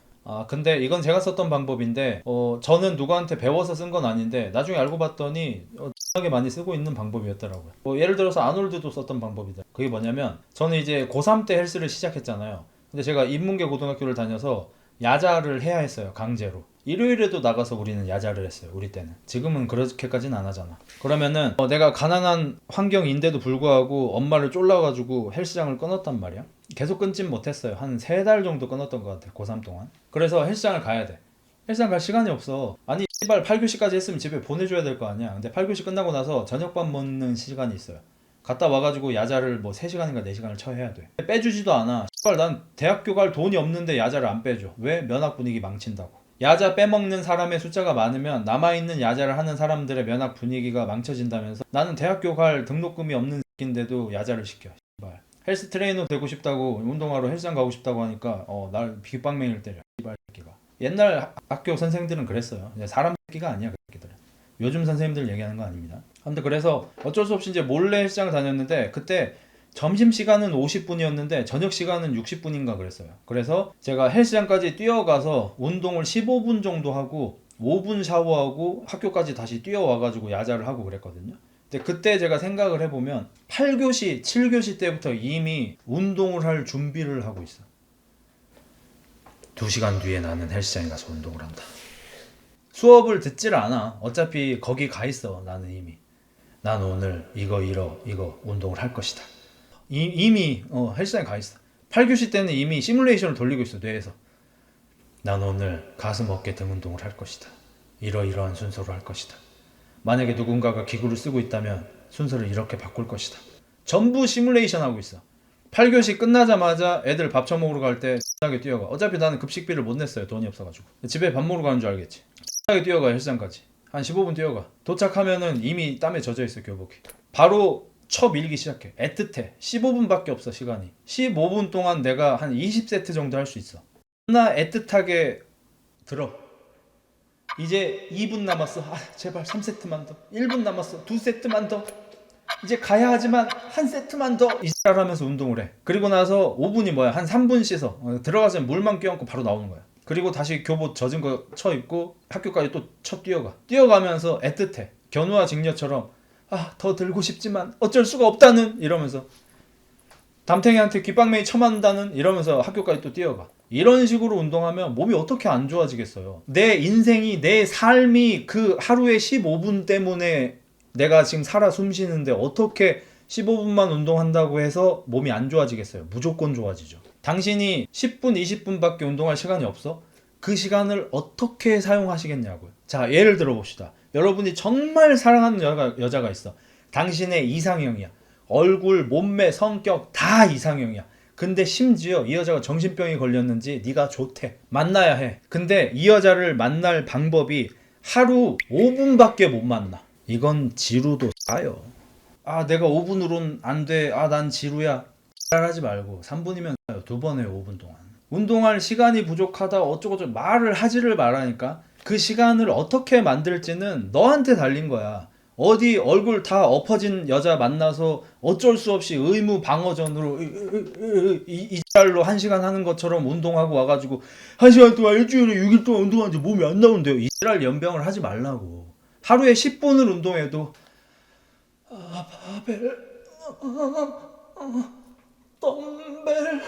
근데 이건 제가 썼던 방법인데 저는 누구한테 배워서 쓴 건 아닌데 나중에 알고 봤더니 X하게 많이 쓰고 있는 방법이었더라고요. 예를 들어서 아놀드도 썼던 방법이다. 그게 뭐냐면, 저는 이제 고3 때 헬스를 시작했잖아요. 근데 제가 인문계 고등학교를 다녀서 야자를 해야 했어요. 강제로. 일요일에도 나가서 우리는 야자를 했어요. 우리 때는. 지금은 그렇게까지는 안 하잖아. 그러면은 내가 가난한 환경인데도 불구하고 엄마를 쫄라가지고 헬스장을 끊었단 말이야. 계속 끊진 못했어요. 한 3달 정도 끊었던 것 같아. 고3 동안. 그래서 헬스장을 가야 돼. 헬스장 갈 시간이 없어. 아니 씨발 8교시까지 했으면 집에 보내줘야 될 거 아니야. 근데 8교시 끝나고 나서 저녁밥 먹는 시간이 있어요. 갔다 와가지고 야자를 뭐 3시간인가 4시간을 쳐야 돼. 빼주지도 않아. 씨발 난 대학교 갈 돈이 없는데 야자를 안 빼줘. 왜? 면학 분위기 망친다고. 야자 빼먹는 사람의 숫자가 많으면 남아있는 야자를 하는 사람들의 면학 분위기가 망쳐진다면서, 나는 대학교 갈 등록금이 없는 새끼인데도 야자를 시켜. 씨발. 헬스 트레이너 되고 싶다고, 운동하러 헬스장 가고 싶다고 하니까 날 빗방맹이를 때려. 씨발 새끼가. 옛날 학교 선생들은 그랬어요. 사람 새끼가 아니야 그 새끼들은. 요즘 선생님들 얘기하는 거 아닙니다. 근데 그래서 어쩔 수 없이 이제 몰래 헬스장을 다녔는데, 그때 점심시간은 50분이었는데 저녁시간은 60분인가 그랬어요. 그래서 제가 헬스장까지 뛰어가서 운동을 15분 정도 하고 5분 샤워하고 학교까지 다시 뛰어와가지고 야자를 하고 그랬거든요. 근데 그때 제가 생각을 해보면 8교시, 7교시 때부터 이미 운동을 할 준비를 하고 있어. 2시간 뒤에 나는 헬스장에 가서 운동을 한다. 수업을 듣질 않아. 어차피 거기 가 있어. 나는 이미. 난 오늘 이거 운동을 할 것이다. 이미 헬스장에 가 있어. 8교시 때는 이미 시뮬레이션을 돌리고 있어. 뇌에서. 난 오늘 가슴 어깨 등 운동을 할 것이다. 이러이러한 순서로 할 것이다. 만약에 누군가가 기구를 쓰고 있다면 순서를 이렇게 바꿀 것이다. 전부 시뮬레이션 하고 있어. 8교시 끝나자마자 애들 밥 처먹으러 갈 때 X하게 뛰어가. 어차피 나는 급식비를 못 냈어요. 돈이 없어가지고. 집에 밥 먹으러 가는 줄 알겠지. X하게 뛰어가. 헬스장까지 한 15분 뛰어가. 도착하면은 이미 땀에 젖어있어. 교복이. 바로 밀기 시작해. 애틋해. 15분밖에 없어 시간이. 15분 동안 내가 한 20세트 정도 할 수 있어. 나 애틋하게 들어. 이제 2분 남았어. 제발 3세트만 더. 1분 남았어. 2세트만 더. 이제 가야 하지만 한 세트만 더. 이지랄하면서 운동을 해. 그리고 나서 5분이 뭐야? 한 3분 씻어. 들어가서 물만 껴안고 바로 나오는 거야. 그리고 다시 교복 젖은 거 쳐 입고 학교까지 또 뛰어가. 뛰어가면서 애틋해. 견우와 직녀처럼 더 들고 싶지만 어쩔 수가 없다는, 이러면서 담탱이한테 귓방맹이 쳐맞는다는, 이러면서 학교까지 또 뛰어가. 이런 식으로 운동하면 몸이 어떻게 안 좋아지겠어요. 내 인생이, 내 삶이 그 하루에 15분 때문에 내가 지금 살아 숨쉬는데 어떻게 15분만 운동한다고 해서 몸이 안 좋아지겠어요. 무조건 좋아지죠. 당신이 10분, 20분밖에 운동할 시간이 없어? 그 시간을 어떻게 사용하시겠냐고요. 자, 예를 들어 봅시다. 여러분이 정말 사랑하는 여자가 있어. 당신의 이상형이야. 얼굴, 몸매, 성격 다 이상형이야. 근데 심지어 이 여자가 정신병이 걸렸는지 네가 좋대. 만나야 해. 근데 이 여자를 만날 방법이 하루 5분밖에 못 만나. 이건 지루도 싸요. 아 내가 5분으론 안 돼. 아 난 지루야. 하지 말고 3분이면 싸요. 2번 해요. 5분 동안. 운동할 시간이 부족하다 어쩌고저쩌고 말을 하지를 말라니까. 그 시간을 어떻게 만들지는 너한테 달린 거야. 어디 얼굴 다 엎어진 여자 만나서 어쩔 수 없이 의무 방어전으로 이 잘로 1시간 하는 것처럼 운동하고 와가지고 1시간 동안 일주일에 6일 동안 운동하는데 몸이 안 나온대요. 이 잘 연병을 하지 말라고. 하루에 10분을 운동해도 바벨 덤벨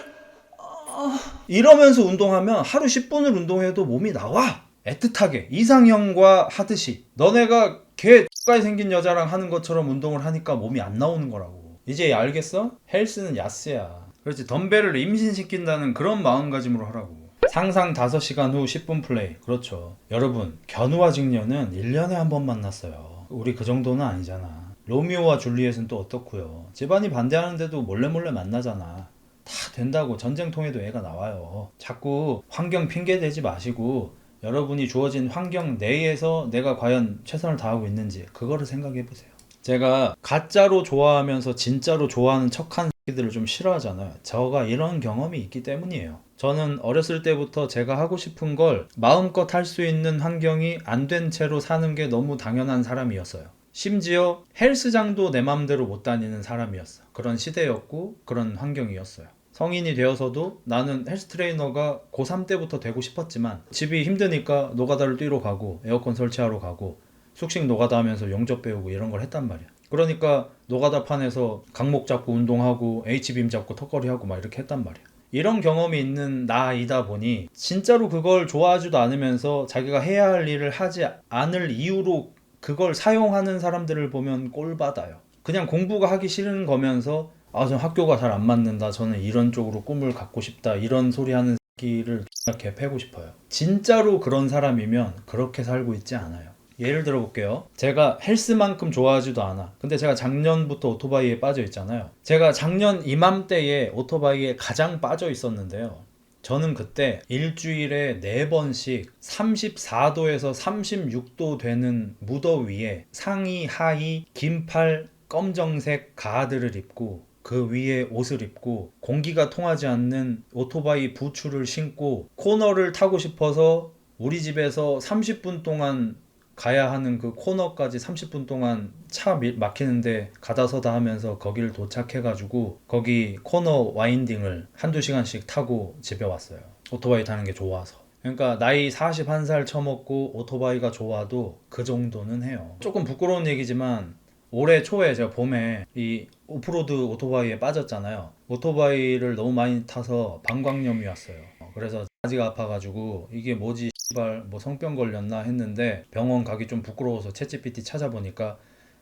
이러면서 운동하면 하루 10분을 운동해도 몸이 나와. 애틋하게 이상형과 하듯이 너네가 개 X가 생긴 여자랑 하는 것처럼 운동을 하니까 몸이 안 나오는 거라고. 이제 알겠어? 헬스는 야스야. 그렇지. 덤벨을 임신시킨다는 그런 마음가짐으로 하라고. 상상 5시간 후 10분 플레이. 그렇죠. 여러분 견우와 직녀는 1년에 한 번 만났어요. 우리 그 정도는 아니잖아. 로미오와 줄리엣은 또 어떻고요. 집안이 반대하는데도 몰래 만나잖아. 다 된다고. 전쟁통에도 애가 나와요. 자꾸 환경 핑계 대지 마시고 여러분이 주어진 환경 내에서 내가 과연 최선을 다하고 있는지 그거를 생각해 보세요. 제가 가짜로 좋아하면서 진짜로 좋아하는 척하는 새끼들을 좀 싫어하잖아요. 저가 이런 경험이 있기 때문이에요. 저는 어렸을 때부터 제가 하고 싶은 걸 마음껏 할 수 있는 환경이 안 된 채로 사는 게 너무 당연한 사람이었어요. 심지어 헬스장도 내 맘대로 못 다니는 사람이었어. 그런 시대였고 그런 환경이었어요. 성인이 되어서도 나는 헬스 트레이너가 고3 때부터 되고 싶었지만 집이 힘드니까 노가다를 뛰러 가고 에어컨 설치하러 가고 숙식 노가다 하면서 용접 배우고 이런 걸 했단 말이야. 그러니까 노가다판에서 강목 잡고 운동하고 H빔 잡고 턱걸이 하고 막 이렇게 했단 말이야. 이런 경험이 있는 나이다 보니 진짜로 그걸 좋아하지도 않으면서 자기가 해야 할 일을 하지 않을 이유로 그걸 사용하는 사람들을 보면 꼴받아요. 그냥 공부가 하기 싫은 거면서 아, 전 학교가 잘 안 맞는다. 저는 이런 쪽으로 꿈을 갖고 싶다. 이런 소리 하는 새끼를 이렇게 패고 싶어요. 진짜로 그런 사람이면 그렇게 살고 있지 않아요. 예를 들어 볼게요. 제가 헬스만큼 좋아하지도 않아. 근데 제가 작년부터 오토바이에 빠져 있잖아요. 제가 작년 이맘때에 오토바이에 가장 빠져 있었는데요. 저는 그때 일주일에 4번씩 34도에서 36도 되는 무더위에 상의, 하의, 긴팔, 검정색 가드를 입고 그 위에 옷을 입고 공기가 통하지 않는 오토바이 부츠를 신고 코너를 타고 싶어서 우리 집에서 30분 동안 가야 하는 그 코너까지 30분 동안 차 막히는데 가다 서다 하면서 거기를 도착해가지고 거기 코너 와인딩을 한두 시간씩 타고 집에 왔어요. 오토바이 타는 게 좋아서. 그러니까 나이 41살 처먹고 오토바이가 좋아도 그 정도는 해요. 조금 부끄러운 얘기지만 올해 초에 제가 봄에 이 오프로드 오토바이에 빠졌잖아요. 오토바이를 너무 많이 타서 방광염이 왔어요. 그래서 바지가 아파가지고 이게 뭐지 씨발 뭐 성병 걸렸나 했는데 병원 가기 좀 부끄러워서 챗GPT 찾아보니까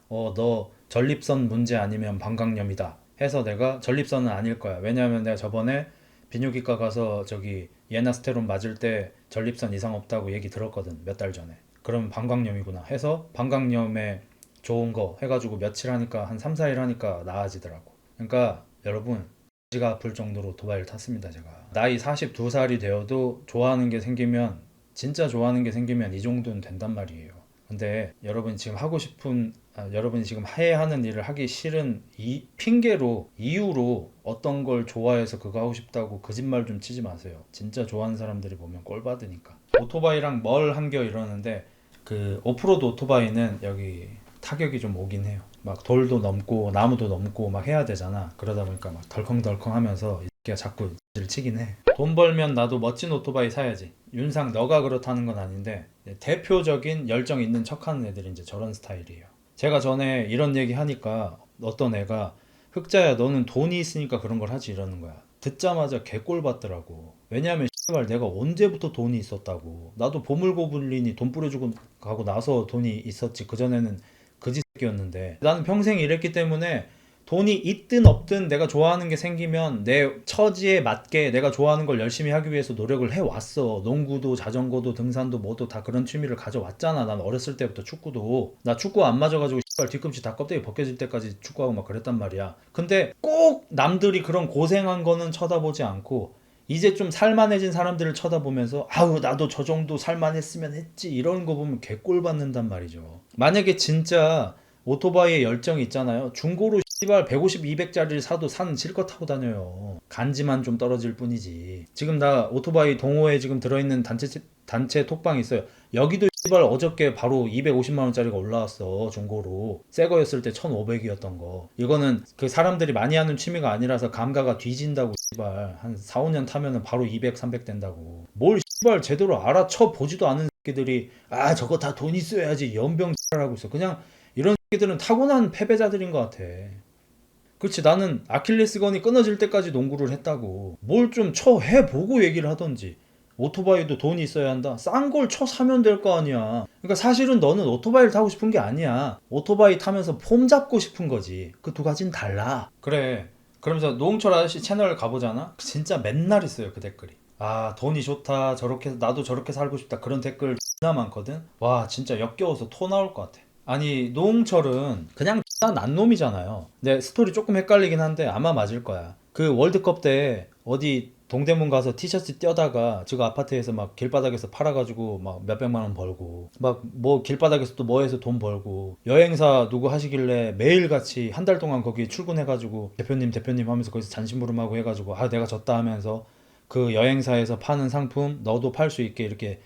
너 전립선 문제 아니면 방광염이다 해서 내가 전립선은 아닐 거야. 왜냐하면 내가 저번에 비뇨기과 가서 저기 예나스테론 맞을 때 전립선 이상 없다고 얘기 들었거든. 몇 달 전에. 그럼 방광염이구나 해서 방광염에 좋은 거 해가지고 며칠 하니까 한 3, 4일 하니까 나아지더라고. 그러니까 여러분 지가 아플 정도로 오토바이를 탔습니다. 제가 나이 42살이 되어도 좋아하는 게 생기면 진짜 좋아하는 게 생기면 이 정도는 된단 말이에요. 근데 여러분이 지금 하고 싶은 여러분이 지금 해야 하는 일을 하기 싫은 이 핑계로 이유로 어떤 걸 좋아해서 그거 하고 싶다고 거짓말 좀 치지 마세요. 진짜 좋아하는 사람들이 보면 꼴 받으니까. 오토바이랑 뭘 한겨 이러는데 그 오프로드 오토바이는 여기 타격이 좀 오긴 해요. 막 돌도 넘고 나무도 넘고 막 해야 되잖아. 그러다 보니까 막 덜컹덜컹 하면서 이게 자꾸 를 치긴 해. 돈 벌면 나도 멋진 오토바이 사야지. 윤상 너가 그렇다는 건 아닌데 대표적인 열정 있는 척하는 애들이 이제 저런 스타일이에요. 제가 전에 이런 얘기 하니까 어떤 애가 흑자야 너는 돈이 있으니까 그런 걸 하지 이러는 거야. 듣자마자 개꼴 받더라고. 왜냐면 씨발 내가 언제부터 돈이 있었다고. 나도 보물고블린이 돈 뿌려주고 가고 나서 돈이 있었지. 그전에는 그지 새끼였는데 나는 평생 일했기 때문에 돈이 있든 없든 내가 좋아하는 게 생기면 내 처지에 맞게 내가 좋아하는 걸 열심히 하기 위해서 노력을 해왔어. 농구도 자전거도 등산도 뭐도 다 그런 취미를 가져왔잖아. 난 어렸을 때부터 축구도. 나 축구 안 맞아가지고 씨발 뒤꿈치 다 껍데기 벗겨질 때까지 축구하고 막 그랬단 말이야. 근데 꼭 남들이 그런 고생한 거는 쳐다보지 않고 이제 좀 살만해진 사람들을 쳐다보면서 아우 나도 저 정도 살만했으면 했지 이런 거 보면 개꼴 받는단 말이죠. 만약에 진짜 오토바이에 열정이 있잖아요. 중고로 씨발 150, 200짜리를 사도 산 실컷 타고 다녀요. 간지만 좀 떨어질 뿐이지. 지금 나 오토바이 동호회에 지금 들어있는 단체 톡방이 있어요. 여기도 씨발 어저께 바로 250만 원짜리가 올라왔어. 중고로. 새 거였을 때 1,500이었던 거. 이거는 그 사람들이 많이 하는 취미가 아니라서 감가가 뒤진다고 씨발. 한 4, 5년 타면은 바로 200, 300 된다고. 뭘 씨발 제대로 알아쳐 보지도 않은 새끼들이 아 저거 다 돈 있어야지 연병 하고 있어. 그냥 이런 새끼들은 타고난 패배자들인 것 같아. 그렇지 나는 아킬레스건이 끊어질 때까지 농구를 했다고. 뭘 좀 쳐 해보고 얘기를 하던지. 오토바이도 돈이 있어야 한다. 싼 걸 쳐 사면 될 거 아니야. 그러니까 사실은 너는 오토바이를 타고 싶은 게 아니야. 오토바이 타면서 폼 잡고 싶은 거지. 그 두 가지는 달라. 그래. 그러면서 노홍철 아저씨 채널 가보잖아. 진짜 맨날 있어요 그 댓글이. 아 돈이 좋다 저렇게 나도 저렇게 살고 싶다 그런 댓글 존나 많거든. 와 진짜 역겨워서 토 나올 것 같아. 아니 노홍철은 그냥 난 놈이잖아요. 내 스토리 조금 헷갈리긴 한데 아마 맞을 거야. 그 월드컵 때 어디 동대문 가서 티셔츠 떼다가 지금 아파트에서 막 길바닥에서 팔아가지고 막 몇백만 원 벌고 막 뭐 길바닥에서 또 뭐 해서 돈 벌고 여행사 누구 하시길래 매일같이 한 달 동안 거기 출근해가지고 대표님 하면서 거기서 잔심부름하고 해가지고 아 내가 졌다 하면서 그 여행사에서 파는 상품 너도 팔 수 있게 이렇게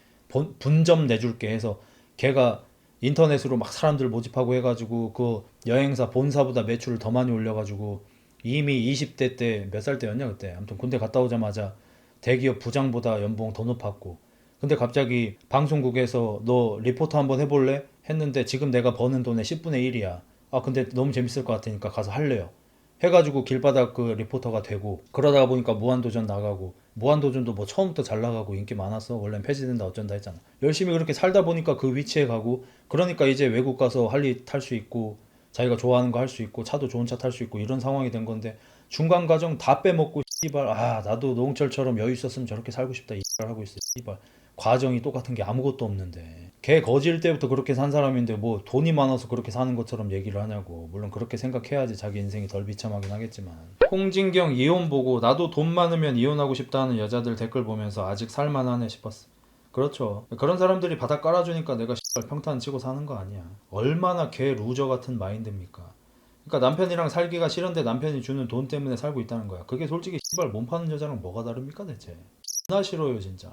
분점 내줄게 해서 걔가 인터넷으로 막 사람들 모집하고 해가지고 그 여행사 본사보다 매출을 더 많이 올려가지고 이미 20대 때 몇 살 때였냐 그때 아무튼 군대 갔다 오자마자 대기업 부장보다 연봉 더 높았고 근데 갑자기 방송국에서 너 리포터 한번 해볼래? 했는데 지금 내가 버는 돈의 10분의 1이야. 아 근데 너무 재밌을 것 같으니까 가서 할래요. 해가지고 길바닥 그 리포터가 되고 그러다가 보니까 무한도전 나가고 무한도전도 뭐 처음부터 잘 나가고 인기 많았어. 원래는 폐지된다 어쩐다 했잖아. 열심히 그렇게 살다 보니까 그 위치에 가고 그러니까 이제 외국 가서 할리 탈 수 있고 자기가 좋아하는 거 할 수 있고 차도 좋은 차 탈 수 있고 이런 상황이 된 건데 중간 과정 다 빼먹고 씨발 아 나도 노홍철처럼 여유 있었으면 저렇게 살고 싶다 이발 하고 있어 씨발 과정이 똑같은 게 아무것도 없는데 걔 거질 때부터 그렇게 산 사람인데 뭐 돈이 많아서 그렇게 사는 것처럼 얘기를 하냐고. 물론 그렇게 생각해야지 자기 인생이 덜 비참하긴 하겠지만 홍진경 이혼 보고 나도 돈 많으면 이혼하고 싶다는 여자들 댓글 보면서 아직 살만하네 싶었어. 그렇죠. 그런 사람들이 바닥 깔아주니까 내가 씨발 평탄 치고 사는 거 아니야. 얼마나 개 루저 같은 마인드입니까. 그러니까 남편이랑 살기가 싫은데 남편이 주는 돈 때문에 살고 있다는 거야. 그게 솔직히 씨발 몸 파는 여자랑 뭐가 다릅니까 대체. 나 싫어요 진짜.